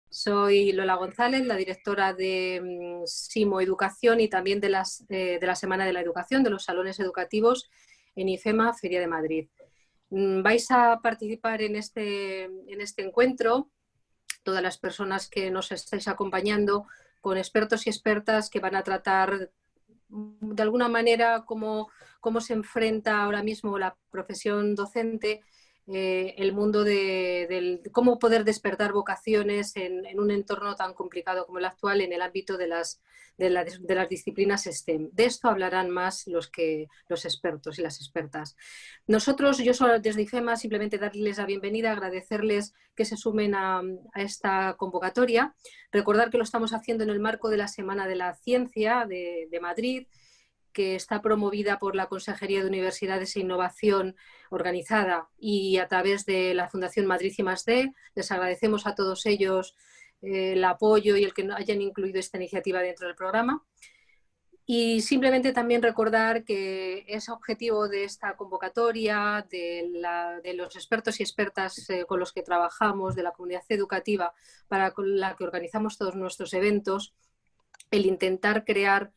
Soy Lola González, la directora de SIMO Educación y también de la Semana de la Educación, de los salones educativos en IFEMA, Feria de Madrid. Vais a participar en este encuentro, todas las personas que nos estáis acompañando, con expertos y expertas que van a tratar de alguna manera cómo se enfrenta ahora mismo la profesión docente, el mundo de cómo poder despertar vocaciones en un entorno tan complicado como el actual en el ámbito de las disciplinas STEM. De esto hablarán más los expertos y las expertas. Nosotros, yo solo desde IFEMA, simplemente darles la bienvenida, agradecerles que se sumen a esta convocatoria, recordar que lo estamos haciendo en el marco de la Semana de la Ciencia de Madrid, que está promovida por la Consejería de Universidades e Innovación organizada y a través de la Fundación Madrid I+D. Les agradecemos a todos ellos el apoyo y el que hayan incluido esta iniciativa dentro del programa. Y simplemente también recordar que es objetivo de esta convocatoria, de los expertos y expertas con los que trabajamos, de la comunidad educativa para la que organizamos todos nuestros eventos, el intentar crear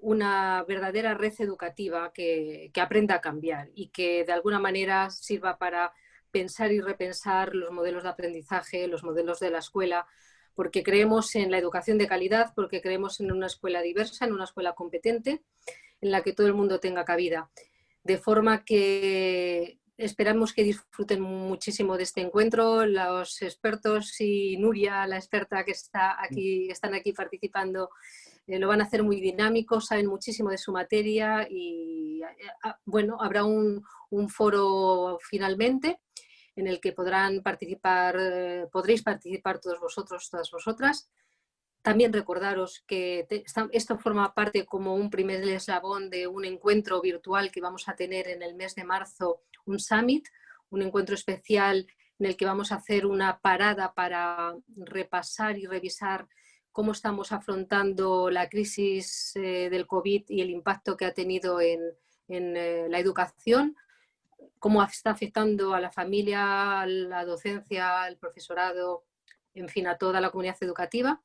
una verdadera red educativa que aprenda a cambiar y que de alguna manera sirva para pensar y repensar los modelos de aprendizaje, los modelos de la escuela, porque creemos en la educación de calidad, porque creemos en una escuela diversa, en una escuela competente, en la que todo el mundo tenga cabida. De forma que esperamos que disfruten muchísimo de este encuentro. Los expertos y Nuria, la experta que están aquí participando, lo van a hacer muy dinámico, saben muchísimo de su materia y bueno, habrá un foro finalmente en el que podréis participar todos vosotros, todas vosotras. También recordaros que esto forma parte como un primer eslabón de un encuentro virtual que vamos a tener en el mes de marzo, un summit, un encuentro especial en el que vamos a hacer una parada para repasar y revisar cómo estamos afrontando la crisis del COVID y el impacto que ha tenido en la educación, cómo está afectando a la familia, a la docencia, al profesorado, en fin, a toda la comunidad educativa.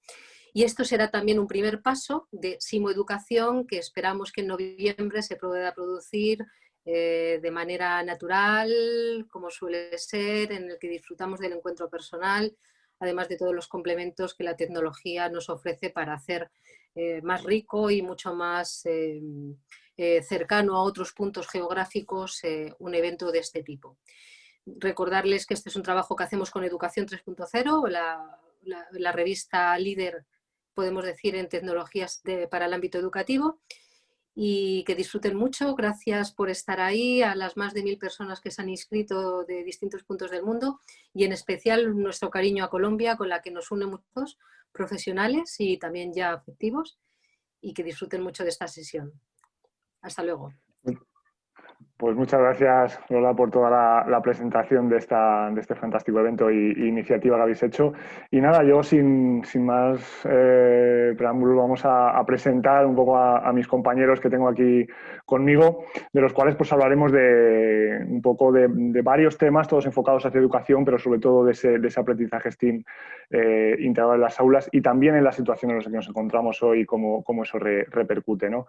Y esto será también un primer paso de SIMO Educación que esperamos que en noviembre se pueda producir de manera natural, como suele ser, en el que disfrutamos del encuentro personal, además de todos los complementos que la tecnología nos ofrece para hacer más rico y mucho más cercano a otros puntos geográficos un evento de este tipo. Recordarles que este es un trabajo que hacemos con Educación 3.0, la revista líder, podemos decir, en tecnologías para el ámbito educativo, y que disfruten mucho. Gracias por estar ahí, a las más de 1000 personas que se han inscrito de distintos puntos del mundo, y en especial nuestro cariño a Colombia, con la que nos une muchos profesionales y también ya afectivos, y que disfruten mucho de esta sesión. Hasta luego. Pues muchas gracias, Lola, por toda la presentación de este fantástico evento e iniciativa que habéis hecho. Y nada, yo sin más preámbulos vamos a presentar un poco a mis compañeros que tengo aquí conmigo, de los cuales pues hablaremos un poco de varios temas, todos enfocados hacia educación, pero sobre todo de ese aprendizaje STEAM integrado en las aulas y también en la situación en la que nos encontramos hoy, cómo eso repercute, ¿no?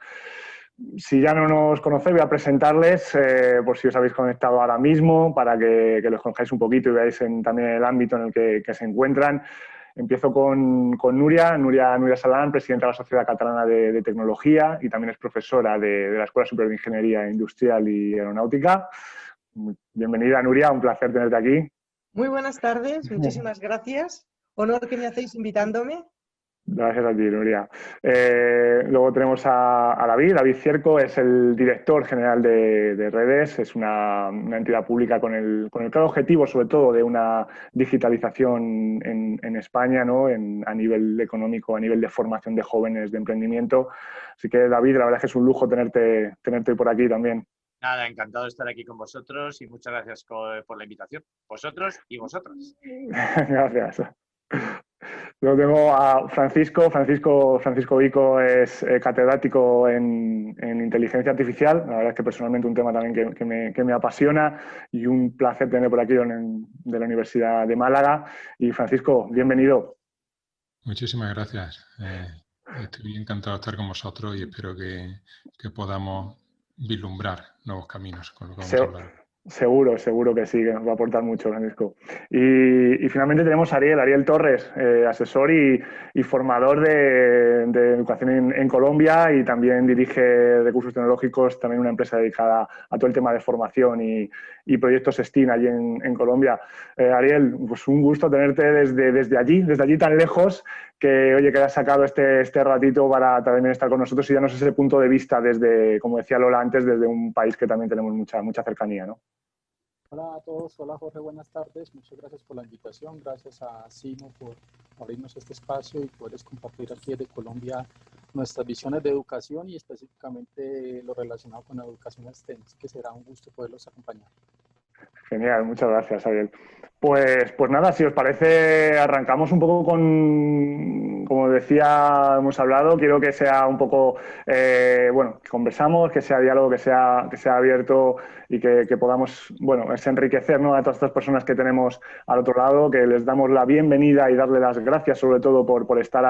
Si ya no nos conocéis, voy a presentarles, por si os habéis conectado ahora mismo, para que los conozcáis un poquito y veáis también el ámbito en el que se encuentran. Empiezo con Nuria Salán, presidenta de la Sociedad Catalana de Tecnología y también es profesora de la Escuela Superior de Ingeniería Industrial y Aeronáutica. Bienvenida, Nuria, un placer tenerte aquí. Muy buenas tardes, muchísimas gracias. Honor que me hacéis invitándome. Gracias a ti, Nuria. Luego tenemos a David Cierco, es el director general de Redes, es una entidad pública con el claro objetivo, sobre todo, de una digitalización en España, ¿no? A nivel económico, a nivel de formación de jóvenes, de emprendimiento. Así que, David, la verdad es que es un lujo tenerte por aquí también. Nada, encantado de estar aquí con vosotros y muchas gracias por la invitación. Vosotros y vosotras. Gracias. Luego tengo a Francisco Vico, es catedrático en inteligencia artificial. La verdad es que personalmente un tema también que me apasiona y un placer tener por aquí de la Universidad de Málaga. Y Francisco, bienvenido. Muchísimas gracias. Estoy encantado de estar con vosotros y espero que podamos vislumbrar nuevos caminos con lo que vamos a hablar. Seguro que sí, que nos va a aportar mucho, Francisco. Y finalmente tenemos a Ariel Torres, asesor y formador de educación en Colombia, y también dirige recursos tecnológicos, también una empresa dedicada a todo el tema de formación y proyectos STEAM allí en Colombia. Ariel, pues un gusto tenerte desde allí tan lejos, que oye, que has sacado este ratito para también estar con nosotros y darnos ese punto de vista desde, como decía Lola antes, desde un país que también tenemos mucha cercanía, ¿no? Hola a todos, hola Jorge, buenas tardes. Muchas gracias por la invitación, gracias a Simo por abrirnos este espacio y poder compartir aquí desde Colombia nuestras visiones de educación y específicamente lo relacionado con la educación STEM, que será un gusto poderlos acompañar. Genial, muchas gracias, Ariel. Pues nada, si os parece, arrancamos un poco con, como decía, hemos hablado, quiero que sea un poco, bueno, que conversamos, que sea diálogo, que sea abierto y que podamos, bueno, es enriquecer, ¿no?, a todas estas personas que tenemos al otro lado, que les damos la bienvenida y darle las gracias sobre todo por estar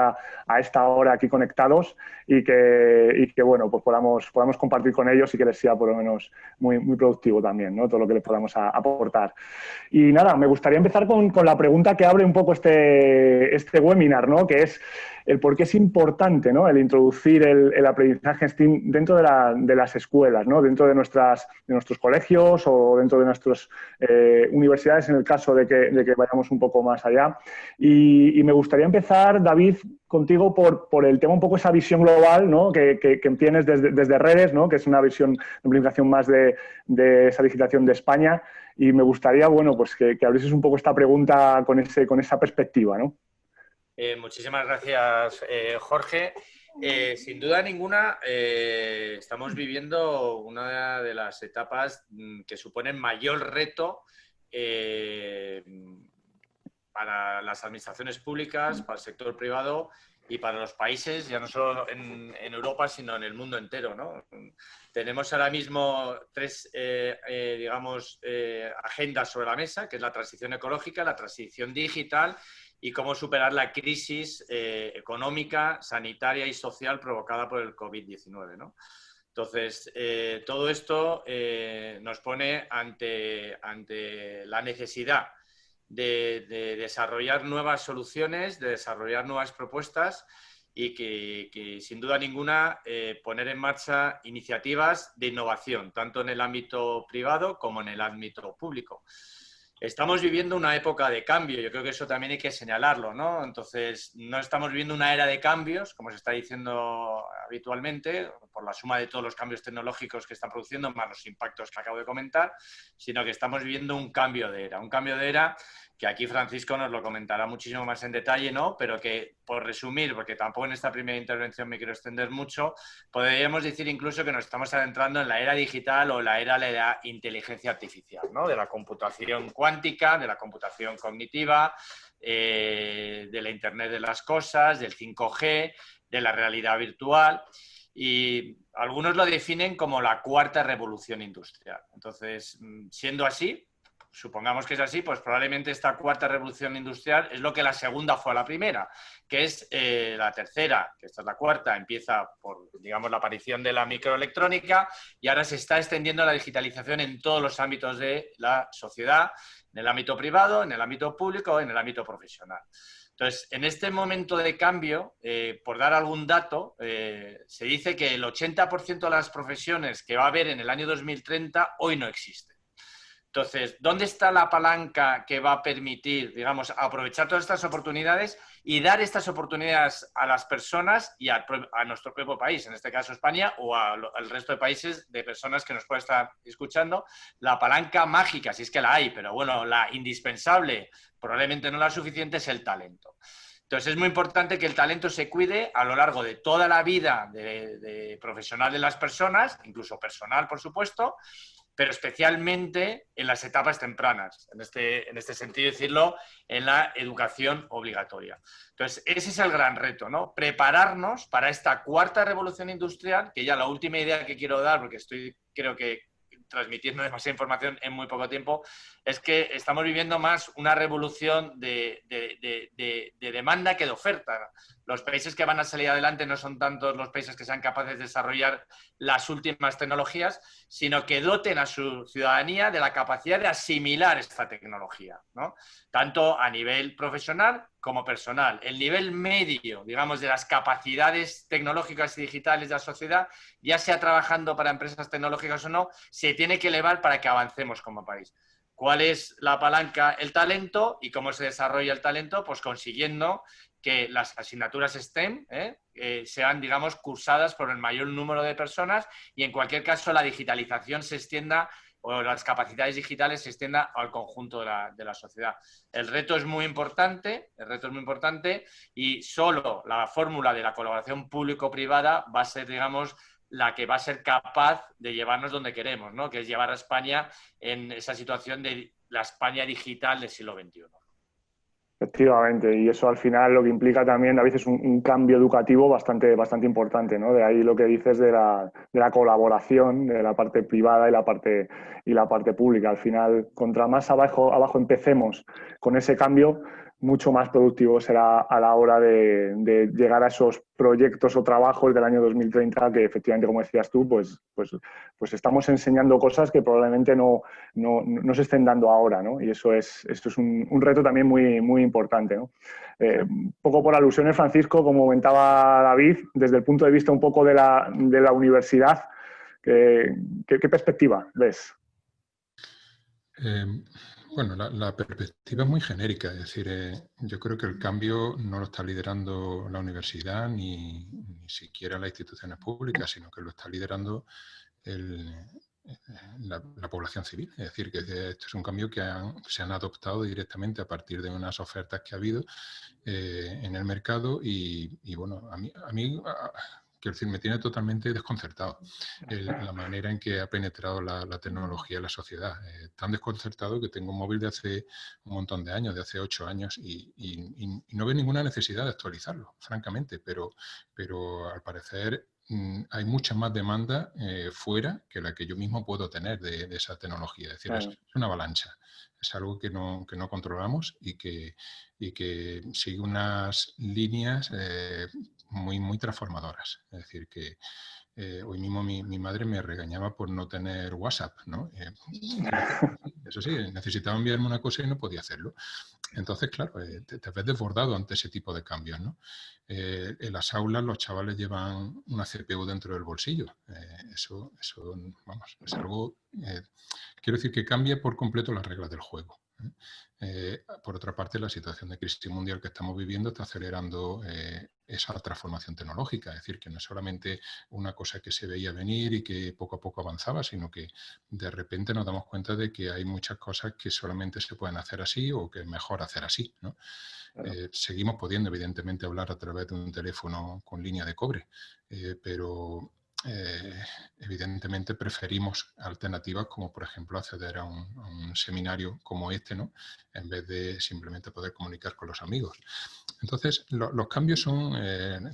a esta hora aquí conectados y que bueno, pues podamos compartir con ellos y que les sea por lo menos muy productivo también, ¿no?, todo lo que les podamos aportar. Y nada, me gustaría empezar con la pregunta que abre un poco este webinar, ¿no?, que es el por qué es importante, ¿no?, el introducir el aprendizaje STEAM dentro de las escuelas, ¿no?, dentro de nuestros colegios o dentro de nuestras universidades, en el caso de que vayamos un poco más allá. Y me gustaría empezar, David, contigo por el tema, un poco esa visión global, ¿no?, que tienes desde redes, ¿no?, que es una visión de implicación más de esa digitalización de España. Y me gustaría, bueno, pues que abrieses un poco esta pregunta con esa perspectiva, ¿no? Muchísimas gracias, Jorge. Sin duda ninguna, estamos viviendo una de las etapas que suponen mayor reto para las administraciones públicas, para el sector privado y para los países, ya no solo en Europa, sino en el mundo entero, ¿no? Tenemos ahora mismo tres, agendas sobre la mesa, que es la transición ecológica, la transición digital y cómo superar la crisis económica, sanitaria y social provocada por el COVID-19, ¿no? Entonces, todo esto nos pone ante la necesidad de desarrollar nuevas soluciones, de desarrollar nuevas propuestas y que sin duda ninguna poner en marcha iniciativas de innovación, tanto en el ámbito privado como en el ámbito público. Estamos viviendo una época de cambio, yo creo que eso también hay que señalarlo, ¿no? Entonces, no estamos viviendo una era de cambios, como se está diciendo habitualmente, por la suma de todos los cambios tecnológicos que están produciendo, más los impactos que acabo de comentar, sino que estamos viviendo un cambio de era que aquí Francisco nos lo comentará muchísimo más en detalle, ¿no? Pero que, por resumir, porque tampoco en esta primera intervención me quiero extender mucho, podríamos decir incluso que nos estamos adentrando en la era digital o la era de la inteligencia artificial, ¿no? De la computación cuántica, de la computación cognitiva, de la Internet de las cosas, del 5G, de la realidad virtual. Y algunos lo definen como la cuarta revolución industrial. Entonces, siendo así, supongamos que es así, pues probablemente esta cuarta revolución industrial es lo que la segunda fue a la primera, que es la tercera, que esta es la cuarta, empieza por, digamos, la aparición de la microelectrónica y ahora se está extendiendo la digitalización en todos los ámbitos de la sociedad, en el ámbito privado, en el ámbito público, en el ámbito profesional. Entonces, en este momento de cambio, por dar algún dato, se dice que el 80% de las profesiones que va a haber en el año 2030 hoy no existen. Entonces, ¿dónde está la palanca que va a permitir, digamos, aprovechar todas estas oportunidades y dar estas oportunidades a las personas y a nuestro propio país, en este caso España, o al resto de países de personas que nos pueden estar escuchando? La palanca mágica, si es que la hay, pero bueno, la indispensable, probablemente no la suficiente, es el talento. Entonces, es muy importante que el talento se cuide a lo largo de toda la vida de profesional de las personas, incluso personal, por supuesto, pero especialmente en las etapas tempranas, en este sentido decirlo, en la educación obligatoria. Entonces, ese es el gran reto, ¿no? Prepararnos para esta cuarta revolución industrial, que ya la última idea que quiero dar, porque creo que transmitiendo demasiada información en muy poco tiempo, es que estamos viviendo más una revolución de demanda que de oferta. Los países que van a salir adelante no son tantos los países que sean capaces de desarrollar las últimas tecnologías, sino que doten a su ciudadanía de la capacidad de asimilar esta tecnología, ¿no? Tanto a nivel profesional como personal. El nivel medio, digamos, de las capacidades tecnológicas y digitales de la sociedad, ya sea trabajando para empresas tecnológicas o no, se tiene que elevar para que avancemos como país. ¿Cuál es la palanca? El talento. ¿Y cómo se desarrolla el talento? Pues consiguiendo que las asignaturas STEM sean, digamos, cursadas por el mayor número de personas y, en cualquier caso, la digitalización se extienda o las capacidades digitales se extiendan al conjunto de la sociedad. El reto es muy importante y solo la fórmula de la colaboración público-privada va a ser, digamos, la que va a ser capaz de llevarnos donde queremos, ¿no? Que es llevar a España en esa situación de la España digital del siglo XXI. Efectivamente, y eso al final lo que implica también a veces un cambio educativo bastante importante, ¿no? De ahí lo que dices de la colaboración, de la parte privada y la parte pública. Al final, contra más abajo empecemos con ese cambio, mucho más productivo será a la hora de llegar a esos proyectos o trabajos del año 2030 que efectivamente, como decías tú, pues estamos enseñando cosas que probablemente no se estén dando ahora, ¿no? Y esto es un reto también muy importante, ¿no? Un poco por alusiones, Francisco, como comentaba David, desde el punto de vista un poco de la universidad, ¿qué perspectiva ves? Bueno, la perspectiva es muy genérica, es decir, yo creo que el cambio no lo está liderando la universidad ni siquiera las instituciones públicas, sino que lo está liderando la población civil. Es decir, que esto es un cambio que se han adoptado directamente a partir de unas ofertas que ha habido en el mercado y bueno, a mí quiero decir, me tiene totalmente desconcertado la manera en que ha penetrado la tecnología en la sociedad. Tan desconcertado que tengo un móvil de hace un montón de años, de hace 8 años, y no veo ninguna necesidad de actualizarlo, francamente, pero al parecer hay mucha más demanda fuera que la que yo mismo puedo tener de esa tecnología. Es decir, es una avalancha. Es algo que no controlamos y que sigue unas líneas muy transformadoras. Es decir, que hoy mismo mi madre me regañaba por no tener WhatsApp, ¿no? Eso sí, necesitaba enviarme una cosa y no podía hacerlo. Entonces, claro, te ves desbordado ante ese tipo de cambios, ¿no? En las aulas los chavales llevan una CPU dentro del bolsillo. Eso vamos, es algo... quiero decir que cambia por completo las reglas del juego. Por otra parte, la situación de crisis mundial que estamos viviendo está acelerando esa transformación tecnológica. Es decir, que no es solamente una cosa que se veía venir y que poco a poco avanzaba, sino que de repente nos damos cuenta de que hay muchas cosas que solamente se pueden hacer así o que es mejor hacer así, ¿no? Seguimos pudiendo, evidentemente, hablar a través de un teléfono con línea de cobre, pero evidentemente preferimos alternativas como, por ejemplo, acceder a un seminario como este, ¿no? En vez de simplemente poder comunicar con los amigos. Entonces, los cambios son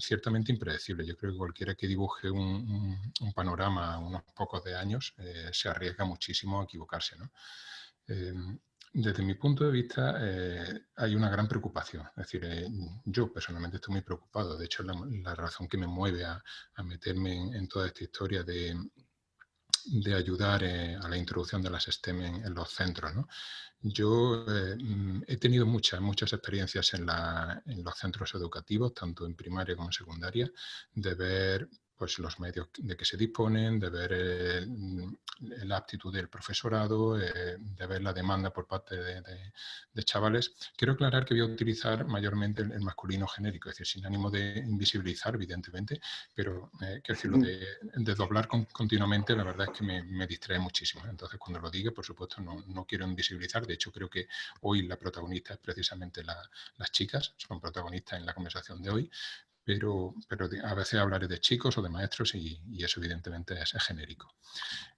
ciertamente impredecibles. Yo creo que cualquiera que dibuje un panorama a unos pocos de años se arriesga muchísimo a equivocarse, ¿no? Desde mi punto de vista hay una gran preocupación. Es decir, yo personalmente estoy muy preocupado. De hecho, la razón que me mueve a meterme en toda esta historia de ayudar a la introducción de las STEM en los centros, ¿no? Yo he tenido muchas experiencias en los centros educativos, tanto en primaria como en secundaria, de ver pues, los medios de que se disponen, de ver la aptitud del profesorado, de ver la demanda por parte de chavales. Quiero aclarar que voy a utilizar mayormente el masculino genérico, es decir, sin ánimo de invisibilizar, evidentemente, pero quiero decirlo, de doblar continuamente, la verdad es que me distrae muchísimo. Entonces, cuando lo diga, por supuesto, no quiero invisibilizar. De hecho, creo que hoy la protagonista es precisamente las chicas, son protagonistas en la conversación de hoy, pero a veces hablaré de chicos o de maestros y eso evidentemente es genérico.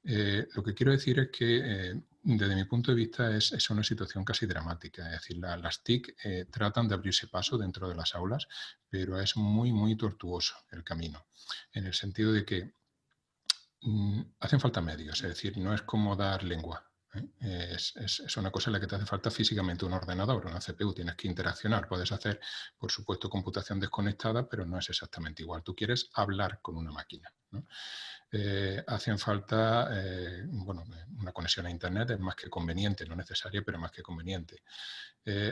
Lo que quiero decir es que desde mi punto de vista es una situación casi dramática. Es decir, las TIC tratan de abrirse paso dentro de las aulas, pero es muy tortuoso el camino, en el sentido de que hacen falta medios, es decir, no es como dar lengua. Es una cosa en la que te hace falta físicamente un ordenador, una CPU, tienes que interaccionar, puedes hacer, por supuesto, computación desconectada, pero no es exactamente igual. Tú quieres hablar con una máquina, ¿no? Hacen falta, bueno, una conexión a Internet es más que conveniente, no necesaria, pero más que conveniente.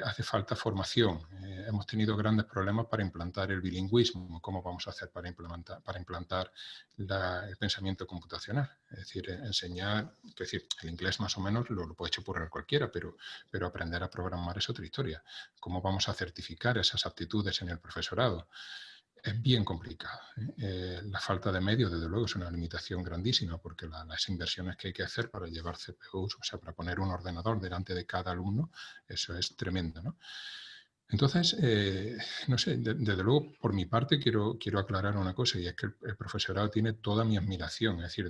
Hace falta formación. Hemos tenido grandes problemas para implantar el bilingüismo. ¿Cómo vamos a hacer para implantar el pensamiento computacional? Es decir, enseñar, es decir, el inglés más o menos lo puede chapurrar cualquiera, pero aprender a programar es otra historia. ¿Cómo vamos a certificar esas aptitudes en el profesorado? Es bien complicado. La falta de medios, desde luego, es una limitación grandísima porque las inversiones que hay que hacer para llevar CPUs, o sea, para poner un ordenador delante de cada alumno, eso es tremendo, ¿no? Entonces, no sé, desde luego, por mi parte, quiero aclarar una cosa, y es que el profesorado tiene toda mi admiración, es decir,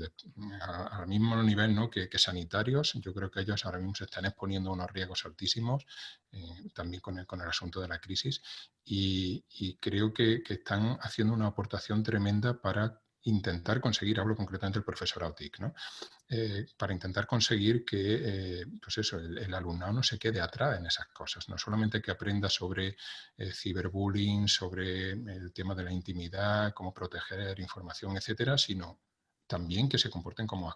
al mismo nivel, ¿no?, que sanitarios. Yo creo que ellos ahora mismo se están exponiendo a unos riesgos altísimos, también con el asunto de la crisis, y creo que están haciendo una aportación tremenda para intentar conseguir, hablo concretamente del profesorado TIC, ¿no?, para intentar conseguir que pues eso, el alumnado no se quede atrás en esas cosas. No solamente que aprenda sobre ciberbullying, sobre el tema de la intimidad, cómo proteger información, etcétera, sino también que se comporten como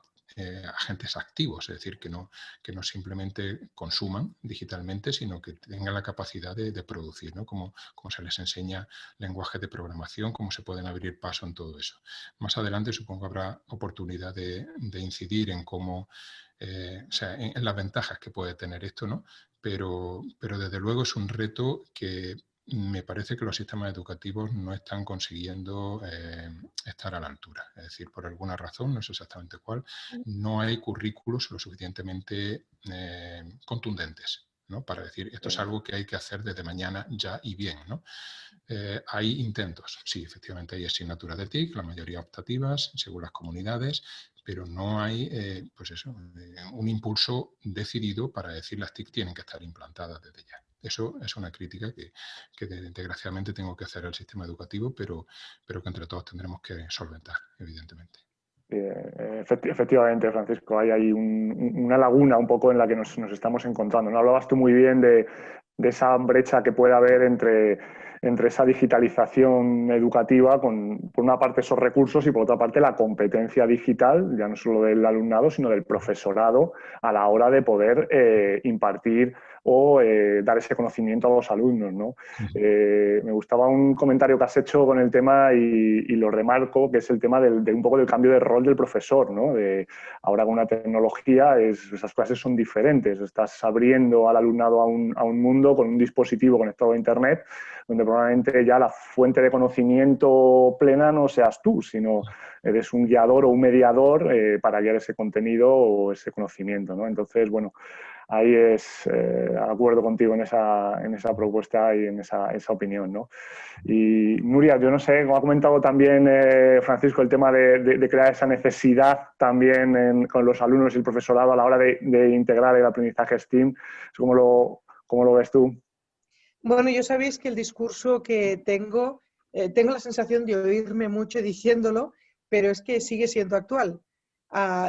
agentes activos, es decir, que no simplemente consuman digitalmente, sino que tengan la capacidad de producir, ¿no? Como se les enseña lenguaje de programación, cómo se pueden abrir paso en todo eso. Más adelante supongo habrá oportunidad de incidir en cómo, o sea, en las ventajas que puede tener esto, ¿no? Pero desde luego es un reto que me parece que los sistemas educativos no están consiguiendo estar a la altura. Es decir, por alguna razón, no sé exactamente cuál, no hay currículos lo suficientemente contundentes, ¿no?, para decir esto es algo que hay que hacer desde mañana ya y bien, ¿no? Hay intentos, sí, efectivamente hay asignaturas de TIC, la mayoría optativas, según las comunidades, pero no hay pues eso, un impulso decidido para decir las TIC tienen que estar implantadas desde ya. Eso es una crítica que desgraciadamente tengo que hacer al sistema educativo, pero que entre todos tendremos que solventar, evidentemente. Efectivamente, Francisco, hay ahí una laguna un poco en la que nos estamos encontrando, ¿no? Hablabas tú muy bien de esa brecha que puede haber entre esa digitalización educativa, por una parte esos recursos y por otra parte la competencia digital, ya no solo del alumnado, sino del profesorado a la hora de poder impartir o dar ese conocimiento a los alumnos, ¿no? Me gustaba un comentario que has hecho con el tema y lo remarco, que es el tema de un poco del cambio de rol del profesor, ¿no? Ahora con una tecnología esas clases son diferentes, estás abriendo al alumnado a un mundo con un dispositivo conectado a Internet, donde probablemente ya la fuente de conocimiento plena no seas tú, sino eres un guiador o un mediador para guiar ese contenido o ese conocimiento, ¿no? Entonces, bueno, ahí de acuerdo contigo en esa propuesta y en esa opinión, ¿no? Y Nuria, yo no sé, como ha comentado también Francisco, el tema de crear esa necesidad también con los alumnos y el profesorado a la hora de integrar el aprendizaje STEAM. ¿Cómo lo ves tú? Bueno, yo sabéis que el discurso que tengo la sensación de oírme mucho diciéndolo, pero es que sigue siendo actual.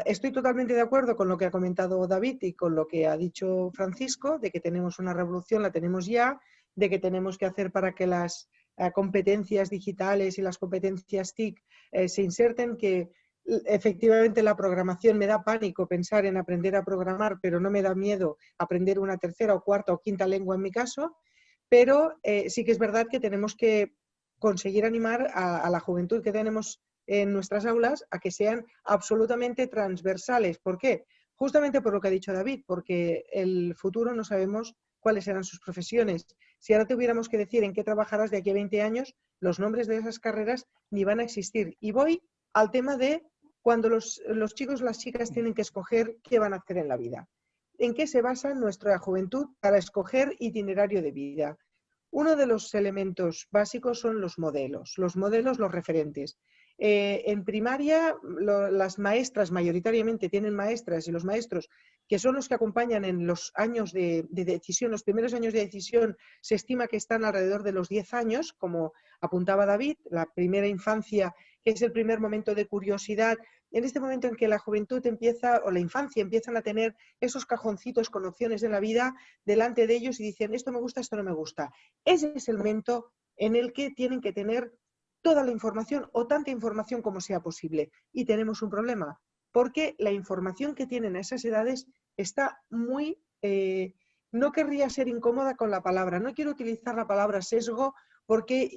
Estoy totalmente de acuerdo con lo que ha comentado David y con lo que ha dicho Francisco, de que tenemos una revolución, la tenemos ya, de que tenemos que hacer para que las competencias digitales y las competencias TIC se inserten, que efectivamente la programación me da pánico pensar en aprender a programar, pero no me da miedo aprender una tercera o cuarta o quinta lengua en mi caso. Pero sí que es verdad que tenemos que conseguir animar a la juventud que tenemos en nuestras aulas a que sean absolutamente transversales. ¿Por qué? Justamente por lo que ha dicho David, porque el futuro no sabemos cuáles serán sus profesiones. Si ahora tuviéramos que decir en qué trabajarás de aquí a 20 años, los nombres de esas carreras ni van a existir. Y voy al tema de cuando los chicos, las chicas tienen que escoger qué van a hacer en la vida. ¿En qué se basa nuestra juventud para escoger itinerario de vida? Uno de los elementos básicos son los modelos, los referentes. En primaria, las maestras mayoritariamente tienen maestras y los maestros que son los que acompañan en los años de decisión, los primeros años de decisión, se estima que están alrededor de los 10 años, como apuntaba David, la primera infancia que es el primer momento de curiosidad, en este momento en que la juventud empieza, o la infancia, empiezan a tener esos cajoncitos con opciones de la vida delante de ellos y dicen, esto me gusta, esto no me gusta. Ese es el momento en el que tienen que tener toda la información o tanta información como sea posible. Y tenemos un problema, porque la información que tienen a esas edades está muy... no querría ser incómoda con la palabra, no quiero utilizar la palabra sesgo porque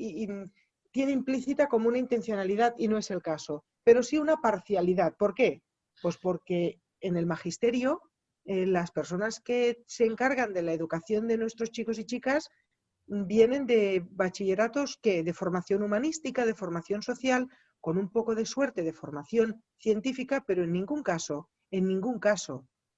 tiene implícita como una intencionalidad y no es el caso, pero sí una parcialidad. ¿Por qué? Pues porque en el magisterio las personas que se encargan de la educación de nuestros chicos y chicas vienen de bachilleratos que de formación humanística, de formación social, con un poco de suerte de formación científica, pero en ningún caso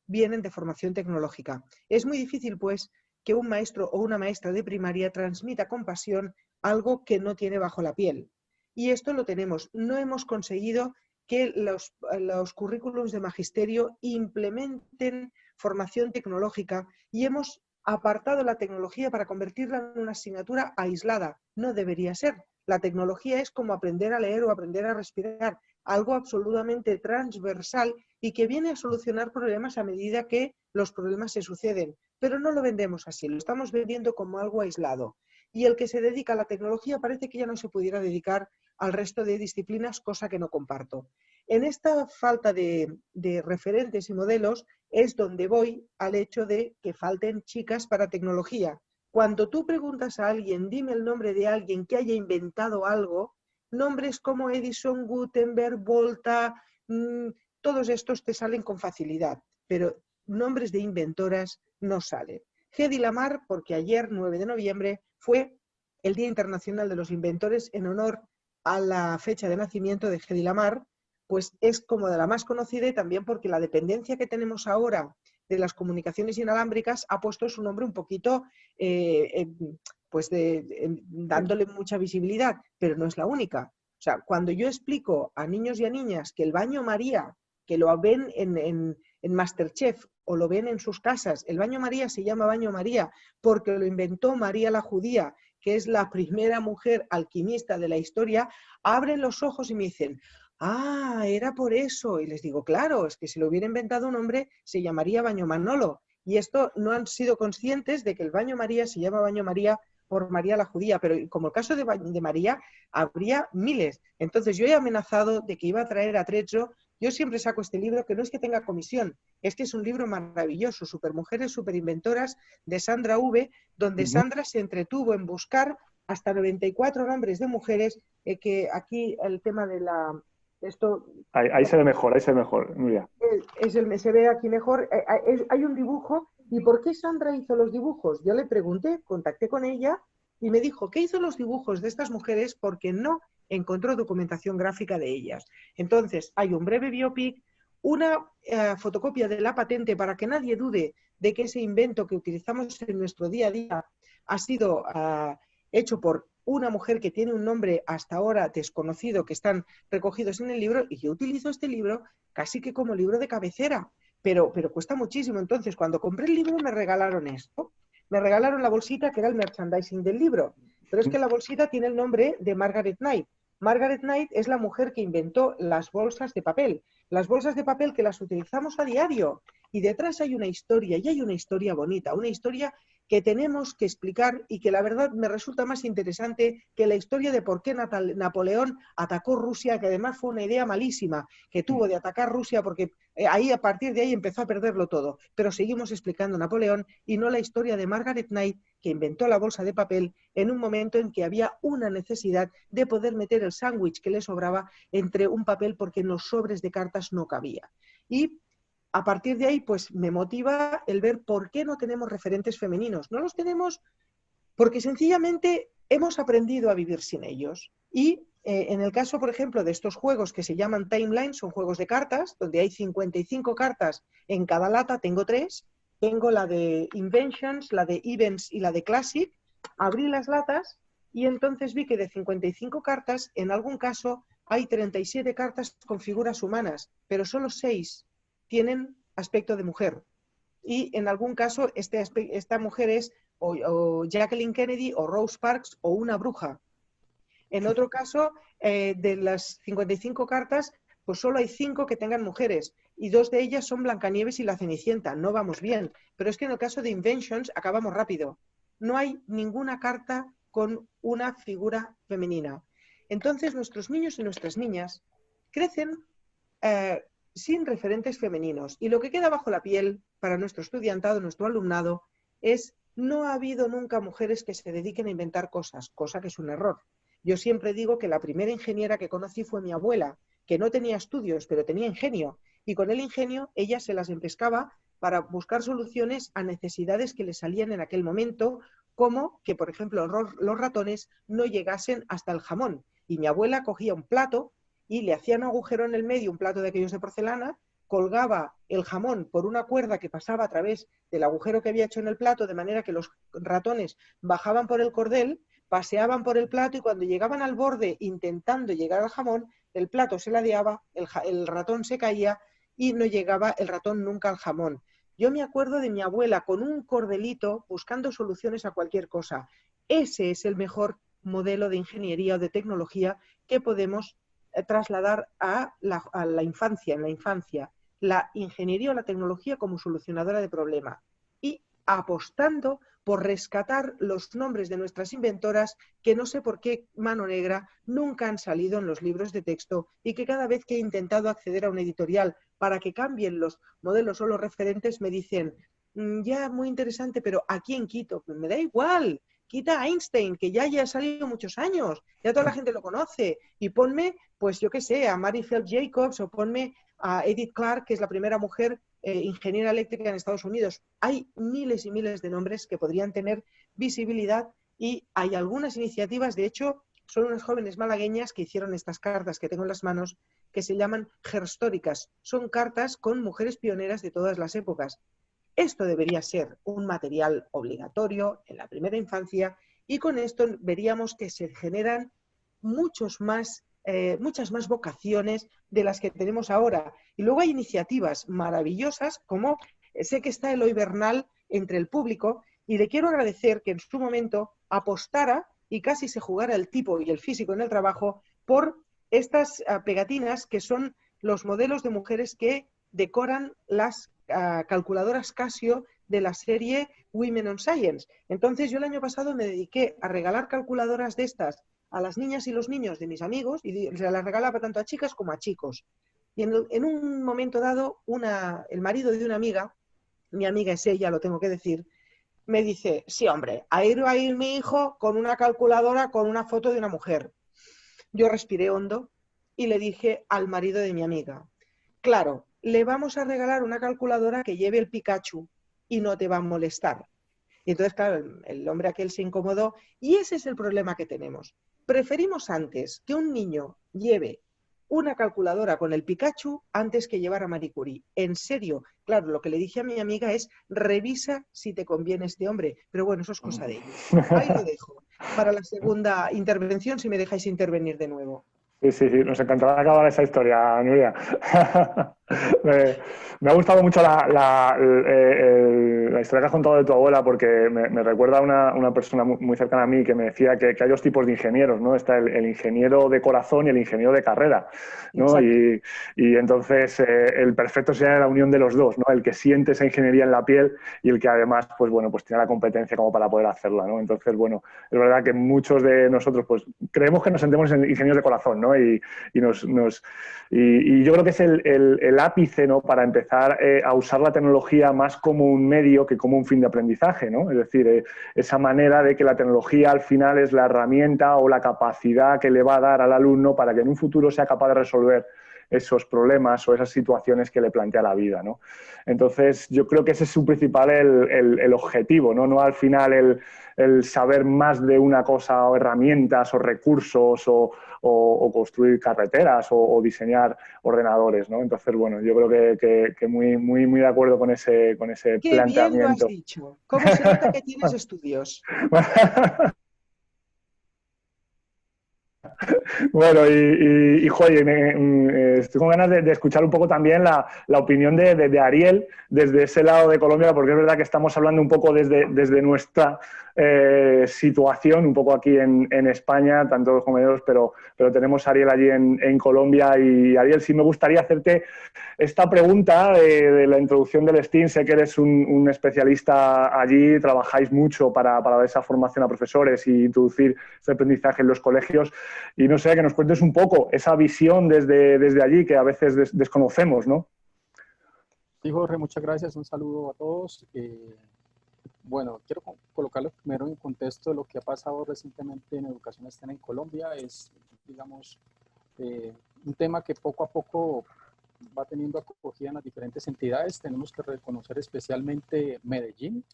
vienen de formación tecnológica. Es muy difícil, pues, que un maestro o una maestra de primaria transmita con pasión algo que no tiene bajo la piel. Y esto lo tenemos. No hemos conseguido que los currículums de magisterio implementen formación tecnológica y hemos apartado la tecnología para convertirla en una asignatura aislada. No debería ser. La tecnología es como aprender a leer o aprender a respirar, algo absolutamente transversal y que viene a solucionar problemas a medida que los problemas se suceden. Pero no lo vendemos así, lo estamos vendiendo como algo aislado. Y el que se dedica a la tecnología parece que ya no se pudiera dedicar al resto de disciplinas, cosa que no comparto. En esta falta de referentes y modelos es donde voy al hecho de que falten chicas para tecnología. Cuando tú preguntas a alguien, dime el nombre de alguien que haya inventado algo, nombres como Edison, Gutenberg, Volta, todos estos te salen con facilidad, pero nombres de inventoras no salen. Hedy Lamarr, porque ayer, 9 de noviembre, fue el Día Internacional de los Inventores en honor a la fecha de nacimiento de Hedy Lamarr, pues es como de la más conocida y también porque la dependencia que tenemos ahora de las comunicaciones inalámbricas ha puesto su nombre un poquito, dándole mucha visibilidad, pero no es la única. O sea, cuando yo explico a niños y a niñas que el baño María, que lo ven en MasterChef o lo ven en sus casas, el baño María se llama baño María porque lo inventó María la judía, que es la primera mujer alquimista de la historia, abren los ojos y me dicen, ah, era por eso. Y les digo, claro, es que si lo hubiera inventado un hombre se llamaría baño Manolo. Y esto no han sido conscientes de que el baño María se llama baño María por María la judía, pero como el caso de María, habría miles. Entonces yo he amenazado de que iba a traer a Trezzo. Yo siempre saco este libro, que no es que tenga comisión, es que es un libro maravilloso, Supermujeres, Superinventoras, de Sandra V, donde Sandra se entretuvo en buscar hasta 94 nombres de mujeres, que aquí el tema de la... Esto, ahí se ve mejor, Nuria. Se ve aquí mejor. Hay un dibujo. ¿Y por qué Sandra hizo los dibujos? Yo le pregunté, contacté con ella y me dijo que hizo los dibujos de estas mujeres porque no encontró documentación gráfica de ellas. Entonces, hay un breve biopic, una fotocopia de la patente para que nadie dude de que ese invento que utilizamos en nuestro día a día ha sido hecho por una mujer que tiene un nombre hasta ahora desconocido, que están recogidos en el libro, y yo utilizo este libro casi que como libro de cabecera, pero cuesta muchísimo. Entonces, cuando compré el libro me regalaron esto, me regalaron la bolsita que era el merchandising del libro, pero es que la bolsita tiene el nombre de Margaret Knight. Margaret Knight es la mujer que inventó las bolsas de papel que las utilizamos a diario, y detrás hay una historia, y hay una historia bonita, una historia que tenemos que explicar y que la verdad me resulta más interesante que la historia de por qué Napoleón atacó Rusia, que además fue una idea malísima que tuvo de atacar Rusia, porque a partir de ahí empezó a perderlo todo. Pero seguimos explicando Napoleón y no la historia de Margaret Knight, que inventó la bolsa de papel en un momento en que había una necesidad de poder meter el sándwich que le sobraba entre un papel porque en los sobres de cartas no cabía. Y a partir de ahí, pues me motiva el ver por qué no tenemos referentes femeninos. No los tenemos porque sencillamente hemos aprendido a vivir sin ellos. Y en el caso, por ejemplo, de estos juegos que se llaman Timeline, son juegos de cartas, donde hay 55 cartas en cada lata, tengo 3. Tengo la de Inventions, la de Events y la de Classic. Abrí las latas y entonces vi que de 55 cartas, en algún caso hay 37 cartas con figuras humanas, pero solo 6 tienen aspecto de mujer. Y en algún caso esta mujer es o Jacqueline Kennedy o Rose Parks o una bruja. En otro caso, de las 55 cartas, pues solo hay 5 que tengan mujeres y 2 de ellas son Blancanieves y la Cenicienta. No vamos bien. Pero es que en el caso de Inventions acabamos rápido. No hay ninguna carta con una figura femenina. Entonces nuestros niños y nuestras niñas crecen sin referentes femeninos. Y lo que queda bajo la piel para nuestro estudiantado, nuestro alumnado, es no ha habido nunca mujeres que se dediquen a inventar cosas, cosa que es un error. Yo siempre digo que la primera ingeniera que conocí fue mi abuela, que no tenía estudios, pero tenía ingenio. Y con el ingenio ella se las empescaba para buscar soluciones a necesidades que le salían en aquel momento, como que, por ejemplo, los ratones no llegasen hasta el jamón. Y mi abuela cogía un plato y le hacía un agujero en el medio, un plato de aquellos de porcelana, colgaba el jamón por una cuerda que pasaba a través del agujero que había hecho en el plato, de manera que los ratones bajaban por el cordel, paseaban por el plato y cuando llegaban al borde intentando llegar al jamón, el plato se ladeaba, el ratón se caía y no llegaba el ratón nunca al jamón. Yo me acuerdo de mi abuela con un cordelito buscando soluciones a cualquier cosa. Ese es el mejor modelo de ingeniería o de tecnología que podemos trasladar a la infancia, en la infancia. La ingeniería o la tecnología como solucionadora de problemas. Y apostando por rescatar los nombres de nuestras inventoras que no sé por qué mano negra nunca han salido en los libros de texto y que cada vez que he intentado acceder a una editorial para que cambien los modelos o los referentes me dicen, ya muy interesante, pero aquí en Quito, me da igual, quita a Einstein, que ya ha salido muchos años, ya toda la gente lo conoce, y ponme, pues yo qué sé, a Mary Phelps Jacobs o ponme a Edith Clark, que es la primera mujer ingeniera eléctrica en Estados Unidos. Hay miles y miles de nombres que podrían tener visibilidad y hay algunas iniciativas, de hecho, son unas jóvenes malagueñas que hicieron estas cartas que tengo en las manos, que se llaman Herstóricas. Son cartas con mujeres pioneras de todas las épocas. Esto debería ser un material obligatorio en la primera infancia y con esto veríamos que se generan muchas más vocaciones de las que tenemos ahora. Y luego hay iniciativas maravillosas como sé que está Eloy Bernal entre el público y le quiero agradecer que en su momento apostara y casi se jugara el tipo y el físico en el trabajo por estas pegatinas que son los modelos de mujeres que decoran las calculadoras Casio de la serie Women on Science. Entonces yo el año pasado me dediqué a regalar calculadoras de estas a las niñas y los niños de mis amigos y se las regalaba tanto a chicas como a chicos. Y en un momento dado, el marido de una amiga, mi amiga es ella, lo tengo que decir, me dice, sí hombre, ahí va a ir mi hijo con una calculadora con una foto de una mujer. Yo respiré hondo y le dije al marido de mi amiga, claro, le vamos a regalar una calculadora que lleve el Pikachu y no te va a molestar. Y entonces, claro, el hombre aquel se incomodó y ese es el problema que tenemos. Preferimos antes que un niño lleve una calculadora con el Pikachu antes que llevar a Marie Curie. En serio, claro, lo que le dije a mi amiga es revisa si te conviene este hombre. Pero bueno, eso es cosa de ellos. Ahí lo dejo. Para la segunda intervención, si me dejáis intervenir de nuevo. Sí, nos encantará acabar esa historia, Nuria. Me ha gustado mucho la historia que has contado de tu abuela porque me recuerda a una persona muy cercana a mí que me decía que hay dos tipos de ingenieros, ¿no? Está el ingeniero de corazón y el ingeniero de carrera, ¿no? Y entonces el perfecto sería la unión de los dos, ¿no? El que siente esa ingeniería en la piel y el que además, pues bueno, pues tiene la competencia como para poder hacerla, ¿no? Entonces, bueno, es verdad que muchos de nosotros, pues creemos que nos sentimos ingenieros de corazón, ¿no? Y yo creo que es el ápice, ¿no? Para empezar a usar la tecnología más como un medio que como un fin de aprendizaje, ¿no? Es decir, esa manera de que la tecnología al final es la herramienta o la capacidad que le va a dar al alumno para que en un futuro sea capaz de resolver esos problemas o esas situaciones que le plantea la vida, ¿no? Entonces, yo creo que ese es su principal el objetivo, ¿no? No al final el saber más de una cosa o herramientas o recursos o construir carreteras o diseñar ordenadores, ¿no? Entonces, bueno, yo creo que muy de acuerdo con ese Qué planteamiento. Bien lo has dicho. ¿Cómo se nota que tienes estudios? Bueno, y joder, estoy con ganas de escuchar un poco también la opinión de Ariel desde ese lado de Colombia, porque es verdad que estamos hablando un poco desde nuestra situación, un poco aquí en España, tanto los compañeros, pero tenemos a Ariel allí en Colombia. Y Ariel, sí me gustaría hacerte esta pregunta de la introducción del STEAM. Sé que eres un especialista allí, trabajáis mucho para dar esa formación a profesores y introducir ese aprendizaje en los colegios. Y no sé, que nos cuentes un poco esa visión desde allí que a veces desconocemos, ¿no? Sí, Jorge, muchas gracias. Un saludo a todos. Bueno, quiero colocarlo primero en contexto de lo que ha pasado recientemente en educación STEM en Colombia. Es, digamos, un tema que poco a poco va teniendo acogida en las diferentes entidades. Tenemos que reconocer especialmente Medellín,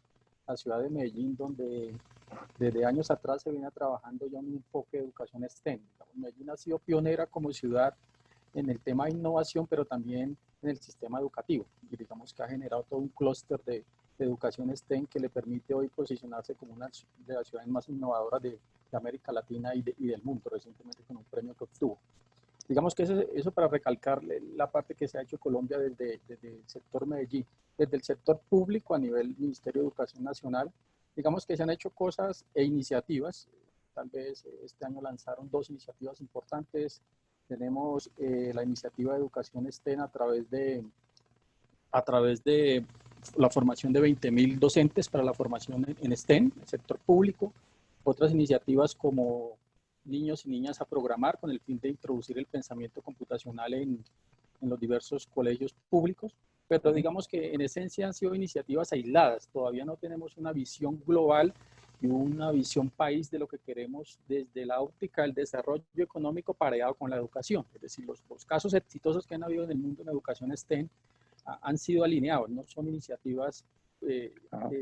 la ciudad de Medellín, donde desde años atrás se viene trabajando ya un enfoque de educación STEM. Medellín ha sido pionera como ciudad en el tema de innovación, pero también en el sistema educativo. Y digamos que ha generado todo un clúster de educación STEM que le permite hoy posicionarse como una de las ciudades más innovadoras de América Latina y del mundo, recientemente con un premio que obtuvo. Digamos que eso para recalcar la parte que se ha hecho Colombia desde el sector Medellín, desde el sector público a nivel Ministerio de Educación Nacional. Digamos que se han hecho cosas e iniciativas. Tal vez este año lanzaron 2 iniciativas importantes. Tenemos la iniciativa de educación STEM a través de la formación de 20.000 docentes para la formación en STEM, el sector público. Otras iniciativas como niños y niñas a programar con el fin de introducir el pensamiento computacional en los diversos colegios públicos. Pero digamos que en esencia han sido iniciativas aisladas. Todavía no tenemos una visión global y una visión país de lo que queremos desde la óptica del desarrollo económico pareado con la educación. Es decir, los casos exitosos que han habido en el mundo en educación STEM han sido alineados, no son iniciativas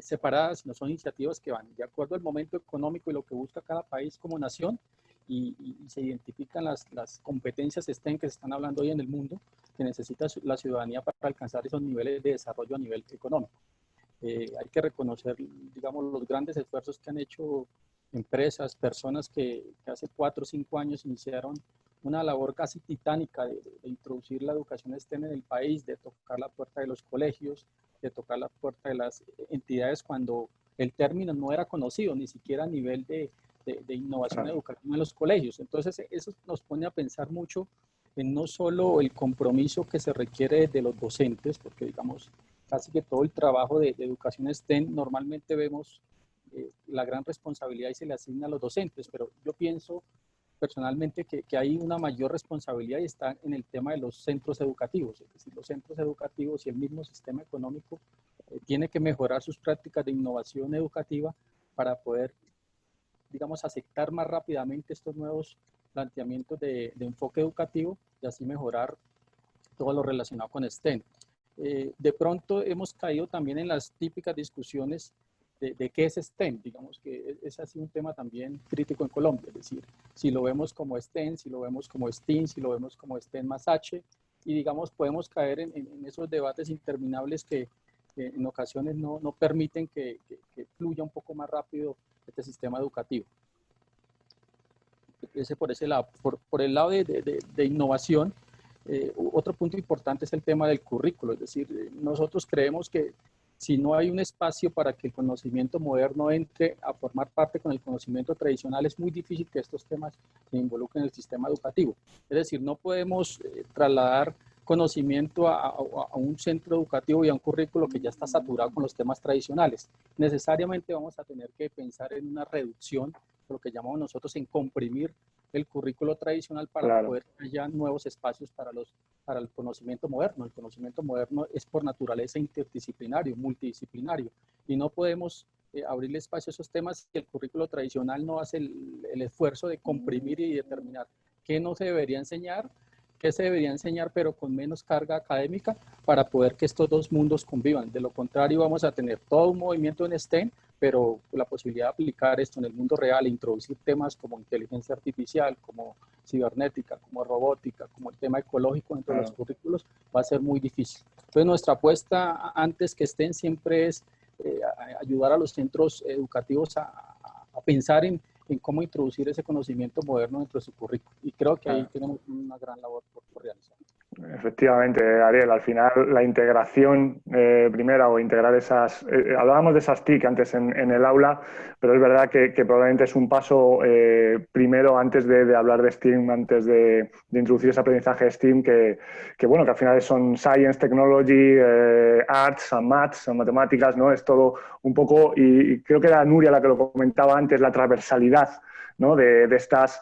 separadas, sino son iniciativas que van de acuerdo al momento económico y lo que busca cada país como nación, y se identifican las competencias STEM que se están hablando hoy en el mundo, que necesita la ciudadanía para alcanzar esos niveles de desarrollo a nivel económico. Hay que reconocer, digamos, los grandes esfuerzos que han hecho empresas, personas que hace 4 o 5 años iniciaron una labor casi titánica de introducir la educación STEM en el país, de tocar la puerta de los colegios, de tocar la puerta de las entidades cuando el término no era conocido, ni siquiera a nivel de innovación educativa en los colegios. Entonces, eso nos pone a pensar mucho en no solo el compromiso que se requiere de los docentes, porque digamos, casi que todo el trabajo de educación STEM, normalmente vemos la gran responsabilidad y se le asigna a los docentes, pero yo pienso personalmente que hay una mayor responsabilidad y está en el tema de los centros educativos. Es decir, los centros educativos y el mismo sistema económico tiene que mejorar sus prácticas de innovación educativa para poder, digamos, aceptar más rápidamente estos nuevos planteamientos de enfoque educativo y así mejorar todo lo relacionado con STEM. De pronto hemos caído también en las típicas discusiones de qué es STEM. Digamos que ese ha sido un tema también crítico en Colombia, es decir, si lo vemos como STEM, si lo vemos como STEAM, si lo vemos como STEM más H, y digamos podemos caer en esos debates interminables que en ocasiones no permiten que fluya un poco más rápido este sistema educativo. Ese por ese lado. Por el lado de innovación, otro punto importante es el tema del currículo, es decir, nosotros creemos que si no hay un espacio para que el conocimiento moderno entre a formar parte con el conocimiento tradicional, es muy difícil que estos temas se involucren en el sistema educativo. Es decir, no podemos trasladar conocimiento a un centro educativo y a un currículo que ya está saturado con los temas tradicionales. Necesariamente vamos a tener que pensar en una reducción, lo que llamamos nosotros en comprimir el currículo tradicional para poder que haya nuevos espacios para el conocimiento moderno. El conocimiento moderno es por naturaleza interdisciplinario, multidisciplinario, y no podemos abrirle espacio a esos temas si el currículo tradicional no hace el esfuerzo de comprimir y determinar qué no se debería enseñar, qué se debería enseñar, pero con menos carga académica, para poder que estos dos mundos convivan. De lo contrario, vamos a tener todo un movimiento en STEM, pero la posibilidad de aplicar esto en el mundo real e introducir temas como inteligencia artificial, como cibernética, como robótica, como el tema ecológico dentro de los currículos, va a ser muy difícil. Entonces, nuestra apuesta antes que STEM siempre es ayudar a los centros educativos a pensar en en cómo introducir ese conocimiento moderno dentro de su currículum. Y creo que ahí tenemos una gran labor por realizar. Efectivamente, Ariel, al final la integración primera o integrar esas... hablábamos de esas TIC antes en el aula, pero es verdad que probablemente es un paso primero antes de hablar de STEAM, antes de introducir ese aprendizaje de STEAM que bueno, que al final son Science, Technology, Arts and Maths, son matemáticas, ¿no? Es todo un poco, y creo que era Nuria la que lo comentaba antes, la transversalidad, ¿no? de estas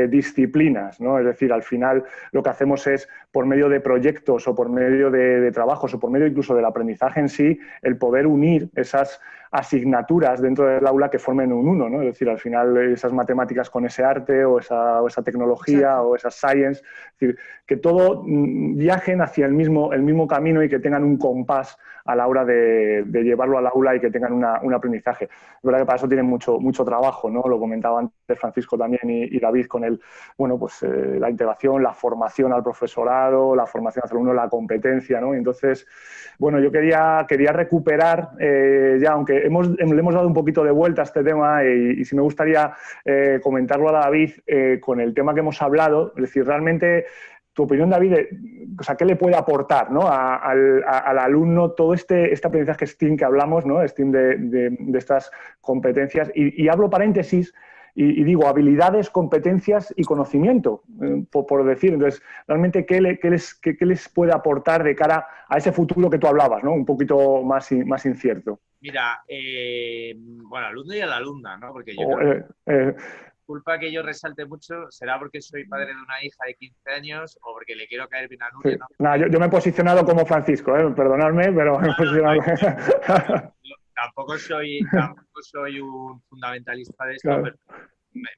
disciplinas, ¿no? Es decir, al final lo que hacemos es, por medio de proyectos o por medio de trabajos o por medio incluso del aprendizaje en sí, el poder unir esas asignaturas dentro del aula que formen un uno, ¿no? Es decir, al final esas matemáticas con ese arte o esa tecnología Exacto. O esa science, es decir, que todo viajen hacia el mismo camino y que tengan un compás a la hora de llevarlo al aula y que tengan un aprendizaje. Es verdad que para eso tienen mucho trabajo, ¿no? Lo comentaba antes Francisco también y David con la integración, la formación al profesorado, la formación hacia el alumno, la competencia, ¿no? Y entonces, bueno, yo quería recuperar, ya aunque le hemos dado un poquito de vuelta a este tema y sí me gustaría comentarlo a David con el tema que hemos hablado, es decir, realmente... Tu opinión, David, o sea, ¿qué le puede aportar, ¿no? al alumno todo este aprendizaje STEAM que hablamos, ¿no? STEAM de estas competencias. Y hablo paréntesis y digo habilidades, competencias y conocimiento, por decir. Entonces, realmente, ¿qué les puede aportar de cara a ese futuro que tú hablabas, ¿no? Un poquito más incierto. Mira, bueno, alumno y a la alumna, ¿no? Porque yo culpa que yo resalte mucho será porque soy padre de una hija de 15 años o porque le quiero caer bien a Nuria, sí. ¿no? Nah, yo me he posicionado como Francisco, perdonadme, pero me he posicionado. Tampoco soy un fundamentalista de esto, claro. Pero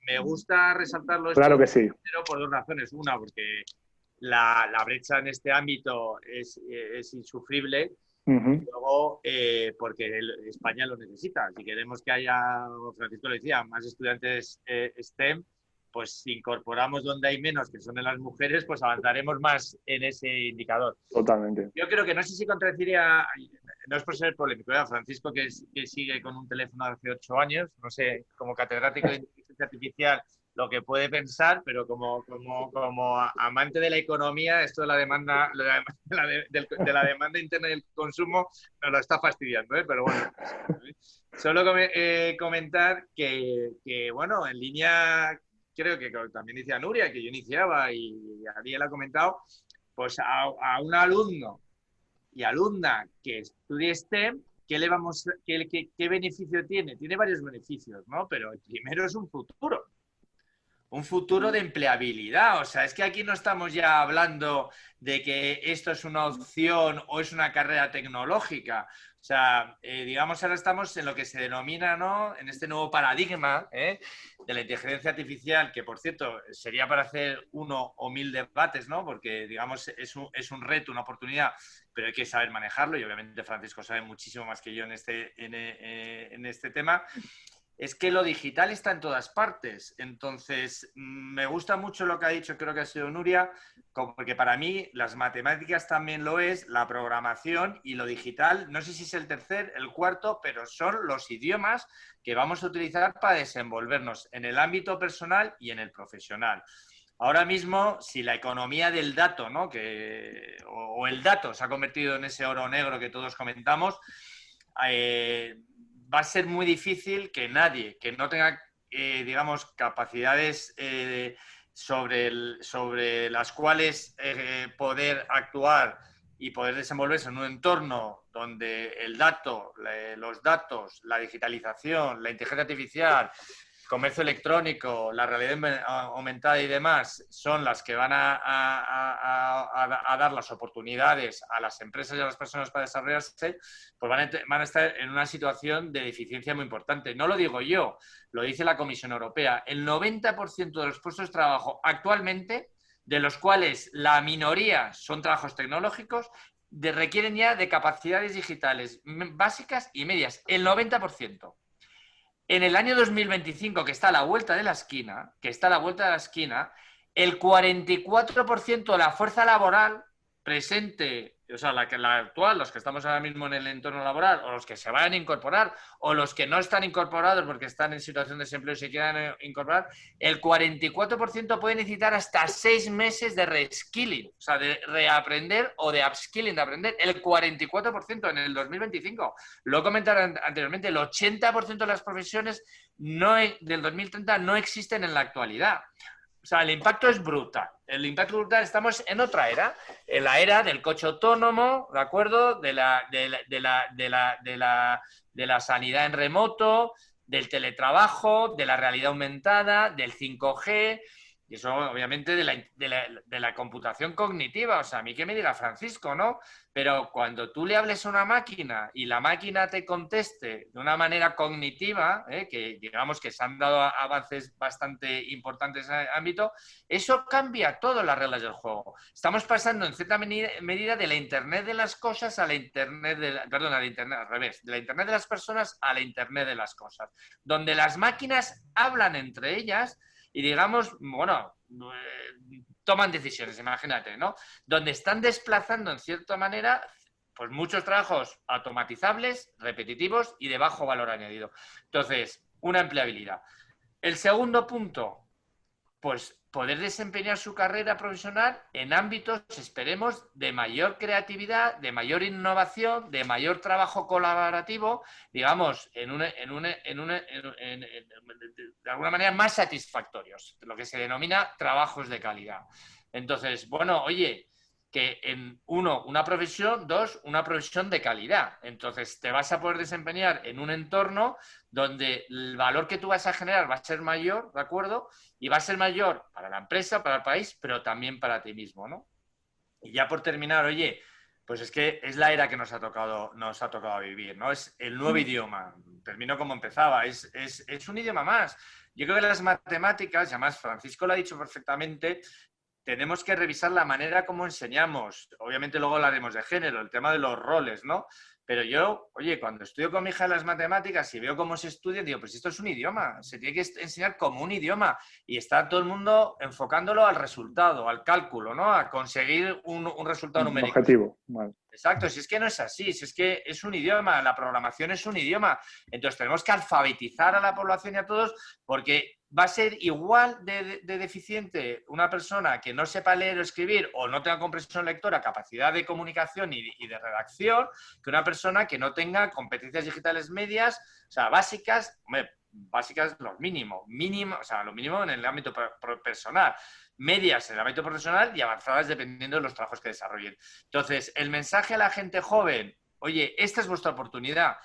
me gusta resaltarlo esto, claro que sí. Pero por dos razones. Una, porque la brecha en este ámbito es insufrible. Y luego, porque España lo necesita. Si queremos que haya, como Francisco lo decía, más estudiantes STEM, pues si incorporamos donde hay menos, que son en las mujeres, pues avanzaremos más en ese indicador. Totalmente. Yo creo que no sé si contradeciría, no es por ser polémico, Francisco, que sigue con un teléfono de hace 8 años, no sé, como catedrático de inteligencia artificial, lo que puede pensar, pero como amante de la economía, esto de la demanda, de la demanda interna y del consumo nos lo está fastidiando, pero bueno. Solo comentar que, bueno, en línea, creo que también decía Nuria, que yo iniciaba y Ariel ha comentado, pues a un alumno y alumna que estudie STEM, ¿qué beneficio tiene? Tiene varios beneficios, ¿no? Pero el primero es un futuro. Un futuro de empleabilidad. O sea, es que aquí no estamos ya hablando de que esto es una opción o es una carrera tecnológica. O sea, digamos, ahora estamos en lo que se denomina, ¿no? En este nuevo paradigma de la inteligencia artificial, que, por cierto, sería para hacer 1 o 1000 debates, ¿no? Porque, digamos, es un reto, una oportunidad, pero hay que saber manejarlo y, obviamente, Francisco sabe muchísimo más que yo en este tema. Es que lo digital está en todas partes. Entonces, me gusta mucho lo que ha dicho, creo que ha sido Nuria, porque para mí las matemáticas también lo es, la programación y lo digital, no sé si es el tercer, el cuarto, pero son los idiomas que vamos a utilizar para desenvolvernos en el ámbito personal y en el profesional. Ahora mismo, si la economía del dato, ¿no? o el dato se ha convertido en ese oro negro que todos comentamos, va a ser muy difícil que nadie que no tenga, digamos, capacidades sobre las cuales poder actuar y poder desenvolverse en un entorno donde el dato, los datos, la digitalización, la inteligencia artificial, comercio electrónico, la realidad aumentada y demás son las que van a dar las oportunidades a las empresas y a las personas para desarrollarse, pues van a estar en una situación de deficiencia muy importante. No lo digo yo, lo dice la Comisión Europea. El 90% de los puestos de trabajo actualmente, de los cuales la minoría son trabajos tecnológicos, requieren ya de capacidades digitales básicas y medias. El 90%. En el año 2025, que está a la vuelta de la esquina, el 44% de la fuerza laboral presente o sea, la actual, los que estamos ahora mismo en el entorno laboral, o los que se vayan a incorporar, o los que no están incorporados porque están en situación de desempleo y se quieran incorporar, el 44% puede necesitar hasta 6 meses de reskilling, o sea, de reaprender o de upskilling, de aprender, el 44% en el 2025. Lo he comentado anteriormente, el 80% de las profesiones del 2030 no existen en la actualidad. O sea, el impacto es brutal. El impacto brutal, estamos en otra era, en la era del coche autónomo, ¿de acuerdo? De la sanidad en remoto, del teletrabajo, de la realidad aumentada, del 5G, y eso obviamente de la computación cognitiva. O sea, a mí que me diga Francisco, ¿no? Pero cuando tú le hables a una máquina y la máquina te conteste de una manera cognitiva, que digamos que se han dado avances bastante importantes en ese ámbito, eso cambia todas las reglas del juego. Estamos pasando en cierta medida de la Internet de las cosas a la Internet de la Internet al revés, de la Internet de las personas a la Internet de las cosas, donde las máquinas hablan entre ellas y digamos, bueno, toman decisiones, imagínate, ¿no? Donde están desplazando en cierta manera pues muchos trabajos automatizables, repetitivos y de bajo valor añadido. Entonces, una empleabilidad. El segundo punto, pues poder desempeñar su carrera profesional en ámbitos, esperemos, de mayor creatividad, de mayor innovación, de mayor trabajo colaborativo, digamos, de alguna manera más satisfactorios, lo que se denomina trabajos de calidad. Entonces, bueno, oye, que en una profesión, dos, una profesión de calidad. Entonces, te vas a poder desempeñar en un entorno donde el valor que tú vas a generar va a ser mayor, ¿de acuerdo? Y va a ser mayor para la empresa, para el país, pero también para ti mismo, ¿no? Y ya por terminar, oye, pues es que es la era que nos ha tocado vivir, ¿no? Es el nuevo idioma. Termino como empezaba, es un idioma más. Yo creo que las matemáticas, y además Francisco lo ha dicho perfectamente, tenemos que revisar la manera como enseñamos. Obviamente luego hablaremos de género, el tema de los roles, ¿no? Pero yo, oye, cuando estudio con mi hija las matemáticas y veo cómo se estudian, digo, pues esto es un idioma, se tiene que enseñar como un idioma y está todo el mundo enfocándolo al resultado, al cálculo, ¿no? A conseguir un resultado numérico. Objetivo. Vale. Exacto, si es que no es así, si es que es un idioma, la programación es un idioma. Entonces tenemos que alfabetizar a la población y a todos porque va a ser igual de deficiente una persona que no sepa leer o escribir o no tenga comprensión lectora, capacidad de comunicación y de redacción, que una persona que no tenga competencias digitales medias, o sea, básicas, básicas lo mínimo, o sea, lo mínimo en el ámbito personal, medias en el ámbito profesional y avanzadas dependiendo de los trabajos que desarrollen. Entonces, el mensaje a la gente joven, oye, esta es vuestra oportunidad,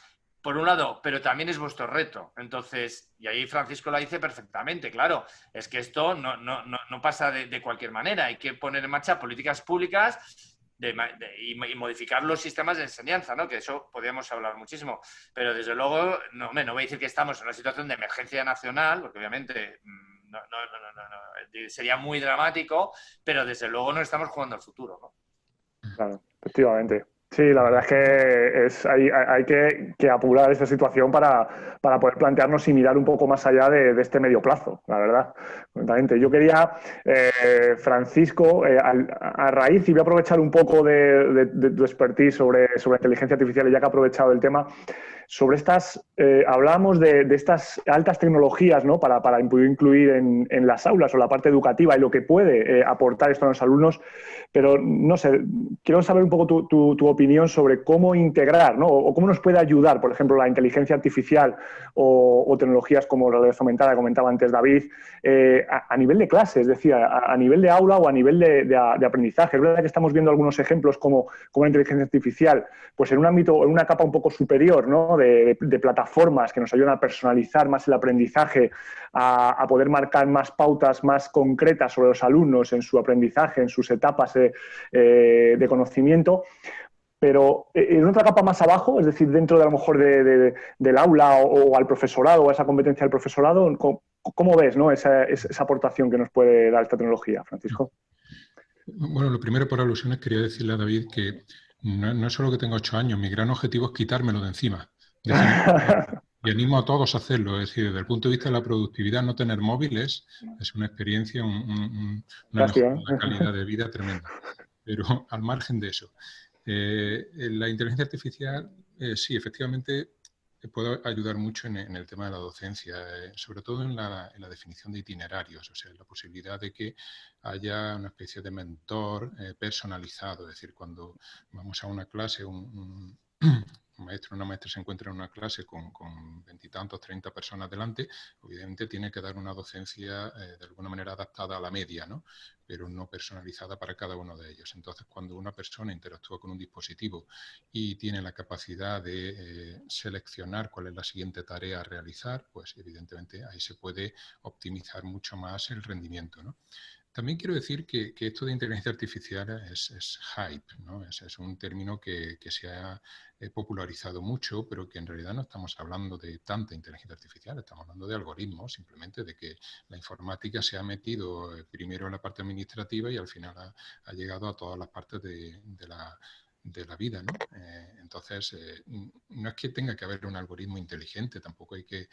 por un lado, pero también es vuestro reto. Entonces, y ahí Francisco lo dice perfectamente, claro, es que esto no pasa de cualquier manera. Hay que poner en marcha políticas públicas y modificar los sistemas de enseñanza, ¿no? Que de eso podríamos hablar muchísimo. Pero desde luego, no voy a decir que estamos en una situación de emergencia nacional, porque obviamente sería muy dramático, pero desde luego no estamos jugando al futuro, ¿no? Claro, efectivamente. Sí, la verdad es que hay que apurar esta situación para poder plantearnos y mirar un poco más allá de este medio plazo, la verdad. Completamente. Yo quería, Francisco, a raíz, y voy a aprovechar un poco de tu expertise sobre inteligencia artificial, ya que ha aprovechado el tema, sobre estas, hablábamos de estas altas tecnologías, ¿no? Para poder incluir en las aulas o la parte educativa y lo que puede aportar esto a los alumnos, pero no sé, quiero saber un poco tu opinión sobre cómo integrar, ¿no? O cómo nos puede ayudar, por ejemplo, la inteligencia artificial o tecnologías como la realidad aumentada, comentaba antes David, a nivel de clase, es decir, a nivel de aula o a nivel de aprendizaje. Es verdad que estamos viendo algunos ejemplos como la inteligencia artificial, pues en un ámbito, en una capa un poco superior, ¿no? De plataformas que nos ayudan a personalizar más el aprendizaje, a poder marcar más pautas más concretas sobre los alumnos en su aprendizaje, en sus etapas de conocimiento. Pero en otra capa más abajo, es decir, dentro de a lo mejor del aula o al profesorado o a esa competencia del profesorado, ¿cómo ves, ¿no? esa aportación que nos puede dar esta tecnología, Francisco? Bueno, lo primero, por alusiones, quería decirle a David que no es solo que tenga 8 años, mi gran objetivo es quitármelo de encima. Y animo a todos a hacerlo. Es decir, desde el punto de vista de la productividad, no tener móviles es una experiencia, una mejora de calidad de vida tremenda. Pero al margen de eso, La inteligencia artificial, sí, efectivamente, puede ayudar mucho en el tema de la docencia, sobre todo en la definición de itinerarios, o sea, la posibilidad de que haya una especie de mentor personalizado, es decir, cuando vamos a una clase, un maestro o una maestra se encuentra en una clase con 20 y tantos, 30 personas delante, obviamente tiene que dar una docencia de alguna manera adaptada a la media, ¿no? Pero no personalizada para cada uno de ellos. Entonces, cuando una persona interactúa con un dispositivo y tiene la capacidad de seleccionar cuál es la siguiente tarea a realizar, pues evidentemente ahí se puede optimizar mucho más el rendimiento, ¿no? También quiero decir que esto de inteligencia artificial es hype, ¿no? Es un término que se ha popularizado mucho, pero que en realidad no estamos hablando de tanta inteligencia artificial, estamos hablando de algoritmos, simplemente de que la informática se ha metido primero en la parte administrativa y al final ha llegado a todas las partes de la vida, ¿no? Entonces, no es que tenga que haber un algoritmo inteligente, tampoco hay que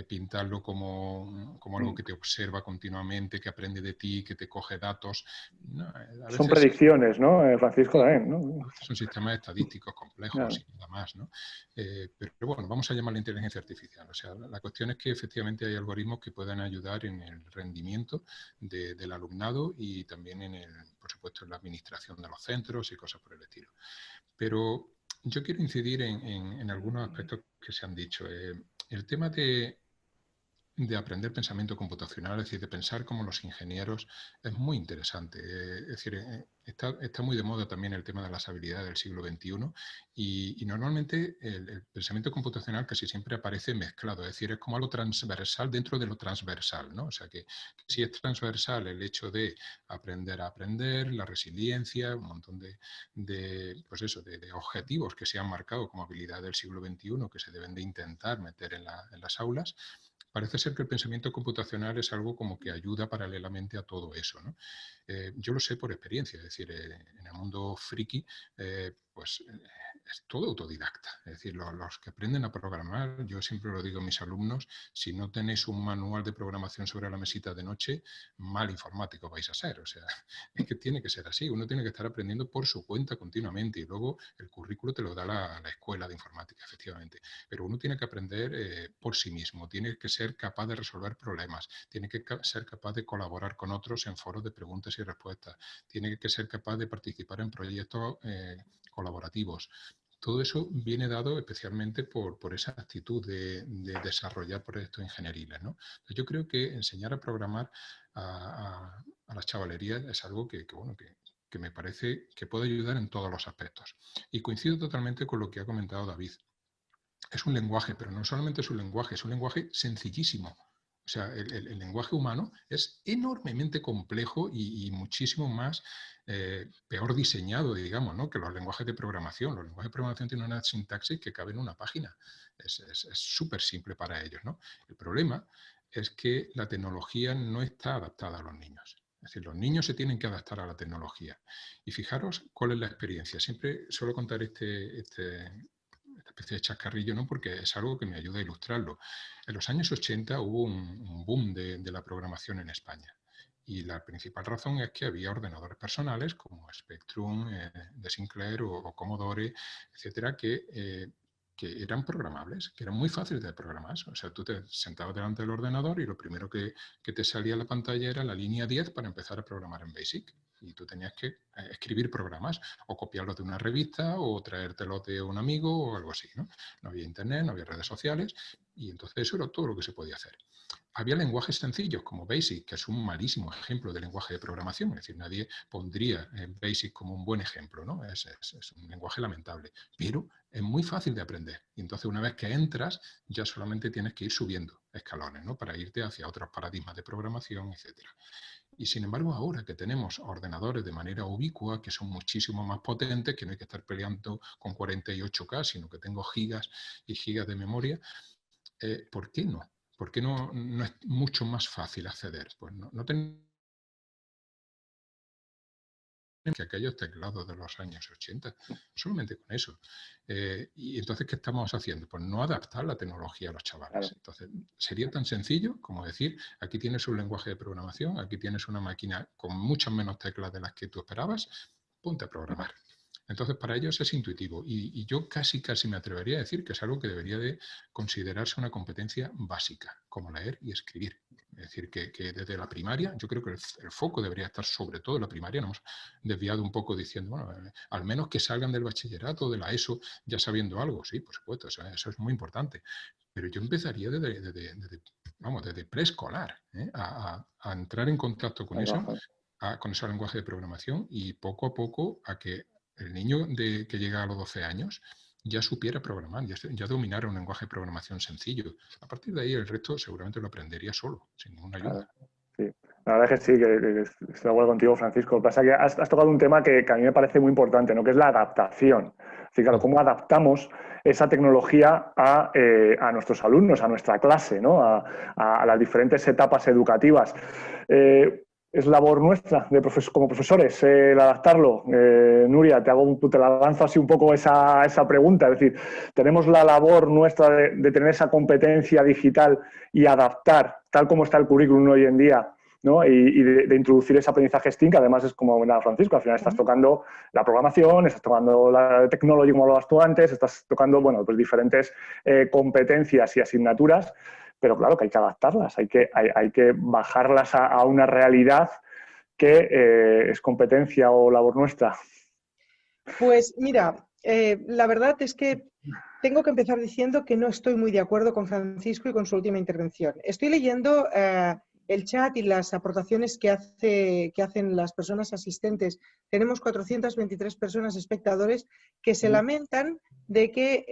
pintarlo como algo que te observa continuamente, que aprende de ti, que te coge datos. No, a Son veces predicciones, ¿no, Francisco? También, ¿no? son sistemas estadísticos complejos y nada más, ¿no? Pero bueno, vamos a llamarla inteligencia artificial. O sea, la cuestión es que efectivamente hay algoritmos que puedan ayudar en el rendimiento del alumnado y también por supuesto, en la administración de los centros y cosas por el estilo. Pero yo quiero incidir en algunos aspectos que se han dicho. El tema de aprender pensamiento computacional, es decir, de pensar como los ingenieros, es muy interesante. Es decir, está muy de moda también el tema de las habilidades del siglo XXI y normalmente el pensamiento computacional casi siempre aparece mezclado, es decir, es como algo transversal dentro de lo transversal, ¿no? O sea, que si es transversal el hecho de aprender a aprender, la resiliencia, un montón pues eso, de objetivos que se han marcado como habilidad del siglo XXI que se deben de intentar meter en las aulas. Parece ser que el pensamiento computacional es algo como que ayuda paralelamente a todo eso, ¿no? Yo lo sé por experiencia, es decir, en el mundo friki, pues es todo autodidacta. Es decir, los que aprenden a programar, yo siempre lo digo a mis alumnos, si no tenéis un manual de programación sobre la mesita de noche, mal informático vais a ser. O sea, es que tiene que ser así. Uno tiene que estar aprendiendo por su cuenta continuamente y luego el currículo te lo da la escuela de informática, efectivamente. Pero uno tiene que aprender por sí mismo, tiene que ser capaz de resolver problemas, tiene que ser capaz de colaborar con otros en foros de preguntas y respuestas, tiene que ser capaz de participar en proyectos colaborativos. Todo eso viene dado especialmente por esa actitud de desarrollar proyectos ingenieriles, ¿no? Yo creo que enseñar a programar a las chavalerías es algo que me parece que puede ayudar en todos los aspectos. Y coincido totalmente con lo que ha comentado David. Es un lenguaje, pero no solamente es un lenguaje sencillísimo. O sea, el lenguaje humano es enormemente complejo y muchísimo más peor diseñado, digamos, ¿no? Que los lenguajes de programación. Los lenguajes de programación tienen una sintaxis que cabe en una página. Es súper simple para ellos, ¿no? El problema es que la tecnología no está adaptada a los niños. Es decir, los niños se tienen que adaptar a la tecnología. Y fijaros cuál es la experiencia. Siempre suelo contar esta especie de chascarrillo, ¿no? Porque es algo que me ayuda a ilustrarlo. En los años 80 hubo un boom de la programación en España. Y la principal razón es que había ordenadores personales como Spectrum de Sinclair o Commodore, etcétera, que eran programables, que eran muy fáciles de programar. O sea, tú te sentabas delante del ordenador y lo primero que te salía a la pantalla era la línea 10 para empezar a programar en BASIC. Y tú tenías que escribir programas o copiarlos de una revista o traértelos de un amigo o algo así, ¿no? No había internet, no había redes sociales y entonces eso era todo lo que se podía hacer. Había lenguajes sencillos como BASIC, que es un malísimo ejemplo de lenguaje de programación, es decir, nadie pondría BASIC como un buen ejemplo, ¿no? Es un lenguaje lamentable, pero es muy fácil de aprender. Y entonces una vez que entras, ya solamente tienes que ir subiendo escalones, ¿no? Para irte hacia otros paradigmas de programación, etcétera. Y sin embargo, ahora que tenemos ordenadores de manera ubicua, que son muchísimo más potentes, que no hay que estar peleando con 48K, sino que tengo gigas y gigas de memoria, ¿por qué no? ¿Por qué no es mucho más fácil acceder? Pues no tenemos que aquellos teclados de los años 80, solamente con eso. Y entonces, ¿qué estamos haciendo? Pues no adaptar la tecnología a los chavales. Entonces, sería tan sencillo como decir, aquí tienes un lenguaje de programación, aquí tienes una máquina con muchas menos teclas de las que tú esperabas, ponte a programar. Entonces, para ellos es intuitivo y yo casi me atrevería a decir que es algo que debería de considerarse una competencia básica, como leer y escribir. Es decir, que desde la primaria, yo creo que el foco debería estar sobre todo en la primaria. Nos hemos desviado un poco diciendo, bueno, al menos que salgan del bachillerato, de la ESO, ya sabiendo algo. Sí, por supuesto, eso es muy importante. Pero yo empezaría desde preescolar, a entrar en contacto con eso, con ese lenguaje de programación y poco a poco a que el niño que llega a los 12 años ya supiera programar, ya dominara un lenguaje de programación sencillo. A partir de ahí el resto seguramente lo aprendería solo, sin ninguna ayuda. Sí. La verdad es que sí, que estoy de acuerdo contigo, Francisco. Lo que pasa es que has tocado un tema que a mí me parece muy importante, ¿no? Que es la adaptación. Así, claro, cómo adaptamos esa tecnología a nuestros alumnos, a nuestra clase, ¿no? A las diferentes etapas educativas. Es labor nuestra como profesores el adaptarlo. Nuria, te la lanzo así un poco esa pregunta. Es decir, tenemos la labor nuestra de tener esa competencia digital y adaptar, tal como está el currículum hoy en día, ¿no? Y de introducir ese aprendizaje STEAM, que además es como comentaba Francisco, al final estás tocando la programación, estás tocando la tecnología, como hablabas tú antes, estás tocando, bueno, pues diferentes competencias y asignaturas. Pero claro que hay que adaptarlas, hay que bajarlas a una realidad que es competencia o labor nuestra. Pues mira, la verdad es que tengo que empezar diciendo que no estoy muy de acuerdo con Francisco y con su última intervención. Estoy leyendo el chat y las aportaciones que hacen las personas asistentes. Tenemos 423 personas espectadores que se lamentan de que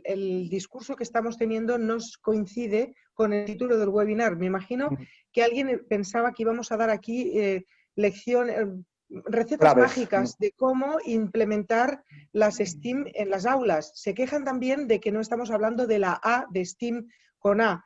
el discurso que estamos teniendo no coincide con el título del webinar. Me imagino que alguien pensaba que íbamos a dar aquí recetas mágicas de cómo implementar las STEAM en las aulas. Se quejan también de que no estamos hablando de la A de STEAM con A.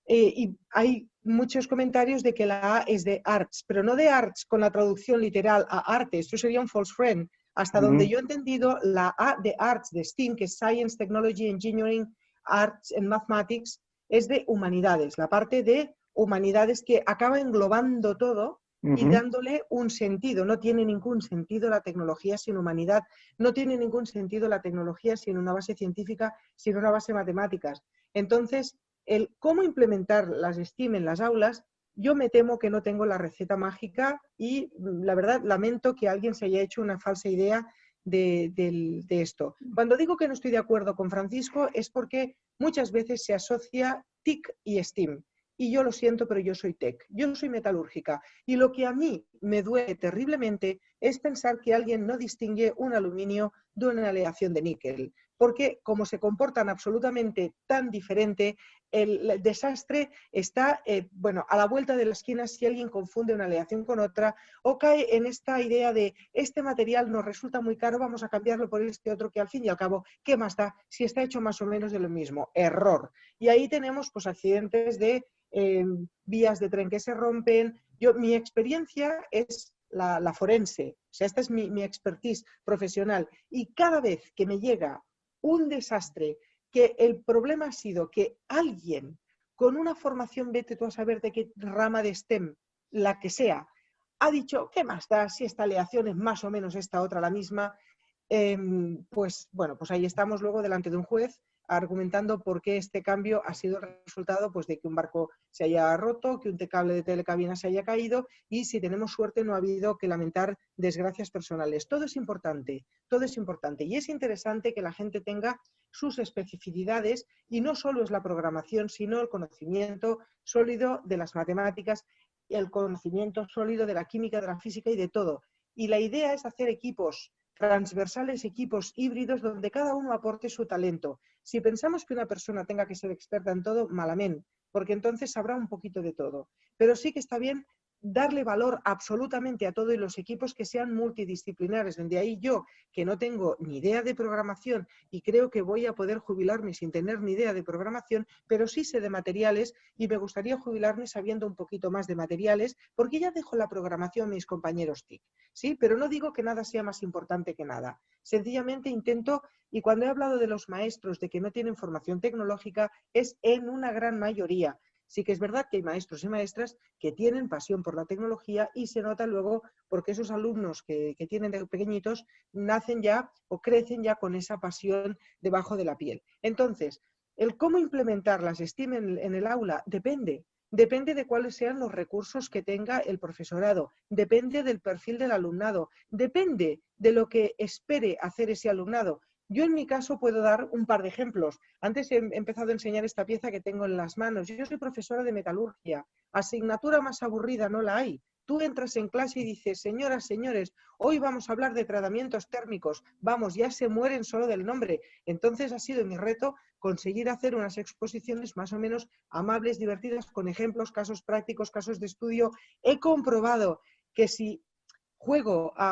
Y hay muchos comentarios de que la A es de Arts, pero no de Arts con la traducción literal a arte. Esto sería un false friend. Hasta donde yo he entendido, la A de Arts de STEAM, que es Science, Technology, Engineering, Arts and Mathematics, es de humanidades. La parte de humanidades que acaba englobando todo y dándole un sentido. No tiene ningún sentido la tecnología sin humanidad, no tiene ningún sentido la tecnología sin una base científica, sin una base matemáticas. Entonces, el cómo implementar las STEAM en las aulas, yo me temo que no tengo la receta mágica y la verdad lamento que alguien se haya hecho una falsa idea de esto. Cuando digo que no estoy de acuerdo con Francisco es porque muchas veces se asocia TIC y STEAM. Y yo lo siento, pero yo soy TEC, yo soy metalúrgica. Y lo que a mí me duele terriblemente es pensar que alguien no distingue un aluminio de una aleación de níquel. Porque como se comportan absolutamente tan diferente, el desastre está a la vuelta de la esquina si alguien confunde una aleación con otra o cae en esta idea de este material nos resulta muy caro, vamos a cambiarlo por este otro que al fin y al cabo, ¿qué más da si está hecho más o menos de lo mismo? Error. Y ahí tenemos pues accidentes de vías de tren que se rompen. Mi experiencia es la forense, o sea, esta es mi expertise profesional y cada vez que me llega un desastre, que el problema ha sido que alguien con una formación, vete tú a saber de qué rama de STEM, la que sea, ha dicho, ¿qué más da si esta aleación es más o menos esta otra la misma? Pues ahí estamos luego delante de un juez argumentando por qué este cambio ha sido el resultado pues, de que un barco se haya roto, que un cable de telecabina se haya caído y si tenemos suerte no ha habido que lamentar desgracias personales. Todo es importante y es interesante que la gente tenga sus especificidades y no solo es la programación, sino el conocimiento sólido de las matemáticas, el conocimiento sólido de la química, de la física y de todo. Y la idea es hacer equipos transversales, equipos híbridos donde cada uno aporte su talento. Si pensamos que una persona tenga que ser experta en todo, malamente, porque entonces sabrá un poquito de todo. Pero sí que está bien darle valor absolutamente a todo y los equipos que sean multidisciplinares, donde ahí yo, que no tengo ni idea de programación y creo que voy a poder jubilarme sin tener ni idea de programación, pero sí sé de materiales y me gustaría jubilarme sabiendo un poquito más de materiales, porque ya dejo la programación a mis compañeros TIC, ¿sí? Pero no digo que nada sea más importante que nada. Sencillamente intento, y cuando he hablado de los maestros de que no tienen formación tecnológica, es en una gran mayoría. Sí que es verdad que hay maestros y maestras que tienen pasión por la tecnología y se nota luego porque esos alumnos que tienen de pequeñitos nacen ya o crecen ya con esa pasión debajo de la piel. Entonces, el cómo implementar las STEAM en el aula depende. Depende de cuáles sean los recursos que tenga el profesorado, depende del perfil del alumnado, depende de lo que espere hacer ese alumnado. Yo en mi caso puedo dar un par de ejemplos. Antes he empezado a enseñar esta pieza que tengo en las manos. Yo soy profesora de metalurgia. Asignatura más aburrida no la hay. Tú entras en clase y dices, señoras, señores, hoy vamos a hablar de tratamientos térmicos. Vamos, ya se mueren solo del nombre. Entonces ha sido mi reto conseguir hacer unas exposiciones más o menos amables, divertidas, con ejemplos, casos prácticos, casos de estudio. He comprobado que si jugamos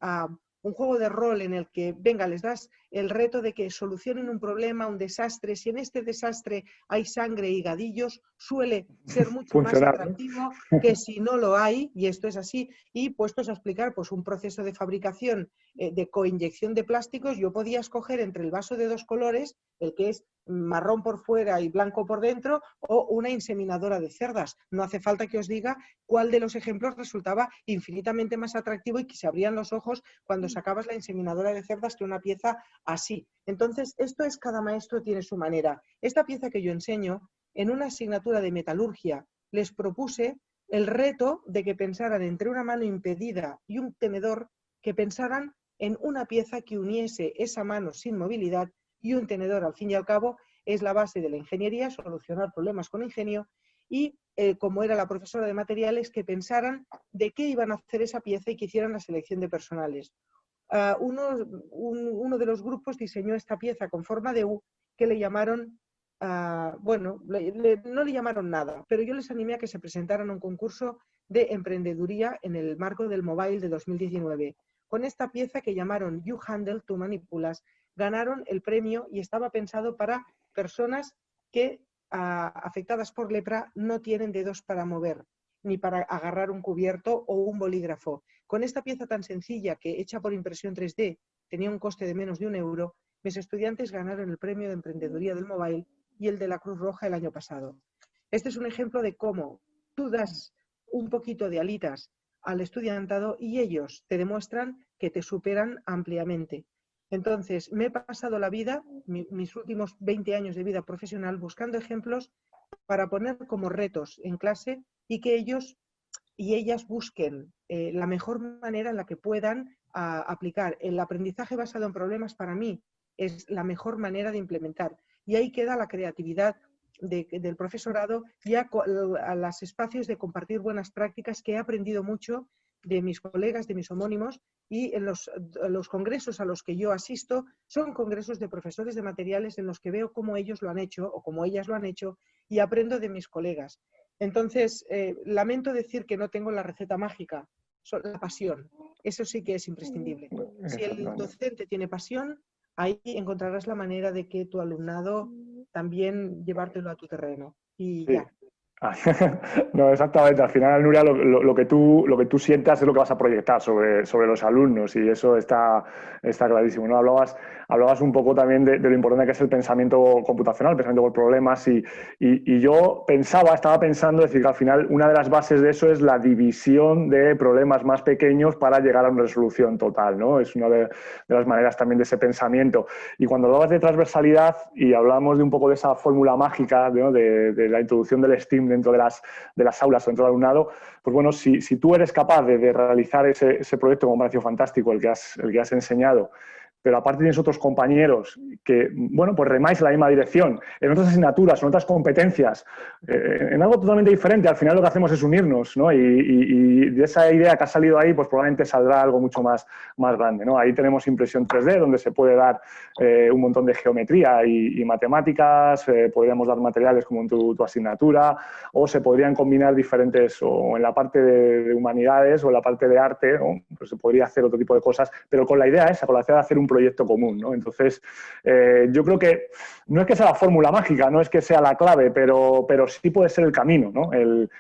a un juego de rol en el que, venga, les das el reto de que solucionen un problema, un desastre, si en este desastre hay sangre y gadillos, suele ser mucho más atractivo que si no lo hay, y esto es así, y puestos a explicar pues, un proceso de fabricación de coinyección de plásticos, yo podía escoger entre el vaso de 2 colores, el que es marrón por fuera y blanco por dentro, o una inseminadora de cerdas. No hace falta que os diga cuál de los ejemplos resultaba infinitamente más atractivo y que se abrían los ojos cuando sacabas la inseminadora de cerdas que una pieza así. Entonces, esto es, cada maestro tiene su manera. Esta pieza que yo enseño, en una asignatura de metalurgia, les propuse el reto de que pensaran entre una mano impedida y un tenedor, que pensaran en una pieza que uniese esa mano sin movilidad y un tenedor. Al fin y al cabo, es la base de la ingeniería, solucionar problemas con ingenio, y como era la profesora de materiales, que pensaran de qué iban a hacer esa pieza y que hicieran la selección de personales. Uno de los grupos diseñó esta pieza con forma de U que le llamaron, no le llamaron nada, pero yo les animé a que se presentaran a un concurso de emprendeduría en el marco del Mobile de 2019. Con esta pieza que llamaron You Handle, tú manipulas, ganaron el premio y estaba pensado para personas que, afectadas por lepra, no tienen dedos para mover, ni para agarrar un cubierto o un bolígrafo. Con esta pieza tan sencilla, que hecha por impresión 3D, tenía un coste de menos de €1, mis estudiantes ganaron el premio de emprendeduría del Mobile y el de la Cruz Roja el año pasado. Este es un ejemplo de cómo tú das un poquito de alitas al estudiantado y ellos te demuestran que te superan ampliamente. Entonces, me he pasado la vida, mis últimos 20 años de vida profesional, buscando ejemplos para poner como retos en clase y que ellos y ellas busquen la mejor manera en la que puedan aplicar. El aprendizaje basado en problemas, para mí, es la mejor manera de implementar. Y ahí queda la creatividad del profesorado y a los espacios de compartir buenas prácticas, que he aprendido mucho de mis colegas, de mis homónimos, y en los congresos a los que yo asisto son congresos de profesores de materiales en los que veo cómo ellos lo han hecho o cómo ellas lo han hecho y aprendo de mis colegas. Entonces, lamento decir que no tengo la receta mágica, la pasión. Eso sí que es imprescindible. Si el docente tiene pasión, ahí encontrarás la manera de que tu alumnado también llevártelo a tu terreno. Y sí. Ya. No, exactamente. Al final, Nuria, lo que tú sientas es lo que vas a proyectar sobre los alumnos, y eso está clarísimo, ¿no? Hablabas un poco también de lo importante que es el pensamiento computacional, el pensamiento por problemas, y yo estaba pensando, decir, que al final una de las bases de eso es la división de problemas más pequeños para llegar a una resolución total, ¿no? Es una de las maneras también de ese pensamiento. Y cuando hablabas de transversalidad y hablamos de un poco de esa fórmula mágica, ¿no? de la introducción del STEAM dentro de las aulas o dentro del alumnado, pues bueno, si tú eres capaz de realizar ese proyecto, como me ha parecido fantástico, el que has enseñado, pero aparte tienes otros compañeros que, bueno, pues remáis en la misma dirección, en otras asignaturas, en otras competencias, en algo totalmente diferente, al final lo que hacemos es unirnos, ¿no? Y de esa idea que ha salido ahí, pues probablemente saldrá algo mucho más grande, ¿no? Ahí tenemos impresión 3D, donde se puede dar un montón de geometría y matemáticas, podríamos dar materiales como en tu asignatura, o se podrían combinar diferentes, o en la parte de humanidades o en la parte de arte, ¿no? Pues se podría hacer otro tipo de cosas, pero con la idea de hacer un proyecto común, ¿no? Entonces, yo creo que no es que sea la fórmula mágica, no es que sea la clave, pero sí puede ser el camino, ¿no? El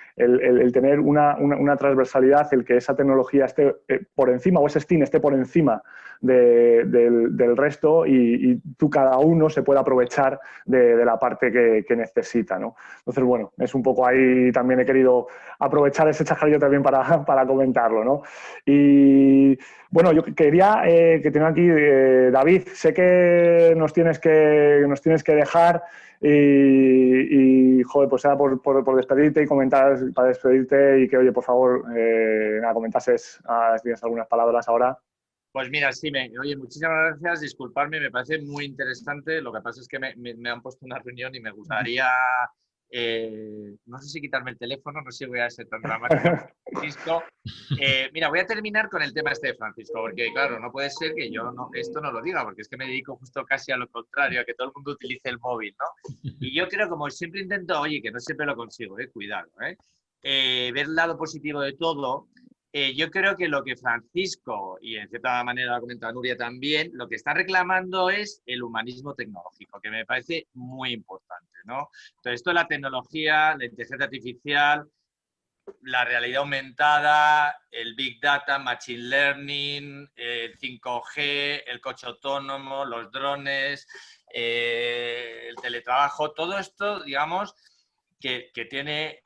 tener una transversalidad, el que esa tecnología esté por encima, o ese STEAM esté por encima del resto y tú cada uno se pueda aprovechar de la parte que necesita, ¿no? Entonces, bueno, es un poco ahí, también he querido aprovechar ese chascarrillo también para comentarlo, ¿no? Y bueno, yo quería que tenga aquí, David, sé que nos tienes que dejar y joder, pues era por despedirte y comentar, para despedirte y que, oye, por favor, nada, comentases, si tienes algunas palabras ahora. Pues mira, sí, oye, muchísimas gracias, disculparme, me parece muy interesante, lo que pasa es que me han puesto una reunión y me gustaría, no sé si quitarme el teléfono, no sé si voy a ser tan dramático, Francisco. Mira, voy a terminar con el tema este de Francisco, porque claro, no puede ser que yo esto no lo diga, porque es que me dedico justo casi a lo contrario, a que todo el mundo utilice el móvil, ¿no? Y yo creo, como siempre intento, oye, que no siempre lo consigo, cuidado, ver el lado positivo de todo. Yo creo que lo que Francisco, y en cierta manera lo ha comentado Nuria también, lo que está reclamando es el humanismo tecnológico, que me parece muy importante, ¿no? Entonces, esto de la tecnología, la inteligencia artificial, la realidad aumentada, el Big Data, Machine Learning, el 5G, el coche autónomo, los drones, el teletrabajo, todo esto, digamos, que tiene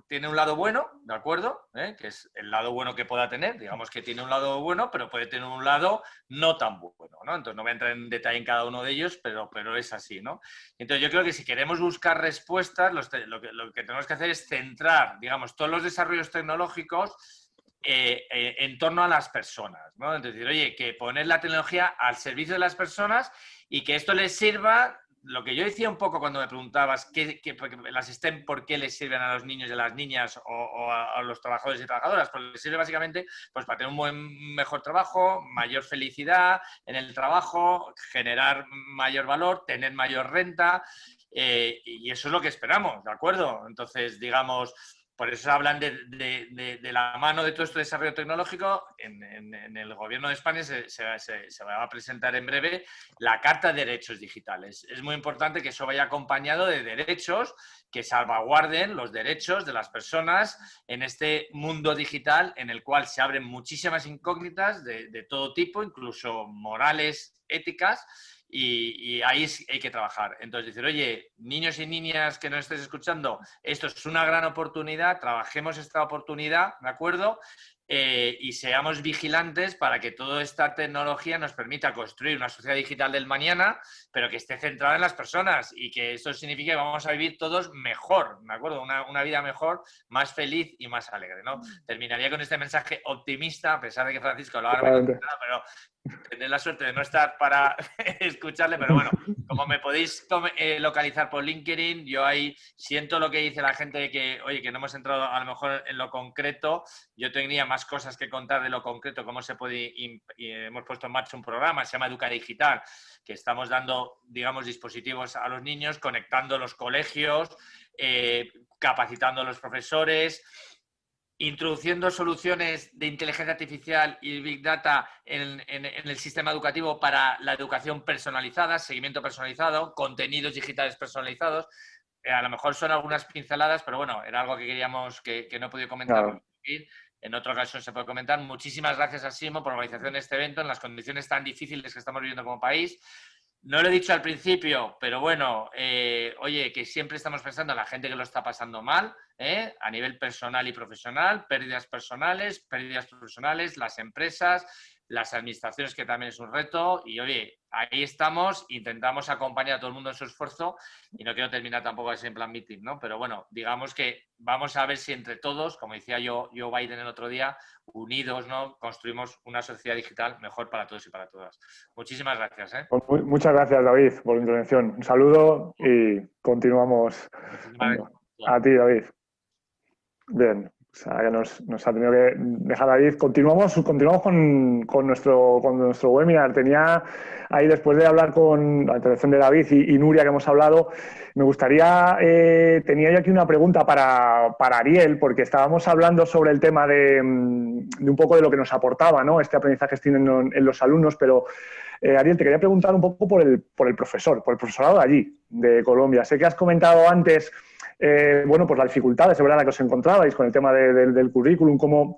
tiene un lado bueno, ¿de acuerdo? Que es el lado bueno que pueda tener, digamos que tiene un lado bueno, pero puede tener un lado no tan bueno, ¿no? Entonces no voy a entrar en detalle en cada uno de ellos, pero es así, ¿no? Entonces yo creo que si queremos buscar respuestas, lo que tenemos que hacer es centrar, digamos, todos los desarrollos tecnológicos en torno a las personas, ¿no? Es decir, oye, que poner la tecnología al servicio de las personas y que esto les sirva. Lo que yo decía un poco cuando me preguntabas las STEM, ¿por qué les sirven a los niños y a las niñas o a los trabajadores y trabajadoras? Pues les sirve básicamente pues, para tener un mejor trabajo, mayor felicidad en el trabajo, generar mayor valor, tener mayor renta, y eso es lo que esperamos, ¿de acuerdo? Entonces, digamos, por eso hablan de la mano de todo este desarrollo tecnológico. En el Gobierno de España se va a presentar en breve la Carta de Derechos Digitales. Es muy importante que eso vaya acompañado de derechos que salvaguarden los derechos de las personas en este mundo digital en el cual se abren muchísimas incógnitas de todo tipo, incluso morales, éticas. Y ahí hay que trabajar. Entonces, decir, oye, niños y niñas que nos estéis escuchando, esto es una gran oportunidad, trabajemos esta oportunidad, ¿de acuerdo? Y seamos vigilantes para que toda esta tecnología nos permita construir una sociedad digital del mañana, pero que esté centrada en las personas y que esto signifique que vamos a vivir todos mejor, ¿de acuerdo? Una vida mejor, más feliz y más alegre, ¿no? Terminaría con este mensaje optimista, a pesar de que Francisco lo ahora me contaba, pero tener la suerte de no estar para escucharle, pero bueno, como me podéis localizar por LinkedIn, yo ahí siento lo que dice la gente de que, oye, que no hemos entrado a lo mejor en lo concreto. Yo tendría más cosas que contar de lo concreto, cómo se puede, hemos puesto en marcha un programa, se llama Educa Digital, que estamos dando, digamos, dispositivos a los niños, conectando los colegios, capacitando a los profesores, introduciendo soluciones de inteligencia artificial y Big Data en el sistema educativo para la educación personalizada, seguimiento personalizado, contenidos digitales personalizados. A lo mejor son algunas pinceladas, pero bueno, era algo que queríamos que no he podido comentar. Claro. En otra ocasión se puede comentar. Muchísimas gracias a Simo por la organización de este evento en las condiciones tan difíciles que estamos viviendo como país. No lo he dicho al principio, pero bueno, oye, que siempre estamos pensando en la gente que lo está pasando mal, a nivel personal y profesional, pérdidas profesionales, las empresas, las administraciones, que también es un reto, y oye, ahí estamos, intentamos acompañar a todo el mundo en su esfuerzo, y no quiero terminar tampoco así en plan meeting, ¿no? Pero bueno, digamos que vamos a ver si entre todos, como decía yo Biden el otro día, unidos, ¿no?, construimos una sociedad digital mejor para todos y para todas. Muchísimas gracias. Pues muchas gracias, David, por la intervención. Un saludo y continuamos. A ti, David. Bien. O sea, que nos ha tenido que dejar David. Continuamos con nuestro webinar. Tenía ahí, después de hablar con la intervención de David y Nuria, que hemos hablado, me gustaría, tenía yo aquí una pregunta para Ariel, porque estábamos hablando sobre el tema de un poco de lo que nos aportaba, ¿no?, este aprendizaje STEAM en los alumnos, pero Ariel, te quería preguntar un poco por el profesorado de allí, de Colombia. Sé que has comentado antes bueno, pues las dificultades, ¿verdad?, la que os encontrabais con el tema del currículum, cómo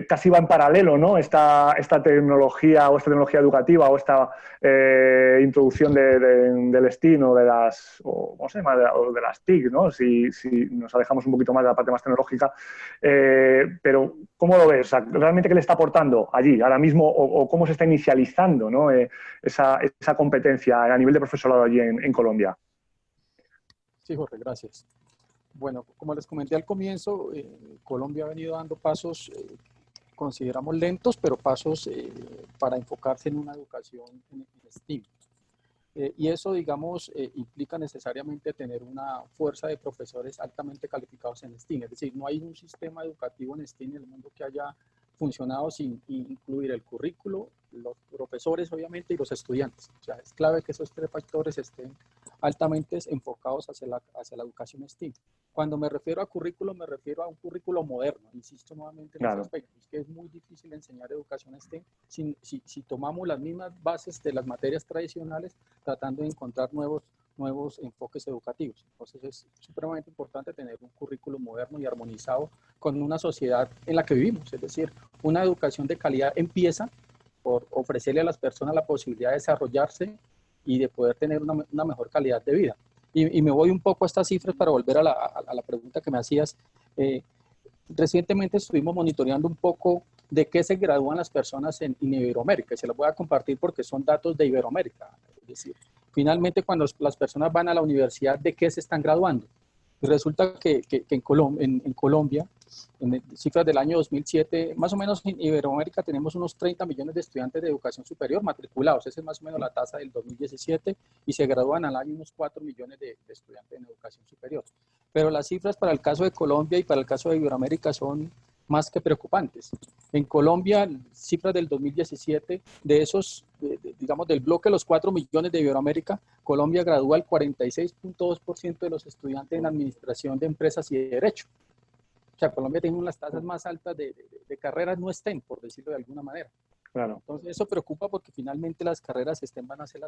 casi va en paralelo, ¿no?, esta tecnología o esta tecnología educativa o esta introducción del STEAM o de las, ¿cómo se llama?, o de las TIC, ¿no?, si nos alejamos un poquito más de la parte más tecnológica. Pero, ¿cómo lo ves? O sea, ¿realmente qué le está aportando allí, ahora mismo, o cómo se está inicializando, ¿no?, esa competencia a nivel de profesorado allí en Colombia? Sí, Jorge, gracias. Bueno, como les comenté al comienzo, Colombia ha venido dando pasos, consideramos lentos, pero pasos para enfocarse en una educación en STEAM. Y eso, digamos, implica necesariamente tener una fuerza de profesores altamente calificados en STEAM. Es decir, no hay un sistema educativo en STEAM en el mundo que haya funcionado sin incluir el currículo, los profesores, obviamente, y los estudiantes. O sea, es clave que esos tres factores estén altamente enfocados hacia la educación STEAM. Cuando me refiero a currículo, me refiero a un currículo moderno. Insisto nuevamente en ese aspecto. Es que es muy difícil enseñar educación STEAM si tomamos las mismas bases de las materias tradicionales, tratando de encontrar nuevos enfoques educativos. Entonces es supremamente importante tener un currículo moderno y armonizado con una sociedad en la que vivimos. Es decir, una educación de calidad empieza por ofrecerle a las personas la posibilidad de desarrollarse y de poder tener una mejor calidad de vida. Y me voy un poco a estas cifras para volver a la pregunta que me hacías. Recientemente estuvimos monitoreando un poco de qué se gradúan las personas en Iberoamérica, y se los voy a compartir porque son datos de Iberoamérica. Es decir, finalmente cuando las personas van a la universidad, ¿de qué se están graduando? Y resulta que en Colombia, en cifras del año 2007, más o menos en Iberoamérica tenemos unos 30 millones de estudiantes de educación superior matriculados. Esa es más o menos la tasa del 2017 y se gradúan al año unos 4 millones de estudiantes en educación superior. Pero las cifras para el caso de Colombia y para el caso de Iberoamérica son más que preocupantes. En Colombia, cifras del 2017, de esos, digamos, del bloque de los 4 millones de Iberoamérica, Colombia gradúa el 46.2% de los estudiantes en administración de empresas y de derecho. O sea, Colombia tiene unas tasas más altas de carreras no STEM, por decirlo de alguna manera. Claro. Entonces eso preocupa porque finalmente las carreras STEM van a ser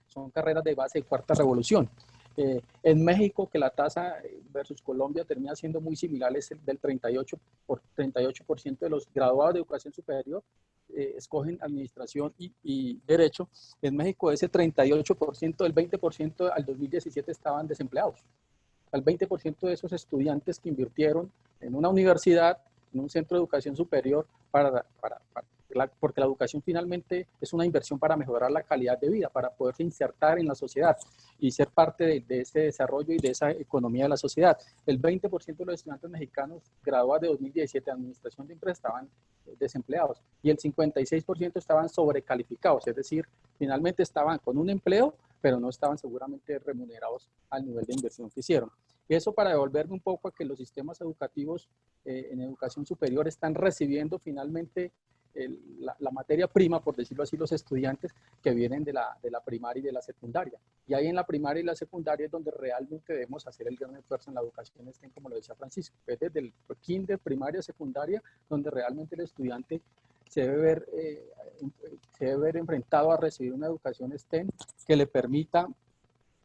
son carreras de base de cuarta revolución. En México, que la tasa versus Colombia termina siendo muy similar, es del 38% de los graduados de educación superior escogen administración y derecho. En México ese 38%, el 20% al 2017 estaban desempleados. Al 20% de esos estudiantes que invirtieron en una universidad, en un centro de educación superior, porque la educación finalmente es una inversión para mejorar la calidad de vida, para poderse insertar en la sociedad y ser parte de ese desarrollo y de esa economía de la sociedad. El 20% de los estudiantes mexicanos graduados de 2017 de administración de empresas estaban desempleados y el 56% estaban sobrecalificados, es decir, finalmente estaban con un empleo, pero no estaban seguramente remunerados al nivel de inversión que hicieron. Y eso para devolverme un poco a que los sistemas educativos en educación superior están recibiendo finalmente la materia prima, por decirlo así, los estudiantes que vienen de la primaria y de la secundaria. Y ahí en la primaria y la secundaria es donde realmente debemos hacer el gran esfuerzo en la educación STEM, como lo decía Francisco. Es desde el kinder, primaria, secundaria, donde realmente el estudiante se debe ver enfrentado a recibir una educación STEM que le permita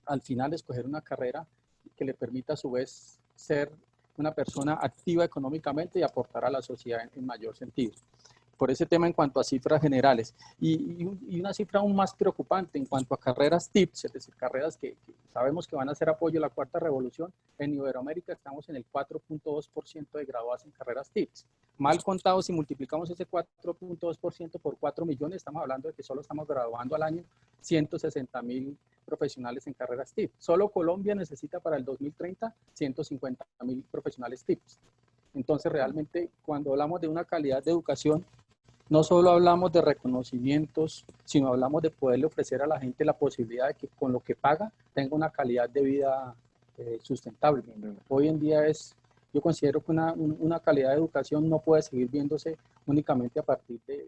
al final escoger una carrera que le permita a su vez ser una persona activa económicamente y aportar a la sociedad en mayor sentido. Por ese tema en cuanto a cifras generales. Y una cifra aún más preocupante en cuanto a carreras TIPS, es decir, carreras que sabemos que van a ser apoyo a la cuarta revolución. En Iberoamérica estamos en el 4.2% de graduados en carreras TIPS. Mal contado, si multiplicamos ese 4.2% por 4 millones, estamos hablando de que solo estamos graduando al año 160.000 profesionales en carreras TIPS. Solo Colombia necesita para el 2030 150.000 profesionales TIPS. Entonces, realmente, cuando hablamos de una calidad de educación, no solo hablamos de reconocimientos, sino hablamos de poderle ofrecer a la gente la posibilidad de que con lo que paga tenga una calidad de vida sustentable. Hoy en día es Yo considero que una calidad de educación no puede seguir viéndose únicamente a partir de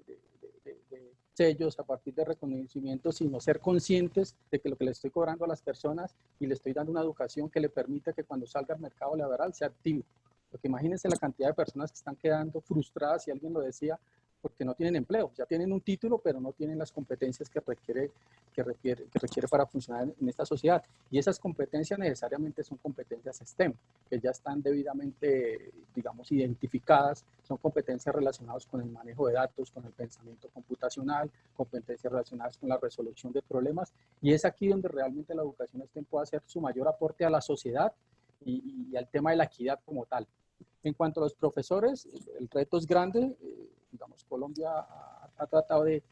sellos, a partir de reconocimientos, sino ser conscientes de que lo que le estoy cobrando a las personas y le estoy dando una educación que le permita que cuando salga al mercado laboral sea activo. Porque imagínense la cantidad de personas que están quedando frustradas, y alguien lo decía, porque no tienen empleo, ya tienen un título, pero no tienen las competencias que requiere para funcionar en esta sociedad. Y esas competencias necesariamente son competencias STEM, que ya están debidamente, digamos, identificadas, son competencias relacionadas con el manejo de datos, con el pensamiento computacional, competencias relacionadas con la resolución de problemas, y es aquí donde realmente la educación STEM puede hacer su mayor aporte a la sociedad y al tema de la equidad como tal. En cuanto a los profesores, el reto es grande. Digamos, Colombia ha tratado de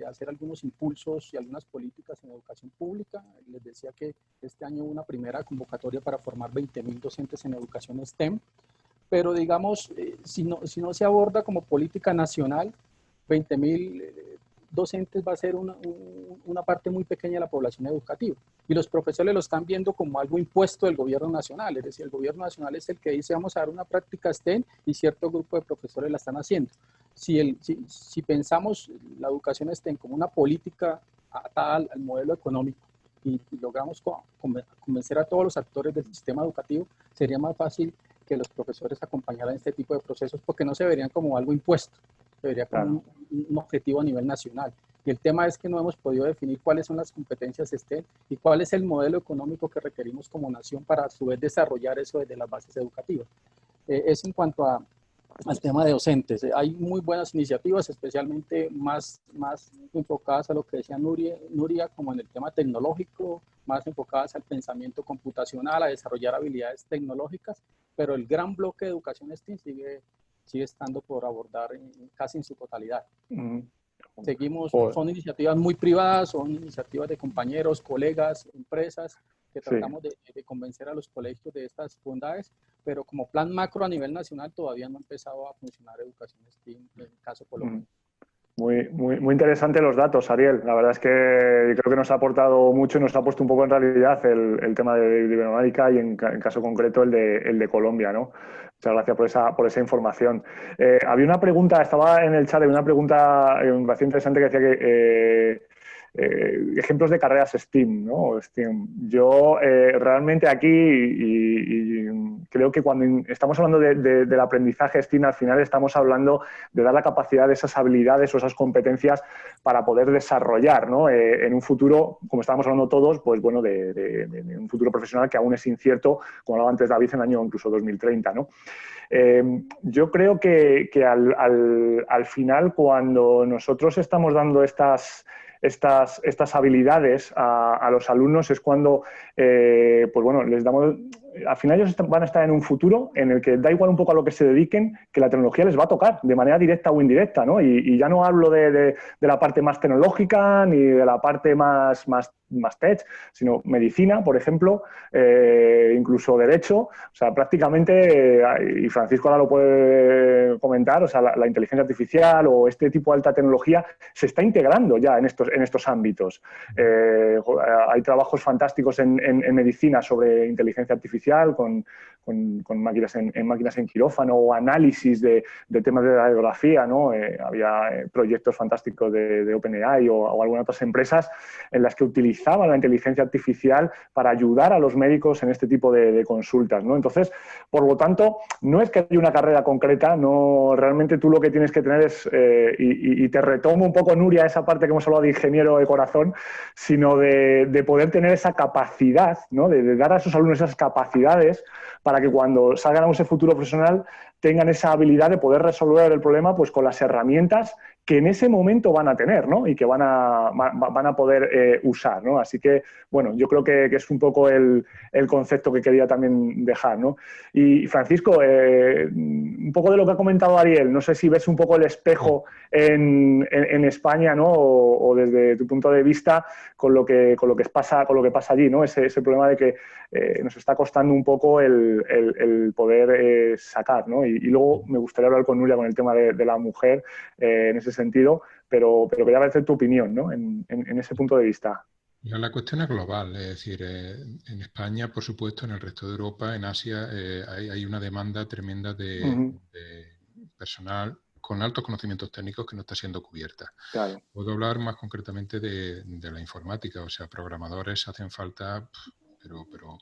hacer algunos impulsos y algunas políticas en educación pública. Les decía que este año hubo una primera convocatoria para formar 20.000 docentes en educación STEM, pero digamos, si no se aborda como política nacional, 20.000 docentes va a ser una parte muy pequeña de la población educativa. Y los profesores lo están viendo como algo impuesto del gobierno nacional. Es decir, el gobierno nacional es el que dice vamos a dar una práctica STEM y cierto grupo de profesores la están haciendo. Si pensamos la educación STEM como una política atada al modelo económico y logramos convencer a todos los actores del sistema educativo, sería más fácil que los profesores acompañaran este tipo de procesos porque no se verían como algo impuesto. Debería como un objetivo a nivel nacional. Y el tema es que no hemos podido definir cuáles son las competencias STEM y cuál es el modelo económico que requerimos como nación para a su vez desarrollar eso desde las bases educativas. Eso en cuanto al tema de docentes. Hay muy buenas iniciativas, especialmente más enfocadas a lo que decía Nuria, como en el tema tecnológico, más enfocadas al pensamiento computacional, a desarrollar habilidades tecnológicas, pero el gran bloque de educación STEM sigue estando por abordar casi en su totalidad. Seguimos, son iniciativas muy privadas, son iniciativas de compañeros, colegas, empresas, que tratamos de convencer a los colegios de estas bondades, pero como plan macro a nivel nacional todavía no ha empezado a funcionar educación STEM en el caso Colombia. Muy interesantes los datos, Ariel. La verdad es que creo que nos ha aportado mucho y nos ha puesto un poco en realidad el tema de Iberoamérica y en caso concreto el de Colombia, ¿no? Muchas gracias por esa información. Había una pregunta, estaba en el chat, había una pregunta bastante interesante que decía que ejemplos de carreras STEAM, ¿no? STEAM. Yo realmente aquí y creo que cuando estamos hablando del aprendizaje STEAM, al final estamos hablando de dar la capacidad de esas habilidades o esas competencias para poder desarrollar, ¿no? En un futuro, como estábamos hablando todos, pues bueno, de un futuro profesional que aún es incierto, como hablaba antes David, en el año incluso 2030, ¿no? Yo creo que al final, cuando nosotros estamos dando estas habilidades a los alumnos, es cuando pues bueno, les damos, al final ellos van a estar en un futuro en el que da igual un poco a lo que se dediquen, que la tecnología les va a tocar de manera directa o indirecta, ¿no? Y ya no hablo de la parte más tecnológica ni de la parte más tech, sino medicina, por ejemplo, incluso derecho. O sea, prácticamente, y Francisco ahora lo puede comentar, o sea, la inteligencia artificial o este tipo de alta tecnología se está integrando ya en estos ámbitos. Hay trabajos fantásticos en medicina sobre inteligencia artificial con máquinas en quirófano o análisis de temas de radiografía, ¿no? Había proyectos fantásticos de OpenAI o algunas otras empresas en las que utilizaban la inteligencia artificial para ayudar a los médicos en este tipo de consultas, ¿no? Entonces, por lo tanto, no es que haya una carrera concreta, no, realmente tú lo que tienes que tener es, y te retomo un poco, Nuria, esa parte que hemos hablado de ingeniero de corazón, sino de poder tener esa capacidad, ¿no? De dar a esos alumnos esas capacidades para que cuando salgan a ese futuro profesional tengan esa habilidad de poder resolver el problema pues con las herramientas que en ese momento van a tener, ¿no? Y que van a poder usar, ¿no? Así que, bueno, yo creo que es un poco el concepto que quería también dejar, ¿no? Y Francisco, un poco de lo que ha comentado Ariel, no sé si ves un poco el espejo en España, ¿no? O desde tu punto de vista con lo que pasa allí, ¿no? Ese problema de que nos está costando un poco el poder sacar, ¿no? Y luego me gustaría hablar con Nuria con el tema de la mujer en ese sentido, pero quería ver tu opinión, ¿no? En ese punto de vista. La cuestión es global, es decir, en España, por supuesto, en el resto de Europa, en Asia, hay una demanda tremenda de personal con altos conocimientos técnicos que no está siendo cubierta. Claro. Puedo hablar más concretamente de la informática, o sea, programadores hacen falta, pero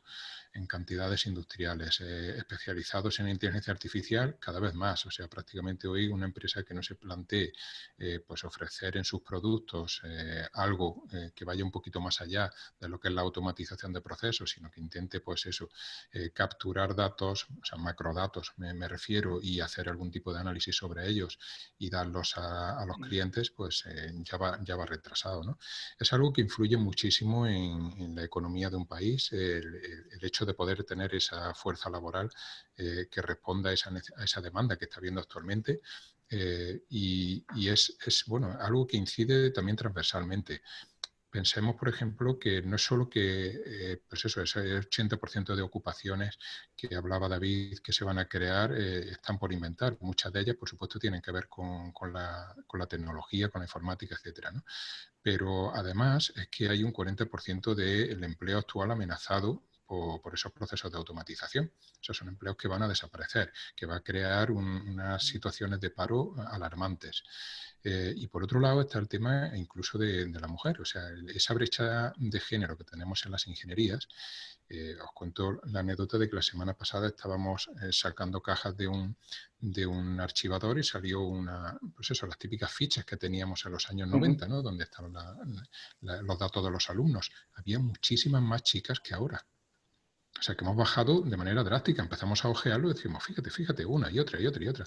en cantidades industriales, especializados en inteligencia artificial cada vez más. O sea, prácticamente hoy una empresa que no se plantee pues ofrecer en sus productos algo que vaya un poquito más allá de lo que es la automatización de procesos, sino que intente pues eso, capturar datos, o sea, macrodatos me refiero, y hacer algún tipo de análisis sobre ellos y darlos a los clientes, pues ya va retrasado, ¿no? Es algo que influye muchísimo en la economía de un país, el hecho de poder tener esa fuerza laboral que responda a esa demanda que está habiendo actualmente, y es bueno, algo que incide también transversalmente. Pensemos, por ejemplo, que no es solo que pues eso, ese 80% de ocupaciones que hablaba David que se van a crear están por inventar. Muchas de ellas, por supuesto, tienen que ver con la tecnología, con la informática, etcétera, ¿no? Pero además es que hay un 40% del empleo actual amenazado por esos procesos de automatización. Esos son empleos que van a desaparecer, que va a crear unas situaciones de paro alarmantes. Y por otro lado está el tema incluso de la mujer, o sea, esa brecha de género que tenemos en las ingenierías. Os cuento la anécdota de que la semana pasada estábamos sacando cajas de un archivador y salió pues eso, las típicas fichas que teníamos en los años 90, ¿no? Donde estaban los datos de los alumnos. Había muchísimas más chicas que ahora. O sea, que hemos bajado de manera drástica. Empezamos a ojearlo y decimos, fíjate, una y otra y otra y otra.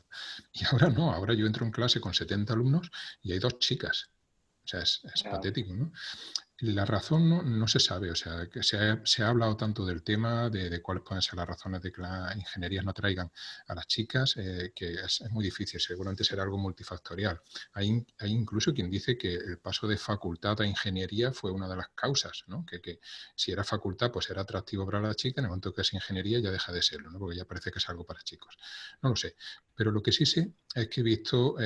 Y ahora no, ahora yo entro en clase con 70 alumnos y hay 2 chicas. O sea, es patético, ¿no? La razón no se sabe, o sea, que se ha hablado tanto del tema, de cuáles pueden ser las razones de que las ingenierías no traigan a las chicas, que es muy difícil, seguramente será algo multifactorial. Hay incluso quien dice que el paso de facultad a ingeniería fue una de las causas, ¿no? Que si era facultad, pues era atractivo para la chica, en el momento que es ingeniería ya deja de serlo, ¿no? Porque ya parece que es algo para chicos. No lo sé, pero lo que sí sé es que he visto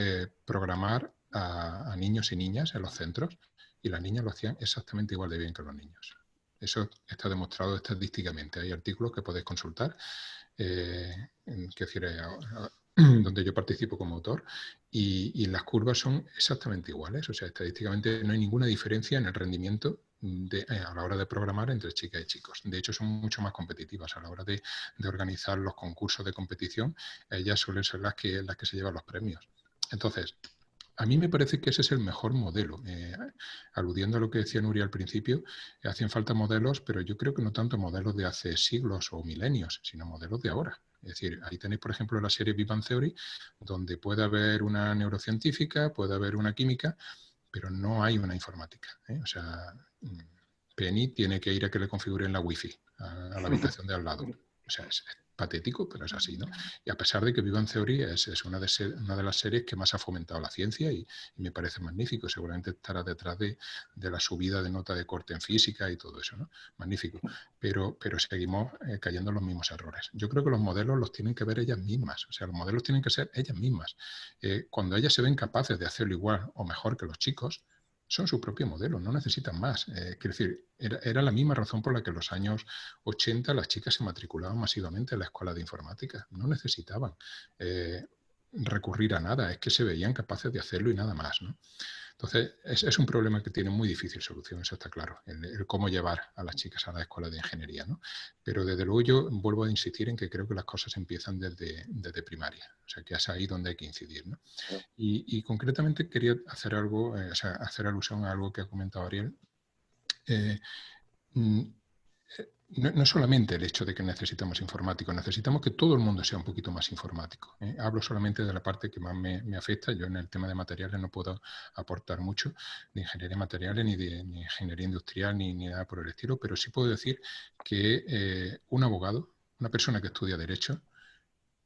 programar a niños y niñas en los centros, y las niñas lo hacían exactamente igual de bien que los niños. Eso está demostrado estadísticamente. Hay artículos que podéis consultar, donde yo participo como autor, y las curvas son exactamente iguales. O sea, estadísticamente no hay ninguna diferencia en el rendimiento a la hora de programar entre chicas y chicos. De hecho, son mucho más competitivas a la hora de organizar los concursos de competición. Ellas suelen ser las que se llevan los premios. Entonces, a mí me parece que ese es el mejor modelo. Aludiendo a lo que decía Nuria al principio, hacen falta modelos, pero yo creo que no tanto modelos de hace siglos o milenios, sino modelos de ahora. Es decir, ahí tenéis, por ejemplo, la serie Big Bang Theory, donde puede haber una neurocientífica, puede haber una química, pero no hay una informática. O sea, Penny tiene que ir a que le configuren la wifi a la habitación de al lado. O sea, es patético, pero es así, ¿no? Y a pesar de que Big Bang Theory es una de las series que más ha fomentado la ciencia y me parece magnífico. Seguramente estará detrás de la subida de nota de corte en física y todo eso, ¿no? Magnífico. Pero seguimos cayendo en los mismos errores. Yo creo que los modelos los tienen que ver ellas mismas. O sea, los modelos tienen que ser ellas mismas. Cuando ellas se ven capaces de hacerlo igual o mejor que los chicos, son su propio modelo, no necesitan más. Quiero decir, era la misma razón por la que en los años 80 las chicas se matriculaban masivamente en la escuela de informática. No necesitaban recurrir a nada, es que se veían capaces de hacerlo y nada más, ¿no? Entonces, es un problema que tiene muy difícil solución, eso está claro, el cómo llevar a las chicas a la escuela de ingeniería, ¿no? Pero desde luego yo vuelvo a insistir en que creo que las cosas empiezan desde primaria, o sea, que es ahí donde hay que incidir, ¿no? Y concretamente quería hacer algo, hacer alusión a algo que ha comentado Ariel. No solamente el hecho de que necesitamos informáticos, necesitamos que todo el mundo sea un poquito más informático. Hablo solamente de la parte que más me afecta. Yo en el tema de materiales no puedo aportar mucho de ingeniería de materiales, ni ingeniería industrial, ni nada por el estilo, pero sí puedo decir que un abogado, una persona que estudia Derecho,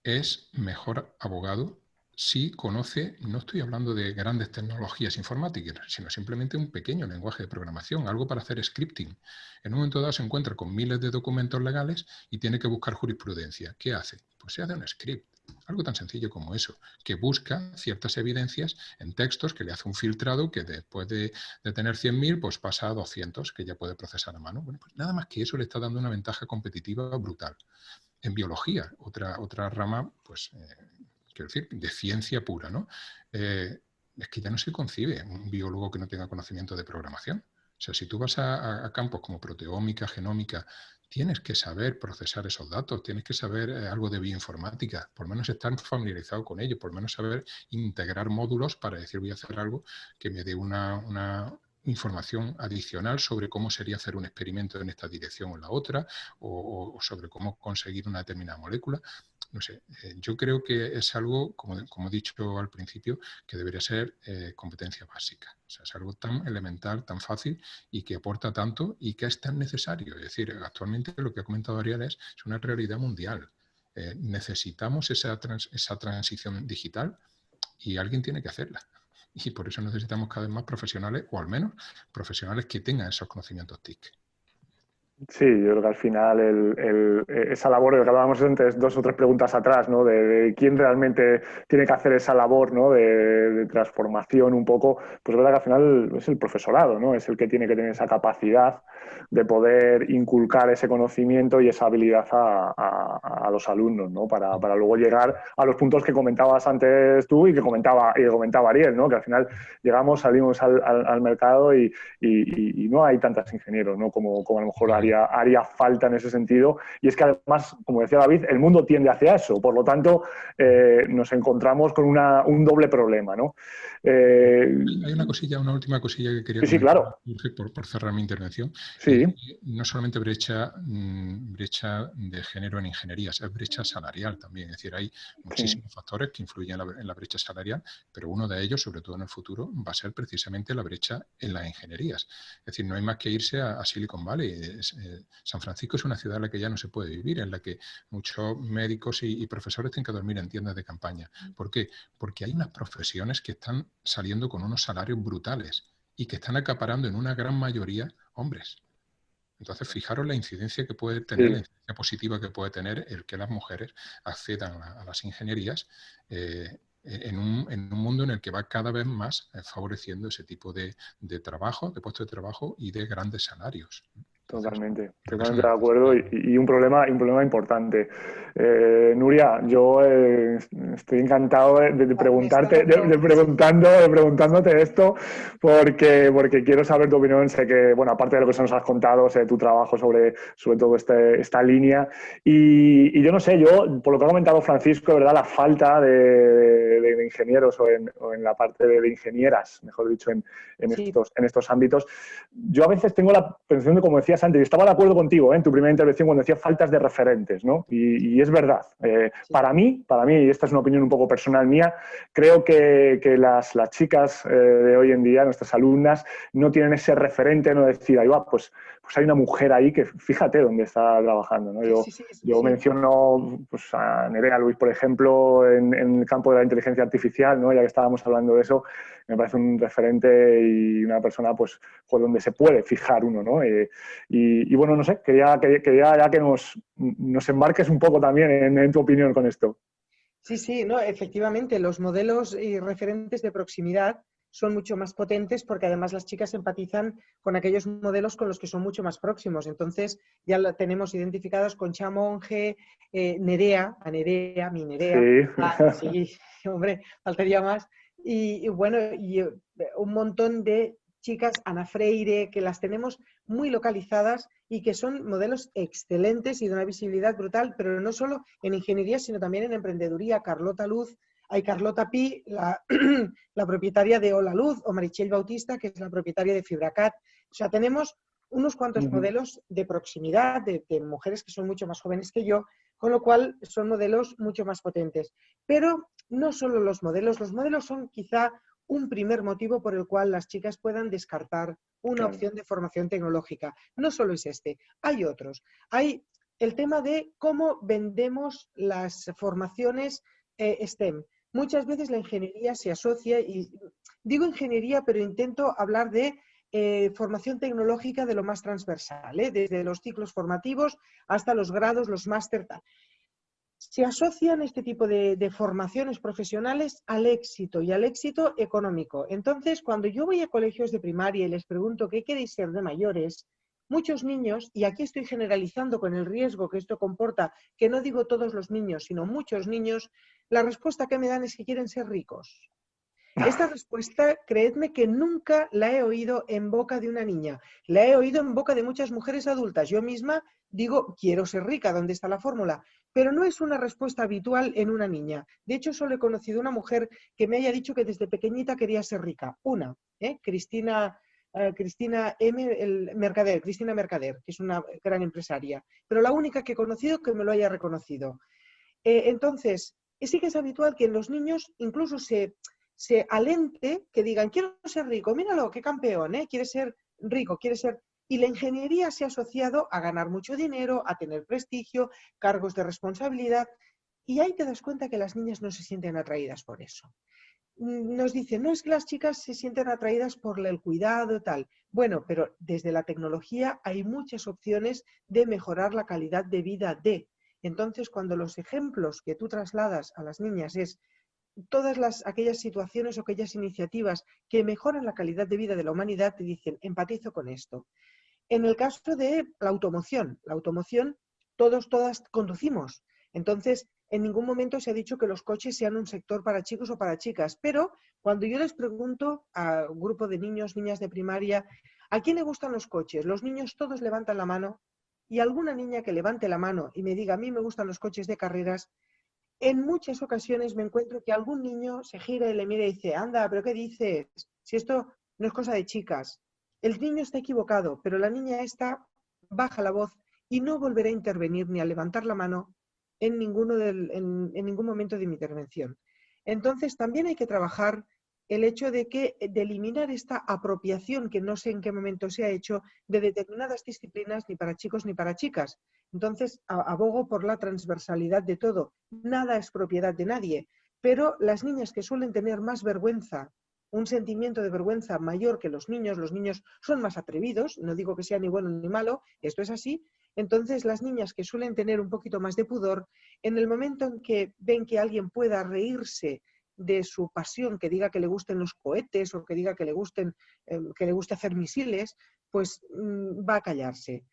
es mejor abogado si conoce, no estoy hablando de grandes tecnologías informáticas, sino simplemente un pequeño lenguaje de programación, algo para hacer scripting. En un momento dado se encuentra con miles de documentos legales y tiene que buscar jurisprudencia. ¿Qué hace? Pues se hace un script. Algo tan sencillo como eso, que busca ciertas evidencias en textos, que le hace un filtrado que después de tener 100.000, pues pasa a 200, que ya puede procesar a mano. Bueno, pues nada más que eso le está dando una ventaja competitiva brutal. En biología, otra rama, pues, quiero decir, de ciencia pura, ¿no? Es que ya no se concibe un biólogo que no tenga conocimiento de programación. O sea, si tú vas a campos como proteómica, genómica, tienes que saber procesar esos datos, tienes que saber algo de bioinformática, por lo menos estar familiarizado con ello, por lo menos saber integrar módulos para decir voy a hacer algo que me dé una información adicional sobre cómo sería hacer un experimento en esta dirección o en la otra, o sobre cómo conseguir una determinada molécula. No sé, yo creo que es algo, como he dicho al principio, que debería ser competencia básica. O sea, es algo tan elemental, tan fácil y que aporta tanto y que es tan necesario. Es decir, actualmente lo que ha comentado Ariel es una realidad mundial. Necesitamos esa transición digital y alguien tiene que hacerla. Y por eso necesitamos cada vez más profesionales, o al menos profesionales que tengan esos conocimientos TIC. Sí, yo creo que al final esa labor de lo que hablábamos antes, 2 o 3 preguntas atrás, ¿no? De quién realmente tiene que hacer esa labor, ¿no? de transformación un poco, pues es verdad que al final es el profesorado, ¿no? Es el que tiene que tener esa capacidad de poder inculcar ese conocimiento y esa habilidad a los alumnos, ¿no? Para luego llegar a los puntos que comentabas antes tú y que comentaba Ariel, ¿no? Que al final salimos al mercado y no hay tantos ingenieros, ¿no? Como a lo mejor haría falta en ese sentido. Y es que además, como decía David, el mundo tiende hacia eso. Por lo tanto, nos encontramos con un doble problema, ¿no? Hay una última cosilla que quería comentar, claro. por cerrar mi intervención. Sí. No solamente brecha de género en ingenierías, es brecha salarial también. Es decir, hay muchísimos factores que influyen en la brecha salarial, pero uno de ellos, sobre todo en el futuro, va a ser precisamente la brecha en las ingenierías. Es decir, no hay más que irse a Silicon Valley. San Francisco es una ciudad en la que ya no se puede vivir, en la que muchos médicos y profesores tienen que dormir en tiendas de campaña. ¿Por qué? Porque hay unas profesiones que están saliendo con unos salarios brutales y que están acaparando en una gran mayoría hombres. Entonces, fijaros la incidencia que puede tener, la incidencia positiva que puede tener el que las mujeres accedan a las ingenierías en un mundo en el que va cada vez más favoreciendo ese tipo de trabajo, de puestos de trabajo y de grandes salarios. Totalmente de acuerdo y un problema importante. Nuria, yo estoy encantado de preguntándote esto porque quiero saber tu opinión. Sé que, bueno, aparte de lo que se nos has contado, sé tu trabajo sobre todo esta línea y yo no sé, por lo que ha comentado Francisco, de verdad, la falta de ingenieros o en la parte de ingenieras, mejor dicho, en estos ámbitos. Yo a veces tengo la percepción de, como decías antes, y estaba de acuerdo contigo en tu primera intervención cuando decías faltas de referentes, ¿no? Y es verdad. Para mí, y esta es una opinión un poco personal mía, creo que las chicas de hoy en día, nuestras alumnas, no tienen ese referente, no decir, ahí va, pues hay una mujer ahí que fíjate dónde está trabajando, ¿no? Yo menciono pues, a Nerea Luis, por ejemplo, en el campo de la inteligencia artificial, ¿no? Ya que estábamos hablando de eso, me parece un referente y una persona pues donde se puede fijar uno, ¿no? Y bueno, no sé, quería ya que nos embarques un poco también en tu opinión con esto. Sí, no, efectivamente, los modelos y referentes de proximidad son mucho más potentes porque además las chicas empatizan con aquellos modelos con los que son mucho más próximos. Entonces ya la tenemos identificados con Monge, Nerea, mi Nerea. Sí, hombre, faltaría más. Y bueno, y un montón de chicas, Ana Freire, que las tenemos muy localizadas y que son modelos excelentes y de una visibilidad brutal, pero no solo en ingeniería, sino también en emprendeduría. Carlota Pi, la propietaria de Hola Luz, o Marichel Bautista, que es la propietaria de Fibracat. O sea, tenemos unos cuantos modelos de proximidad de mujeres que son mucho más jóvenes que yo, con lo cual son modelos mucho más potentes. Pero no solo los modelos son quizá un primer motivo por el cual las chicas puedan descartar una opción de formación tecnológica. No solo es este, hay otros. Hay el tema de cómo vendemos las formaciones STEM. Muchas veces la ingeniería se asocia, y digo ingeniería, pero intento hablar de formación tecnológica de lo más transversal, desde los ciclos formativos hasta los grados, los máster, tal. se asocian este tipo de formaciones profesionales al éxito y al éxito económico. Entonces, cuando yo voy a colegios de primaria y les pregunto qué queréis ser de mayores, muchos niños, y aquí estoy generalizando con el riesgo que esto comporta, que no digo todos los niños, sino muchos niños, la respuesta que me dan es que quieren ser ricos. Esta respuesta, creedme que nunca la he oído en boca de una niña. La he oído en boca de muchas mujeres adultas. Yo misma digo, quiero ser rica, ¿dónde está la fórmula? Pero no es una respuesta habitual en una niña. De hecho, solo he conocido una mujer que me haya dicho que desde pequeñita quería ser rica. Una, Cristina Mercader, que es una gran empresaria. Pero la única que he conocido que me lo haya reconocido. Entonces, sí que es habitual que en los niños incluso se alente, que digan, quiero ser rico, míralo, qué campeón, quiere ser rico, quiere ser... Y la ingeniería se ha asociado a ganar mucho dinero, a tener prestigio, cargos de responsabilidad, y ahí te das cuenta que las niñas no se sienten atraídas por eso. Nos dicen, no, es que las chicas se sienten atraídas por el cuidado, tal. Bueno, pero desde la tecnología hay muchas opciones de mejorar la calidad de vida de... Entonces, cuando los ejemplos que tú trasladas a las niñas es todas aquellas situaciones o aquellas iniciativas que mejoran la calidad de vida de la humanidad, te dicen, empatizo con esto. En el caso de la automoción, todas conducimos. Entonces, en ningún momento se ha dicho que los coches sean un sector para chicos o para chicas, pero cuando yo les pregunto a un grupo de niños, niñas de primaria, ¿a quién le gustan los coches? Los niños todos levantan la mano y alguna niña que levante la mano y me diga, a mí me gustan los coches de carreras, en muchas ocasiones me encuentro que algún niño se gira y le mira y dice, anda, ¿pero qué dices? Si esto no es cosa de chicas. El niño está equivocado, pero la niña esta baja la voz y no volverá a intervenir ni a levantar la mano en ningún momento de mi intervención. Entonces, también hay que trabajar el hecho de eliminar esta apropiación que no sé en qué momento se ha hecho de determinadas disciplinas ni para chicos ni para chicas. Entonces, abogo por la transversalidad de todo. Nada es propiedad de nadie, pero las niñas que suelen tener más vergüenza, un sentimiento de vergüenza mayor que los niños son más atrevidos, no digo que sea ni bueno ni malo, esto es así. Entonces, las niñas que suelen tener un poquito más de pudor, en el momento en que ven que alguien pueda reírse de su pasión, que diga que le gusten los cohetes o que diga que le guste hacer misiles, pues va a callarse.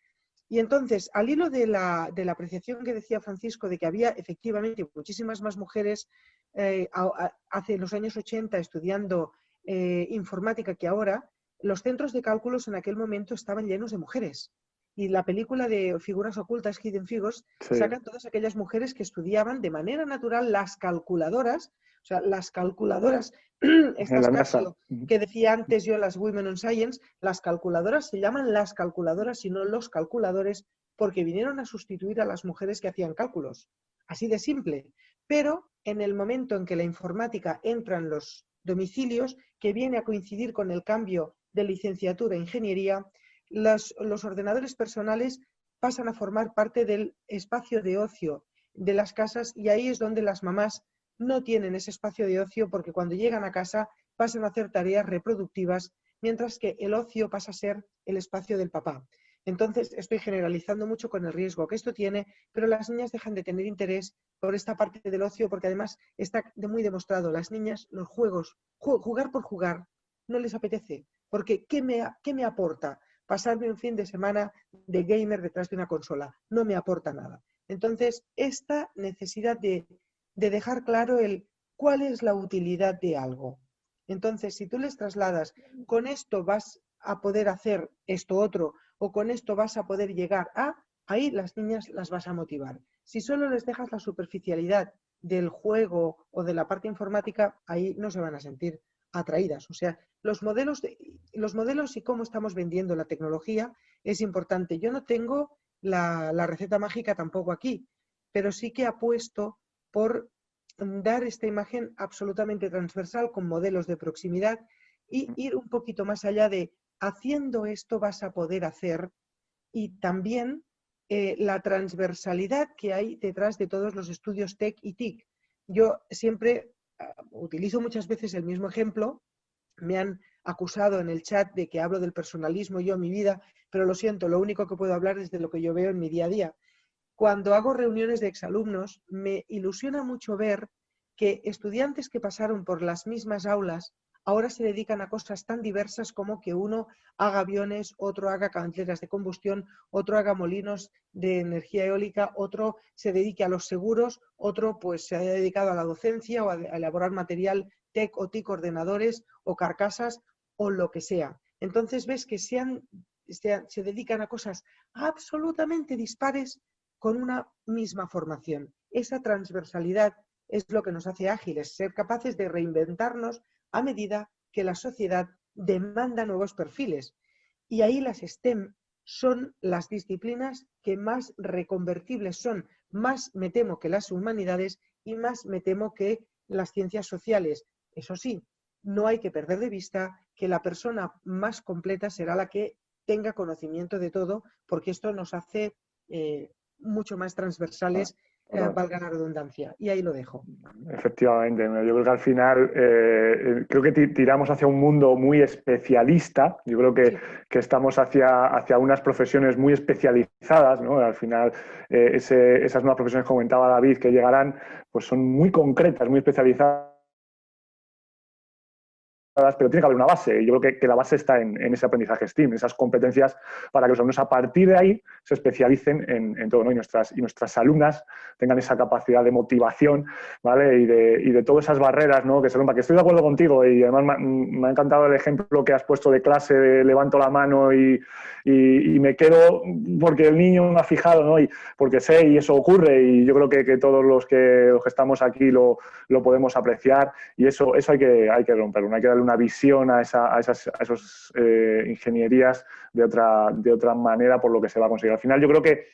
Y entonces, al hilo de la apreciación que decía Francisco de que había efectivamente muchísimas más mujeres hace los años 80 estudiando informática que ahora, los centros de cálculos en aquel momento estaban llenos de mujeres. Y la película de Figuras Ocultas, Hidden Figures, sí, sacan todas aquellas mujeres que estudiaban de manera natural las calculadoras, o sea, las calculadoras, estas Casio que decía antes yo, las Women on Science, las calculadoras se llaman las calculadoras y no los calculadores, porque vinieron a sustituir a las mujeres que hacían cálculos. Así de simple. Pero en el momento en que la informática entra en los domicilios, que viene a coincidir con el cambio de licenciatura e ingeniería, los ordenadores personales pasan a formar parte del espacio de ocio de las casas y ahí es donde las mamás no tienen ese espacio de ocio porque cuando llegan a casa pasan a hacer tareas reproductivas, mientras que el ocio pasa a ser el espacio del papá. Entonces estoy generalizando mucho con el riesgo que esto tiene, pero las niñas dejan de tener interés por esta parte del ocio porque además está muy demostrado, las niñas, los juegos, jugar por jugar, no les apetece, porque ¿qué me aporta? Pasarme un fin de semana de gamer detrás de una consola. No me aporta nada. Entonces, esta necesidad de dejar claro cuál es la utilidad de algo. Entonces, si tú les trasladas, con esto vas a poder hacer esto otro, o con esto vas a poder llegar a, ahí las niñas las vas a motivar. Si solo les dejas la superficialidad del juego o de la parte informática, ahí no se van a sentir atraídas. O sea, los modelos y cómo estamos vendiendo la tecnología es importante. Yo no tengo la receta mágica tampoco aquí, pero sí que apuesto por dar esta imagen absolutamente transversal con modelos de proximidad y ir un poquito más allá de haciendo esto vas a poder hacer y también la transversalidad que hay detrás de todos los estudios TEC y TIC. Yo siempre utilizo muchas veces el mismo ejemplo. Me han acusado en el chat de que hablo del personalismo yo en mi vida, pero lo siento, lo único que puedo hablar es de lo que yo veo en mi día a día. cuando hago reuniones de exalumnos, me ilusiona mucho ver que estudiantes que pasaron por las mismas aulas ahora se dedican a cosas tan diversas como que uno haga aviones, otro haga canteras de combustión, otro haga molinos de energía eólica, otro se dedique a los seguros, otro pues se haya dedicado a la docencia o a elaborar material TEC o TIC, ordenadores o carcasas o lo que sea. Entonces ves que se dedican a cosas absolutamente dispares con una misma formación. Esa transversalidad es lo que nos hace ágiles, ser capaces de reinventarnos a medida que la sociedad demanda nuevos perfiles. Y ahí las STEM son las disciplinas que más reconvertibles son, más me temo que las humanidades y más me temo que las ciencias sociales. Eso sí, no hay que perder de vista que la persona más completa será la que tenga conocimiento de todo, porque esto nos hace mucho más transversales, valga la redundancia. Y ahí lo dejo. Efectivamente, yo creo que al final creo que tiramos hacia un mundo muy especialista. Yo creo que estamos hacia unas profesiones muy especializadas, ¿no? Al final esas nuevas profesiones que comentaba David que llegarán, pues son muy concretas, muy especializadas, pero tiene que haber una base. Y yo creo que la base está en ese aprendizaje STEAM, esas competencias para que los alumnos a partir de ahí se especialicen en todo, ¿no? Y nuestras alumnas tengan esa capacidad de motivación, ¿vale? Y de todas esas barreras, ¿no? Que se rompan. Que estoy de acuerdo contigo y además me ha encantado el ejemplo que has puesto de clase, de levanto la mano y me quedo porque el niño me ha fijado, ¿no? Y porque sé y eso ocurre y yo creo que todos los que estamos aquí lo podemos apreciar y eso hay que romperlo, hay que darle una visión a esas ingenierías de otra manera por lo que se va a conseguir. Al final yo creo que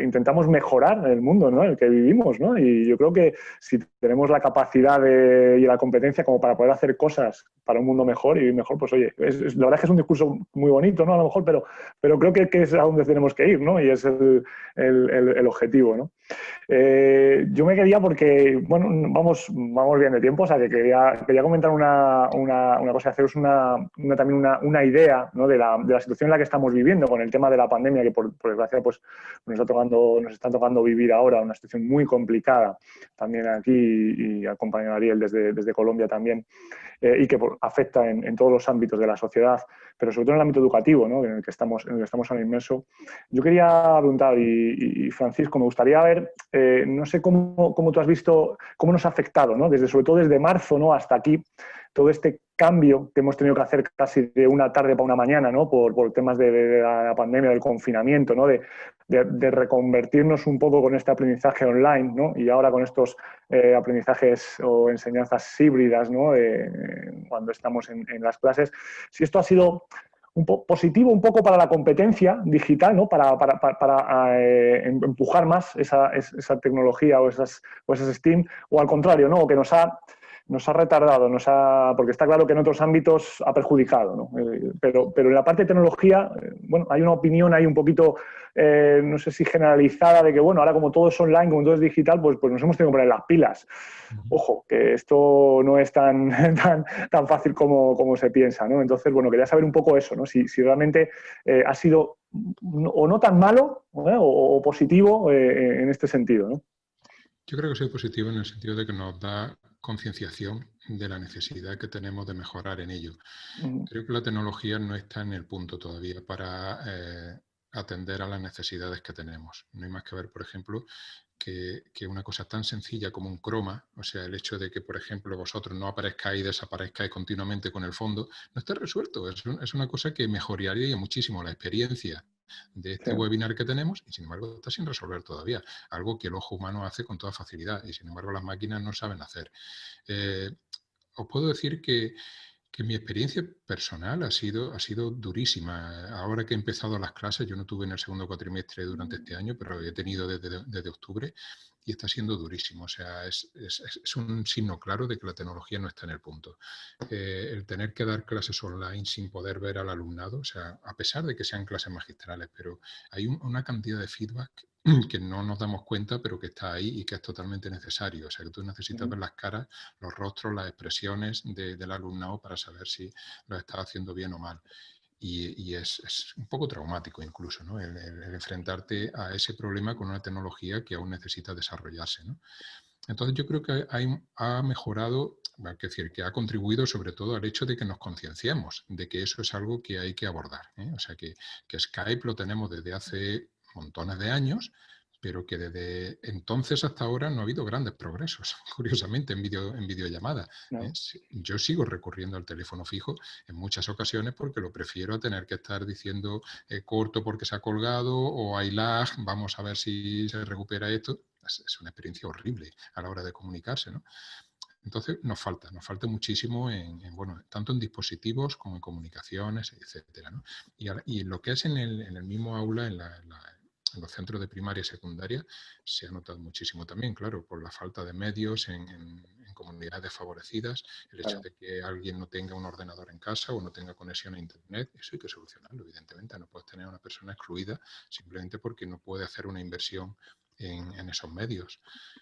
intentamos mejorar el mundo, ¿no? En el que vivimos, ¿no? Y yo creo que si tenemos la capacidad y la competencia como para poder hacer cosas para un mundo mejor y vivir mejor, pues oye, la verdad es que es un discurso muy bonito, ¿no? A lo mejor, pero creo que es a donde tenemos que ir, ¿no? Y es el objetivo, ¿no? Yo me quería porque, bueno, vamos bien de tiempo, o sea que quería comentar una cosa, haceros también una idea, ¿no? de la situación en la que estamos viviendo con el tema de la pandemia, que por desgracia pues, nos está tocando vivir ahora, una situación muy complicada también aquí y acompañar a Ariel desde Colombia también, y que afecta en todos los ámbitos de la sociedad, pero sobre todo en el ámbito educativo, ¿no? en el que estamos ahora inmersos. Yo quería preguntar, y Francisco, me gustaría ver, no sé cómo tú has visto, cómo nos ha afectado, ¿no? Sobre todo desde marzo, ¿no? Hasta aquí, todo este cambio que hemos tenido que hacer casi de una tarde para una mañana, ¿no? Por temas de la pandemia, del confinamiento, ¿no? De reconvertirnos un poco con este aprendizaje online, ¿no? Y ahora con estos aprendizajes o enseñanzas híbridas, ¿no? Cuando estamos en las clases. Si esto ha sido positivo un poco para la competencia digital, ¿no? Para empujar más esa tecnología o esas STEAM, o al contrario, ¿no? O que nos ha retardado, porque está claro que en otros ámbitos ha perjudicado, ¿no? Pero en la parte de tecnología, bueno, hay una opinión ahí un poquito, no sé si generalizada, de que, bueno, ahora como todo es online, como todo es digital, pues nos hemos tenido que poner las pilas. Ojo, que esto no es tan fácil como se piensa, ¿no? Entonces, bueno, quería saber un poco eso, ¿no? Si realmente ha sido o no tan malo, o positivo en este sentido, ¿no? Yo creo que ha sido positivo en el sentido de que nos da concienciación de la necesidad que tenemos de mejorar en ello. Creo que la tecnología no está en el punto todavía para atender a las necesidades que tenemos. No hay más que ver, por ejemplo, que una cosa tan sencilla como un croma, o sea, el hecho de que, por ejemplo, vosotros no aparezcáis y desaparezcáis continuamente con el fondo, no está resuelto. Es una cosa que mejoraría muchísimo la experiencia de este webinar que tenemos y, sin embargo, está sin resolver todavía. Algo que el ojo humano hace con toda facilidad y, sin embargo, las máquinas no saben hacer. Os puedo decir que mi experiencia personal ha sido durísima. Ahora que he empezado las clases, yo no tuve en el segundo cuatrimestre durante este año, pero he tenido desde octubre y está siendo durísimo. O sea, es un signo claro de que la tecnología no está en el punto. El tener que dar clases online sin poder ver al alumnado, o sea, a pesar de que sean clases magistrales, pero hay una cantidad de feedback que no nos damos cuenta, pero que está ahí y que es totalmente necesario. O sea, que tú necesitas ver las caras, los rostros, las expresiones del alumnado para saber si lo estás haciendo bien o mal. y es un poco traumático incluso, ¿no? El enfrentarte a ese problema con una tecnología que aún necesita desarrollarse, ¿no? Entonces yo creo que ha mejorado, es decir, que ha contribuido sobre todo al hecho de que nos concienciemos de que eso es algo que hay que abordar, ¿eh? O sea, que Skype lo tenemos desde hace montones de años, pero que desde entonces hasta ahora no ha habido grandes progresos, curiosamente, en videollamada. No. Yo sigo recurriendo al teléfono fijo en muchas ocasiones porque lo prefiero a tener que estar diciendo corto porque se ha colgado o hay lag, vamos a ver si se recupera esto. Es una experiencia horrible a la hora de comunicarse, ¿no? Entonces nos falta muchísimo bueno, tanto en dispositivos como en comunicaciones, etcétera, ¿no? Y lo que es en el mismo aula, en los centros de primaria y secundaria, se ha notado muchísimo también, claro, por la falta de medios en comunidades desfavorecidas, el hecho de que alguien no tenga un ordenador en casa o no tenga conexión a internet, eso hay que solucionarlo, evidentemente. No puedes tener a una persona excluida simplemente porque no puede hacer una inversión en esos medios.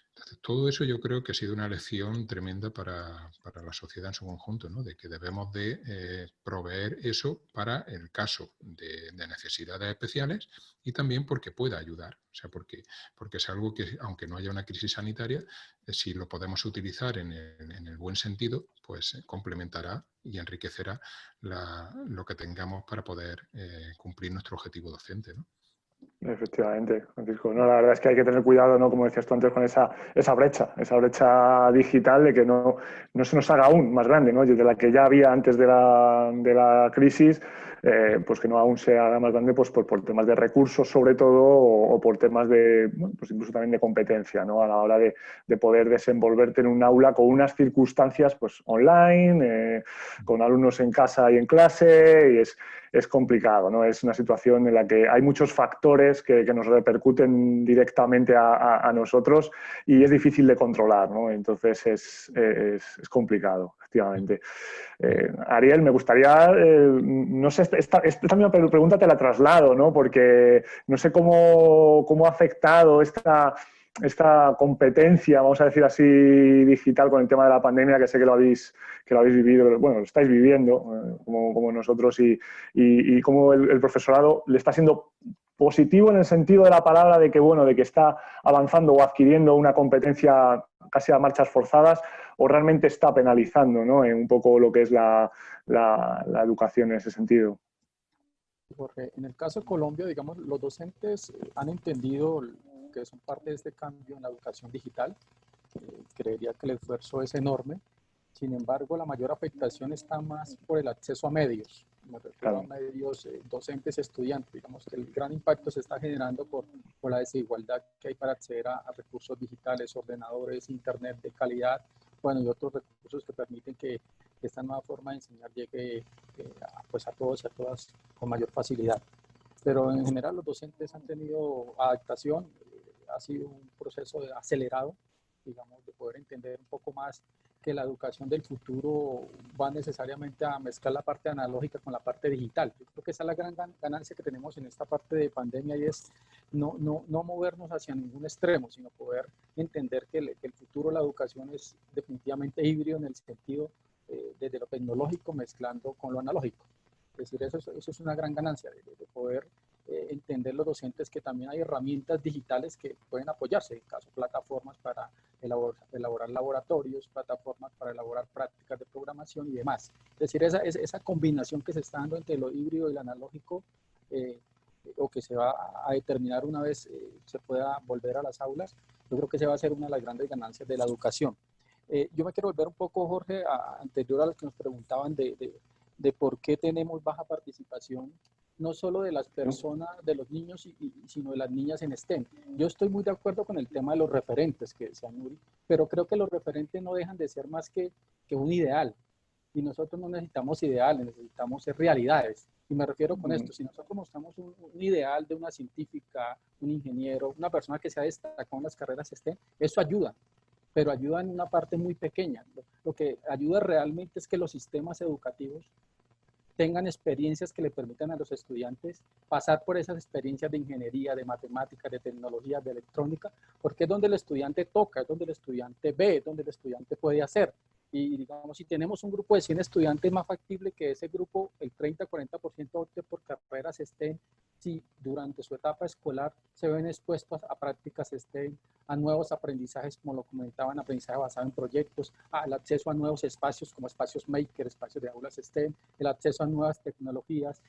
Entonces, todo eso yo creo que ha sido una lección tremenda para la sociedad en su conjunto, ¿no? De que debemos de proveer eso para el caso de necesidades especiales y también porque pueda ayudar. O sea, porque es algo que, aunque no haya una crisis sanitaria, si lo podemos utilizar en el buen sentido, pues complementará y enriquecerá lo que tengamos para poder cumplir nuestro objetivo docente, ¿no? Efectivamente, Francisco. No, la verdad es que hay que tener cuidado, ¿no? Como decías tú antes, con esa brecha digital de que no se nos haga aún más grande, ¿no? De la que ya había antes de la crisis, pues que no aún se haga más grande, pues por temas de recursos sobre todo o por temas de, bueno, pues incluso también de competencia, ¿no? A la hora de poder desenvolverte en un aula con unas circunstancias pues online, con alumnos en casa y en clase, y es complicado, ¿no? Es una situación en la que hay muchos factores que nos repercuten directamente a nosotros y es difícil de controlar, ¿no? Entonces es complicado, efectivamente. Ariel, me gustaría, no sé, esta misma pregunta te la traslado, ¿no? Porque no sé cómo ha afectado esta competencia, vamos a decir así, digital con el tema de la pandemia, que sé que lo habéis vivido, bueno, lo estáis viviendo como nosotros y cómo el profesorado le está siendo positivo en el sentido de la palabra de que, bueno, de que está avanzando o adquiriendo una competencia casi a marchas forzadas o realmente está penalizando, ¿no? En un poco lo que es la educación en ese sentido. Jorge, en el caso de Colombia, digamos, los docentes han entendido que son parte de este cambio en la educación digital. Creería que el esfuerzo es enorme. Sin embargo, la mayor afectación está más por el acceso a medios. Me refiero a medios docentes, estudiantes. Digamos que el gran impacto se está generando por la desigualdad que hay para acceder a recursos digitales, ordenadores, internet de calidad, bueno, y otros recursos que permiten que esta nueva forma de enseñar llegue pues a todos y a todas con mayor facilidad. Pero en general los docentes han tenido adaptación, ha sido un proceso acelerado, digamos, de poder entender un poco más que la educación del futuro va necesariamente a mezclar la parte analógica con la parte digital. Yo creo que esa es la gran ganancia que tenemos en esta parte de pandemia y es no movernos hacia ningún extremo, sino poder entender que el futuro de la educación es definitivamente híbrido en el sentido desde lo tecnológico mezclando con lo analógico. Es decir, eso es una gran ganancia de poder entender los docentes que también hay herramientas digitales que pueden apoyarse, en caso plataformas para elaborar laboratorios, plataformas para elaborar prácticas de programación y demás. Es decir, esa combinación que se está dando entre lo híbrido y lo analógico o que se va a determinar una vez se pueda volver a las aulas, yo creo que esa va a ser una de las grandes ganancias de la educación. Yo me quiero volver un poco, Jorge, anterior a lo que nos preguntaban de por qué tenemos baja participación, no solo de las personas, de los niños, sino de las niñas en STEM. Yo estoy muy de acuerdo con el tema de los referentes que decía Nuri, pero creo que los referentes no dejan de ser más que un ideal. Y nosotros no necesitamos ideales, necesitamos realidades. Y me refiero con esto, si nosotros mostramos un ideal de una científica, un ingeniero, una persona que se ha destacado en las carreras STEM, eso ayuda, pero ayuda en una parte muy pequeña. Lo que ayuda realmente es que los sistemas educativos tengan experiencias que le permitan a los estudiantes pasar por esas experiencias de ingeniería, de matemáticas, de tecnología, de electrónica, porque es donde el estudiante toca, es donde el estudiante ve, es donde el estudiante puede hacer. Y digamos, si tenemos un grupo de 100 estudiantes, es más factible que ese grupo, el 30-40% opte por carreras STEM, si durante su etapa escolar se ven expuestos a prácticas STEM, a nuevos aprendizajes, como lo comentaban, aprendizaje basado en proyectos, al acceso a nuevos espacios como espacios maker, espacios de aulas STEM, el acceso a nuevas tecnologías,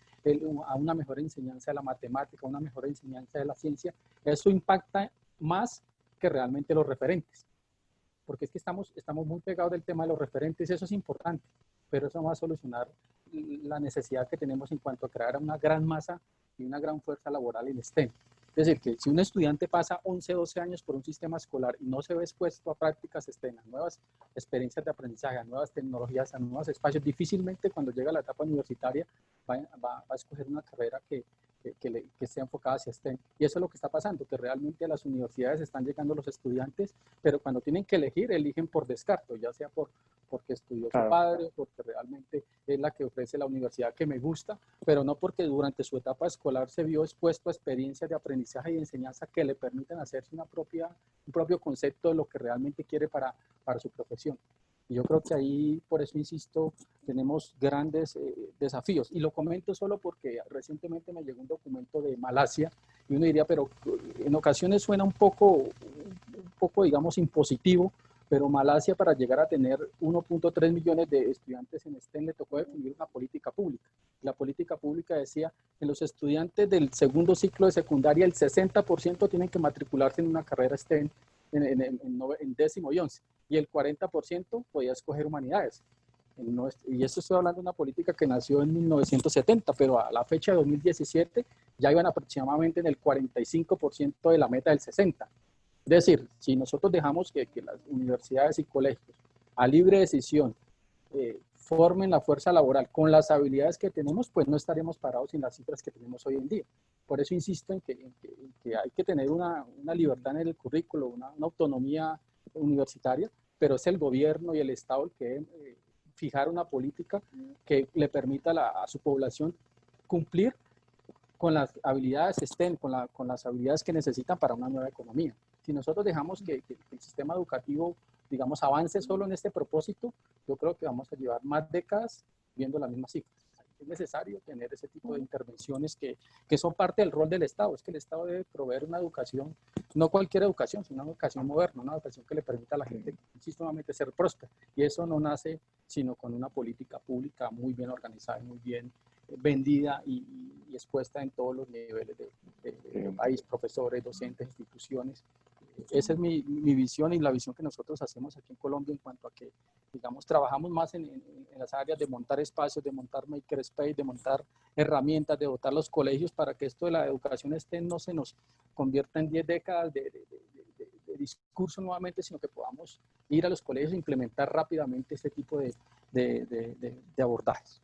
a una mejor enseñanza de la matemática, una mejor enseñanza de la ciencia. Eso impacta más que realmente los referentes. Porque es que estamos muy pegados del tema de los referentes, eso es importante, pero eso no va a solucionar la necesidad que tenemos en cuanto a crear una gran masa y una gran fuerza laboral en STEM. Es decir, que si un estudiante pasa 11, 12 años por un sistema escolar y no se ve expuesto a prácticas STEM, a nuevas experiencias de aprendizaje, a nuevas tecnologías, a nuevos espacios, difícilmente cuando llega a la etapa universitaria va a escoger una carrera que esté enfocada hacia STEM. Y eso es lo que está pasando, que realmente a las universidades están llegando los estudiantes, pero cuando tienen que elegir, eligen por descarto, ya sea porque estudió su padre, porque realmente es la que ofrece la universidad que me gusta, pero no porque durante su etapa escolar se vio expuesto a experiencias de aprendizaje y enseñanza que le permiten hacerse un propio concepto de lo que realmente quiere para su profesión. Y yo creo que ahí, por eso insisto, tenemos grandes desafíos. Y lo comento solo porque recientemente me llegó un documento de Malasia y uno diría, pero en ocasiones suena un poco, digamos, impositivo, pero Malasia, para llegar a tener 1.3 millones de estudiantes en STEM, le tocó definir una política pública. La política pública decía que los estudiantes del segundo ciclo de secundaria, el 60% tienen que matricularse en una carrera STEM en décimo y 11, y el 40% podía escoger humanidades. Y esto estoy hablando de una política que nació en 1970, pero a la fecha de 2017 ya iban aproximadamente en el 45% de la meta del 60%. Es decir, si nosotros dejamos que las universidades y colegios a libre decisión formen la fuerza laboral con las habilidades que tenemos, pues no estaremos parados en las cifras que tenemos hoy en día. Por eso insisto en que hay que tener una libertad en el currículo, una autonomía universitaria, pero es el gobierno y el Estado el que deben fijar una política que le permita a su población cumplir con las habilidades STEM, con las habilidades que necesitan para una nueva economía. Si nosotros dejamos que el sistema educativo, digamos, avance solo en este propósito, yo creo que vamos a llevar más décadas viendo las mismas cifras. Es necesario tener ese tipo de intervenciones que son parte del rol del Estado. Es que el Estado debe proveer una educación, no cualquier educación, sino una educación moderna, una educación que le permita a la gente, insisto nuevamente, ser próspera. Y eso no nace sino con una política pública muy bien organizada, muy bien vendida y expuesta en todos los niveles del país, profesores, docentes, instituciones. Esa es mi visión y la visión que nosotros hacemos aquí en Colombia en cuanto a que, digamos, trabajamos más en las áreas de montar espacios, de montar makerspace, de montar herramientas, de dotar los colegios para que esto de la educación STEM no se nos convierta en 10 décadas de discurso nuevamente, sino que podamos ir a los colegios e implementar rápidamente este tipo de abordajes.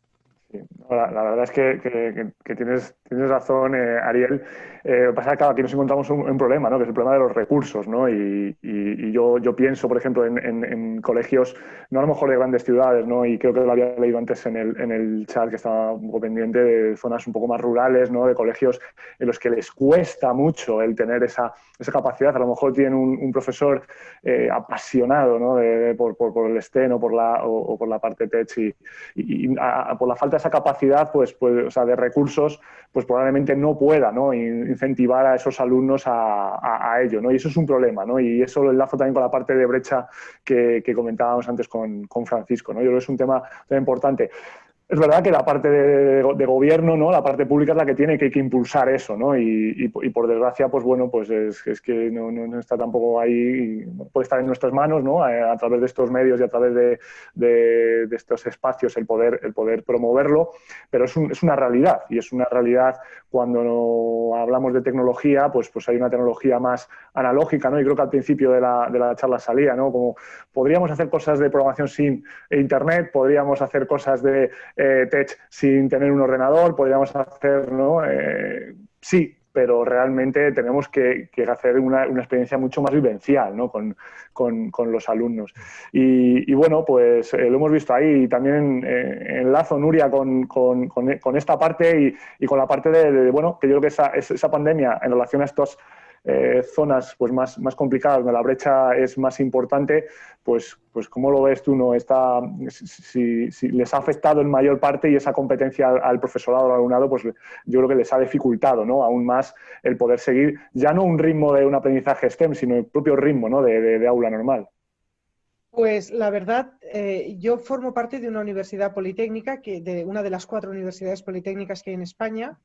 Sí. La verdad es que tienes razón, Ariel. Pasa que claro, aquí nos encontramos un problema, ¿no? Que es el problema de los recursos, ¿no? Y yo pienso, por ejemplo, en colegios, no a lo mejor de grandes ciudades, ¿no? Y creo que lo había leído antes en el chat, que estaba un poco pendiente, de zonas un poco más rurales, ¿no? De colegios en los que les cuesta mucho el tener esa capacidad. A lo mejor tienen un profesor apasionado, ¿no? por el STEM o por la parte tech y por la falta de esa capacidad pues, o sea, de recursos, pues probablemente no pueda, ¿no? Incentivar a esos alumnos a ello, ¿no? Y eso es un problema, ¿no? Y eso lo enlazo también con la parte de brecha que comentábamos antes con Francisco, ¿no? Yo creo que es un tema importante. Es verdad que la parte de gobierno, ¿no? La parte pública es la que tiene que impulsar eso, ¿no? Y por desgracia, pues bueno, pues es que no está tampoco ahí, puede estar en nuestras manos, ¿no? A través de estos medios y a través de estos espacios el poder promoverlo, pero es una realidad, y es una realidad cuando hablamos de tecnología, pues hay una tecnología más analógica, ¿no? Y creo que al principio de la charla salía, ¿no? Como podríamos hacer cosas de programación sin internet, podríamos hacer cosas de tech sin tener un ordenador, podríamos hacer, ¿no? Sí, pero realmente tenemos que hacer una experiencia mucho más vivencial, ¿no? con los alumnos. Y bueno, pues lo hemos visto ahí, y también enlazo, Nuria, con esta parte y con la parte bueno, que yo creo que esa pandemia en relación a estos zonas pues más complicadas, donde la brecha es más importante, pues ¿cómo lo ves tú? ¿No? Si les ha afectado en mayor parte y esa competencia al profesorado, al alumnado, pues yo creo que les ha dificultado, ¿no? Aún más el poder seguir, ya no un ritmo de un aprendizaje STEM, sino el propio ritmo, ¿no? de aula normal. Pues la verdad, yo formo parte de una universidad politécnica, de una de las 4 universidades politécnicas que hay en España,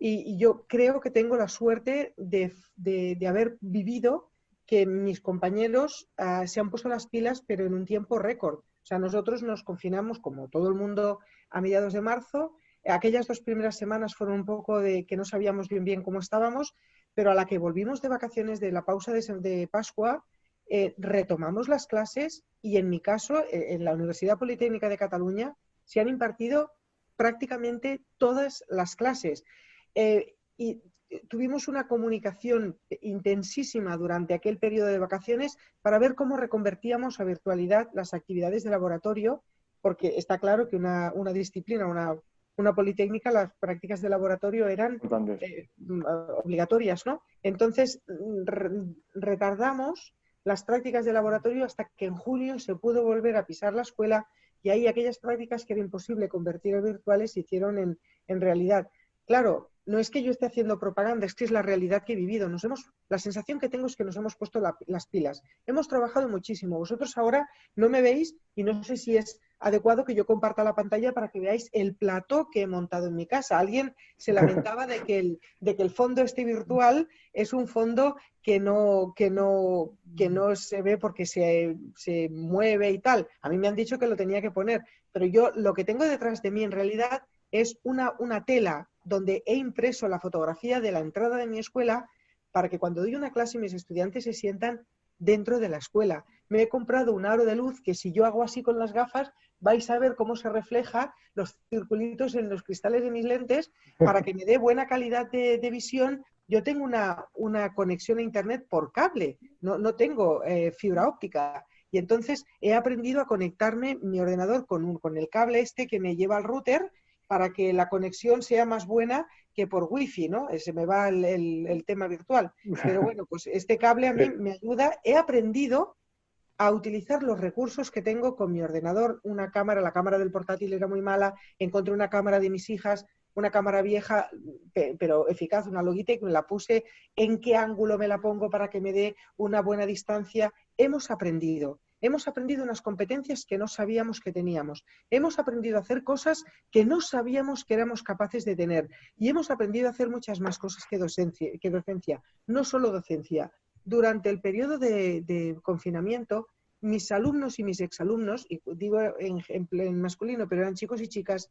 y yo creo que tengo la suerte de haber vivido que mis compañeros se han puesto las pilas, pero en un tiempo récord. O sea, nosotros nos confinamos, como todo el mundo, a mediados de marzo. Aquellas 2 primeras semanas fueron un poco de que no sabíamos bien cómo estábamos, pero a la que volvimos de vacaciones de la pausa de Pascua, retomamos las clases y en mi caso, en la Universidad Politécnica de Cataluña, se han impartido prácticamente todas las clases. Y tuvimos una comunicación intensísima durante aquel periodo de vacaciones para ver cómo reconvertíamos a virtualidad las actividades de laboratorio, porque está claro que una disciplina, una politécnica, las prácticas de laboratorio eran obligatorias, ¿no? Entonces, retardamos las prácticas de laboratorio hasta que en julio se pudo volver a pisar la escuela y ahí aquellas prácticas que era imposible convertir en virtuales se hicieron en realidad. Claro, no es que yo esté haciendo propaganda, es que es la realidad que he vivido. La sensación que tengo es que nos hemos puesto las pilas. Hemos trabajado muchísimo. Vosotros ahora no me veis y no sé si es adecuado que yo comparta la pantalla para que veáis el plató que he montado en mi casa. Alguien se lamentaba de que el fondo virtual es un fondo que no se ve porque se mueve y tal. A mí me han dicho que lo tenía que poner, pero yo lo que tengo detrás de mí en realidad es una tela donde he impreso la fotografía de la entrada de mi escuela para que cuando doy una clase mis estudiantes se sientan dentro de la escuela. Me he comprado un aro de luz que si yo hago así con las gafas vais a ver cómo se refleja los circulitos en los cristales de mis lentes para que me dé buena calidad de visión. Yo tengo una conexión a internet por cable, no tengo fibra óptica. Y entonces he aprendido a conectarme mi ordenador con el cable que me lleva al router para que la conexión sea más buena que por wifi, ¿no? Se me va el tema virtual. Pero bueno, pues este cable a mí me ayuda. He aprendido a utilizar los recursos que tengo con mi ordenador. Una cámara, la cámara del portátil era muy mala. Encontré una cámara de mis hijas, una cámara vieja, pero eficaz, una Logitech, me la puse. ¿En qué ángulo me la pongo para que me dé una buena distancia? Hemos aprendido unas competencias que no sabíamos que teníamos. Hemos aprendido a hacer cosas que no sabíamos que éramos capaces de tener. Y hemos aprendido a hacer muchas más cosas que docencia. No solo docencia. Durante el periodo de confinamiento, mis alumnos y mis exalumnos, y digo en masculino, pero eran chicos y chicas,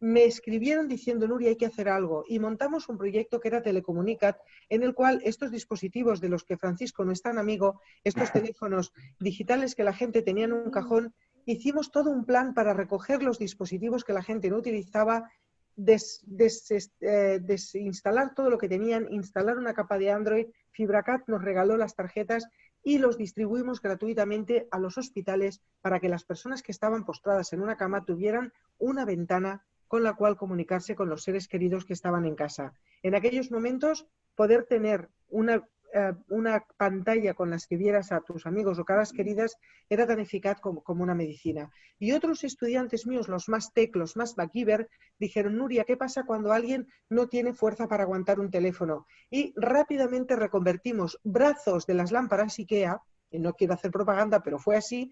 me escribieron diciendo, Nuria, hay que hacer algo. Y montamos un proyecto que era Telecomunicat, en el cual estos dispositivos de los que Francisco no es tan amigo, estos teléfonos digitales que la gente tenía en un cajón, hicimos todo un plan para recoger los dispositivos que la gente no utilizaba, desinstalar todo lo que tenían, instalar una capa de Android. FibraCat nos regaló las tarjetas y los distribuimos gratuitamente a los hospitales para que las personas que estaban postradas en una cama tuvieran una ventana con la cual comunicarse con los seres queridos que estaban en casa. En aquellos momentos, poder tener una pantalla con las que vieras a tus amigos o caras queridas era tan eficaz como una medicina. Y otros estudiantes míos, los más los más MacGyver, dijeron, Nuria, ¿qué pasa cuando alguien no tiene fuerza para aguantar un teléfono? Y rápidamente reconvertimos brazos de las lámparas IKEA, y no quiero hacer propaganda, pero fue así,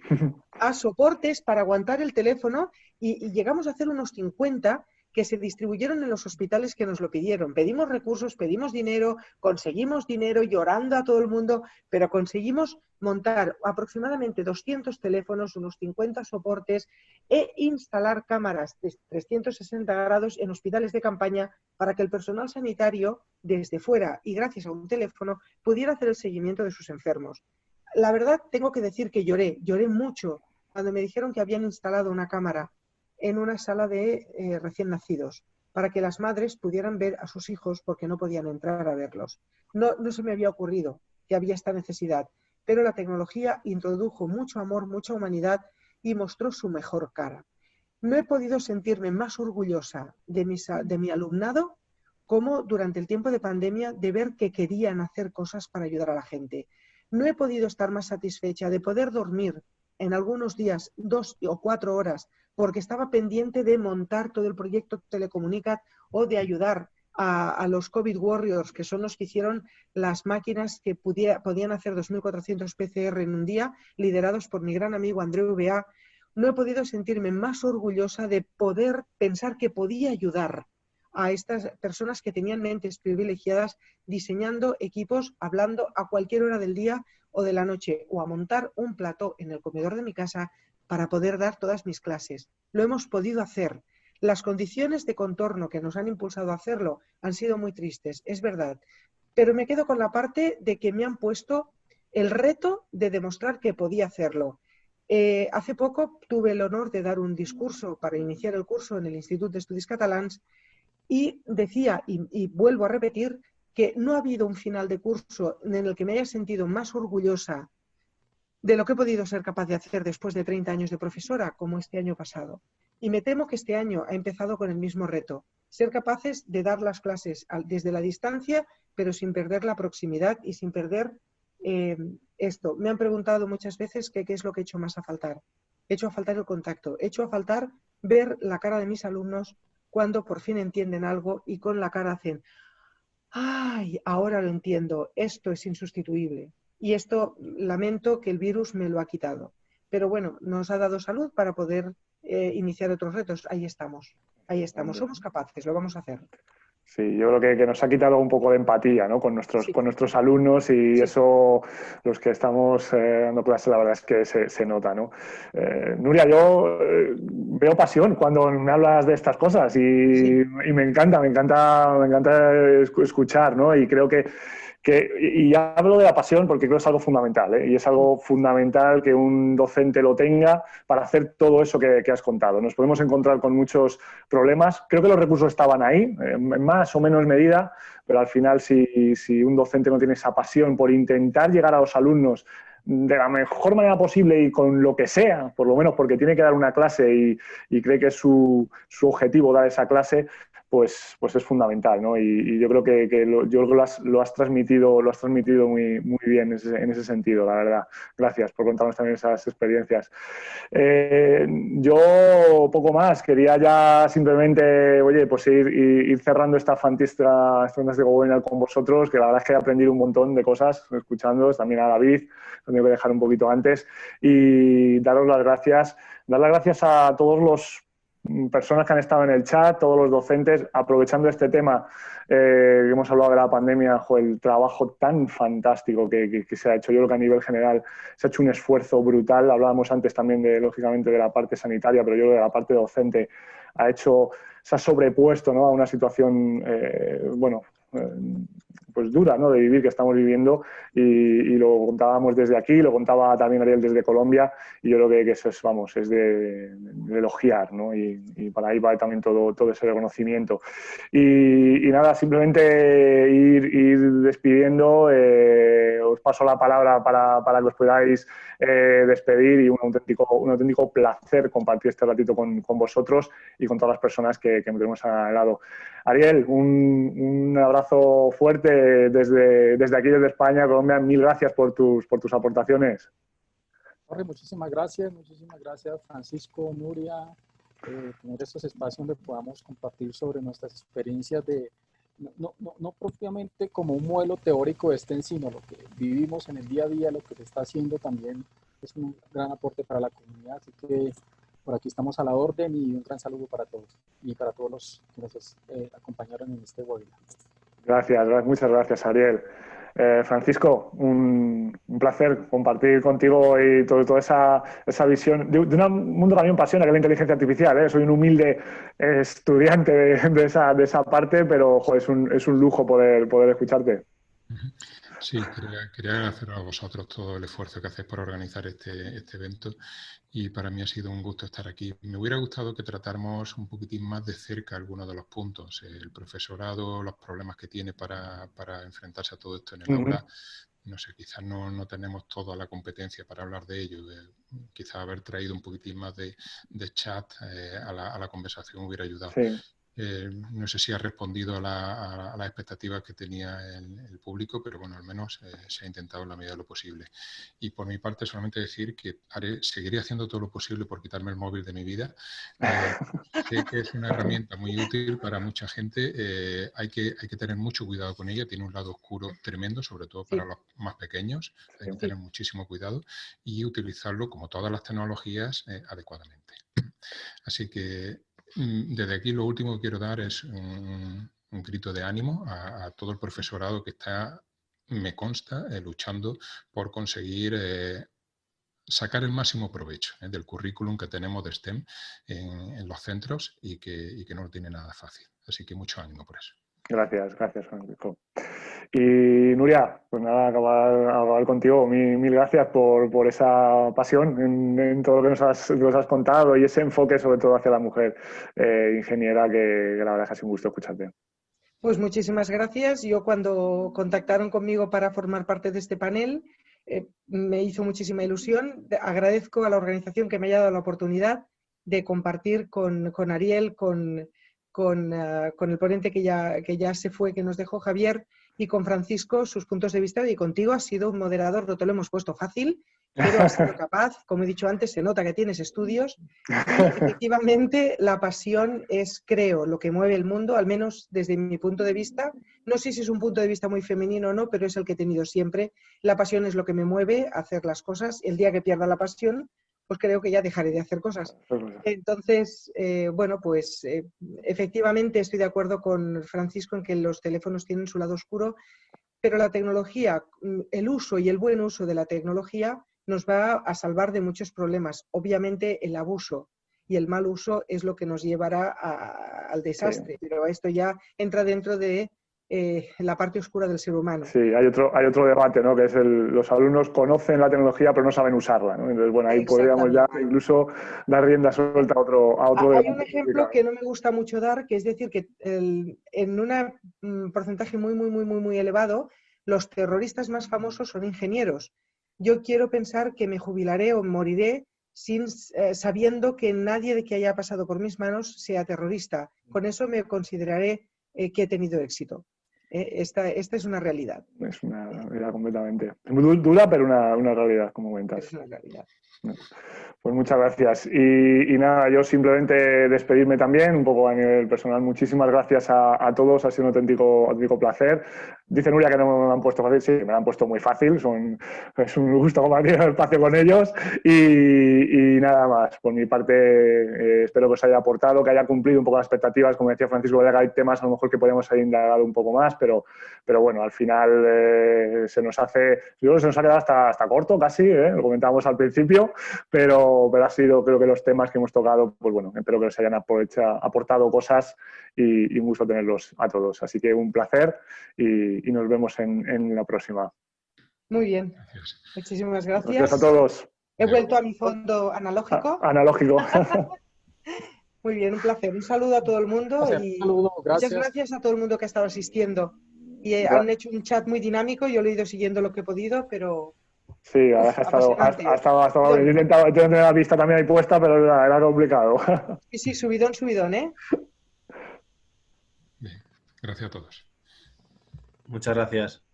a soportes para aguantar el teléfono y llegamos a hacer unos 50 que se distribuyeron en los hospitales que nos lo pidieron. Pedimos recursos, pedimos dinero, conseguimos dinero, llorando a todo el mundo, pero conseguimos montar aproximadamente 200 teléfonos, unos 50 soportes e instalar cámaras de 360 grados en hospitales de campaña para que el personal sanitario desde fuera y gracias a un teléfono pudiera hacer el seguimiento de sus enfermos. La verdad, tengo que decir que lloré mucho cuando me dijeron que habían instalado una cámara en una sala de recién nacidos para que las madres pudieran ver a sus hijos porque no podían entrar a verlos. No se me había ocurrido que había esta necesidad, pero la tecnología introdujo mucho amor, mucha humanidad y mostró su mejor cara. No he podido sentirme más orgullosa de mi alumnado como durante el tiempo de pandemia de ver que querían hacer cosas para ayudar a la gente. No he podido estar más satisfecha de poder dormir en algunos días 2 o 4 horas porque estaba pendiente de montar todo el proyecto Telecomunicat o de ayudar a los COVID Warriors, que son los que hicieron las máquinas que podían hacer 2.400 PCR en un día, liderados por mi gran amigo Andreu Beá. No he podido sentirme más orgullosa de poder pensar que podía ayudar a estas personas que tenían mentes privilegiadas diseñando equipos, hablando a cualquier hora del día o de la noche, o a montar un plató en el comedor de mi casa para poder dar todas mis clases. Lo hemos podido hacer. Las condiciones de contorno que nos han impulsado a hacerlo han sido muy tristes, es verdad, pero me quedo con la parte de que me han puesto el reto de demostrar que podía hacerlo. Hace poco tuve el honor de dar un discurso para iniciar el curso en el Institut d'Estudis Catalans y decía, y vuelvo a repetir, que no ha habido un final de curso en el que me haya sentido más orgullosa de lo que he podido ser capaz de hacer después de 30 años de profesora, como este año pasado. Y me temo que este año ha empezado con el mismo reto, ser capaces de dar las clases desde la distancia, pero sin perder la proximidad y sin perder esto. Me han preguntado muchas veces qué es lo que he hecho más a faltar. He hecho a faltar el contacto, he hecho a faltar ver la cara de mis alumnos cuando por fin entienden algo y con la cara hacen ¡ay! Ahora lo entiendo, esto es insustituible. Y esto lamento que el virus me lo ha quitado. Pero bueno, nos ha dado salud para poder iniciar otros retos. Ahí estamos, somos capaces, lo vamos a hacer. Sí, yo creo que nos ha quitado un poco de empatía, ¿no? con nuestros alumnos y sí. Eso, los que estamos dando clases, la verdad es que se nota, ¿no? Nuria, yo veo pasión cuando me hablas de estas cosas y me encanta escuchar, ¿no? Y creo y hablo de la pasión porque creo que es algo fundamental, ¿eh? Y es algo fundamental que un docente lo tenga para hacer todo eso que has contado. Nos podemos encontrar con muchos problemas. Creo que los recursos estaban ahí, en más o menos medida, pero al final si un docente no tiene esa pasión por intentar llegar a los alumnos de la mejor manera posible y con lo que sea, por lo menos porque tiene que dar una clase y cree que es su objetivo dar esa clase, pues es fundamental, ¿no? Y yo creo que lo has transmitido muy, muy bien en ese sentido, la verdad. Gracias por contarnos también esas experiencias. Yo poco más, quería ya simplemente, pues ir cerrando esta fantástico webinar con vosotros, que la verdad es que he aprendido un montón de cosas escuchándoos, también a David, lo tengo que dejar un poquito antes, y daros las gracias. Dar las gracias a todos los personas que han estado en el chat, todos los docentes, aprovechando este tema que hemos hablado de la pandemia, el trabajo tan fantástico que se ha hecho. Yo creo que a nivel general se ha hecho un esfuerzo brutal. Hablábamos antes también, lógicamente, de la parte sanitaria, pero yo creo que la parte docente se ha sobrepuesto, ¿no? A una situación, pues dura, ¿no? De vivir que estamos viviendo y lo contábamos desde aquí, lo contaba también Ariel desde Colombia y yo creo que eso es de elogiar, ¿no? Y para ahí va también todo ese reconocimiento. Y nada, simplemente ir despidiendo, os paso la palabra para que os podáis despedir y un auténtico placer compartir este ratito con vosotros y con todas las personas que me tenemos al lado. Ariel, un abrazo fuerte desde aquí, desde España, Colombia. Mil gracias por tus aportaciones. Jorge, muchísimas gracias, Francisco, Nuria, tener estos espacios donde podamos compartir sobre nuestras experiencias no propiamente como un modelo teórico sino lo que vivimos en el día a día, lo que se está haciendo también es un gran aporte para la comunidad, así que por aquí estamos a la orden y un gran saludo para todos y para todos los que nos acompañaron en este webinar. Gracias, muchas gracias, Ariel. Francisco, un placer compartir contigo y toda esa visión de un mundo que a mí me apasiona, que es la inteligencia artificial, ¿eh? Soy un humilde estudiante de esa parte, pero es un lujo poder escucharte. Sí, quería agradecer a vosotros todo el esfuerzo que hacéis por organizar este evento y para mí ha sido un gusto estar aquí. Me hubiera gustado que tratáramos un poquitín más de cerca algunos de los puntos, el profesorado, los problemas que tiene para enfrentarse a todo esto en el aula. No sé, quizás no tenemos toda la competencia para hablar de ello. Quizás haber traído un poquitín más de chat a la conversación hubiera ayudado. Sí. No sé si ha respondido a las expectativas que tenía el público, pero bueno, al menos se ha intentado en la medida de lo posible. Y por mi parte, solamente decir que seguiré haciendo todo lo posible por quitarme el móvil de mi vida. Sé que es una herramienta muy útil para mucha gente. Hay que tener mucho cuidado con ella. Tiene un lado oscuro tremendo, sobre todo para los más pequeños. Hay que tener muchísimo cuidado y utilizarlo, como todas las tecnologías, adecuadamente. Así que desde aquí lo último que quiero dar es un grito de ánimo a todo el profesorado que está, me consta, luchando por conseguir sacar el máximo provecho del currículum que tenemos de STEM en los centros y que no lo tiene nada fácil. Así que mucho ánimo por eso. Gracias, Francisco. Y Nuria, pues nada, acabar contigo. Mil gracias por esa pasión en todo lo que nos has contado y ese enfoque sobre todo hacia la mujer ingeniera, que la verdad es que ha sido un gusto escucharte. Pues muchísimas gracias. Yo cuando contactaron conmigo para formar parte de este panel, me hizo muchísima ilusión. Agradezco a la organización que me haya dado la oportunidad de compartir con Ariel, con el ponente que ya se fue, que nos dejó Javier, y con Francisco sus puntos de vista. Y contigo has sido un moderador, no te lo hemos puesto fácil, pero has sido capaz. Como he dicho antes, se nota que tienes estudios y efectivamente la pasión es, creo, lo que mueve el mundo, al menos desde mi punto de vista. No sé si es un punto de vista muy femenino o no, pero es el que he tenido siempre. La pasión es lo que me mueve a hacer las cosas. El día que pierda la pasión, pues creo que ya dejaré de hacer cosas. Entonces, bueno, pues efectivamente estoy de acuerdo con Francisco en que los teléfonos tienen su lado oscuro, pero la tecnología, el uso y el buen uso de la tecnología nos va a salvar de muchos problemas. Obviamente el abuso y el mal uso es lo que nos llevará al desastre, pero esto ya entra dentro de la parte oscura del ser humano. Sí, hay otro debate, ¿no? Que es los alumnos conocen la tecnología pero no saben usarla, ¿no? Entonces, bueno, ahí podríamos ya incluso dar rienda suelta a otro Hay debate. un ejemplo que no me gusta mucho dar, que es decir que en un porcentaje muy elevado, los terroristas más famosos son ingenieros. Yo quiero pensar que me jubilaré o moriré sabiendo que nadie de que haya pasado por mis manos sea terrorista. Con eso me consideraré que he tenido éxito. Esta es una realidad. Es una realidad completamente. Es muy dura, pero una realidad, como comentas. Es una realidad. Pues muchas gracias. Y nada, yo simplemente despedirme también, un poco a nivel personal. Muchísimas gracias a todos, ha sido un auténtico placer. Dice Nuria que no me lo han puesto fácil, sí, me lo han puesto muy fácil, es un gusto compartir el espacio con ellos y nada más. Por mi parte, espero que os haya aportado, que haya cumplido un poco las expectativas. Como decía Francisco, hay temas a lo mejor que podríamos haber indagado un poco más, pero bueno, al final se nos ha quedado hasta corto casi, lo comentábamos al principio, pero ha sido, creo que los temas que hemos tocado, pues bueno, espero que os hayan aportado cosas y un gusto tenerlos a todos. Así que un placer y nos vemos en la próxima. Muy bien. Gracias. Muchísimas gracias. Gracias a todos. He vuelto a mi fondo analógico. Analógico. Muy bien, un placer. Un saludo a todo el mundo. Gracias, y saludo, gracias. muchas gracias a todo el mundo que ha estado asistiendo. Y han hecho un chat muy dinámico, yo lo he ido siguiendo lo que he podido, pero... Sí, ha estado bien. He intentado tener la vista también ahí puesta, pero era complicado. Sí, subidón, ¿eh? Bien, gracias a todos. Muchas gracias.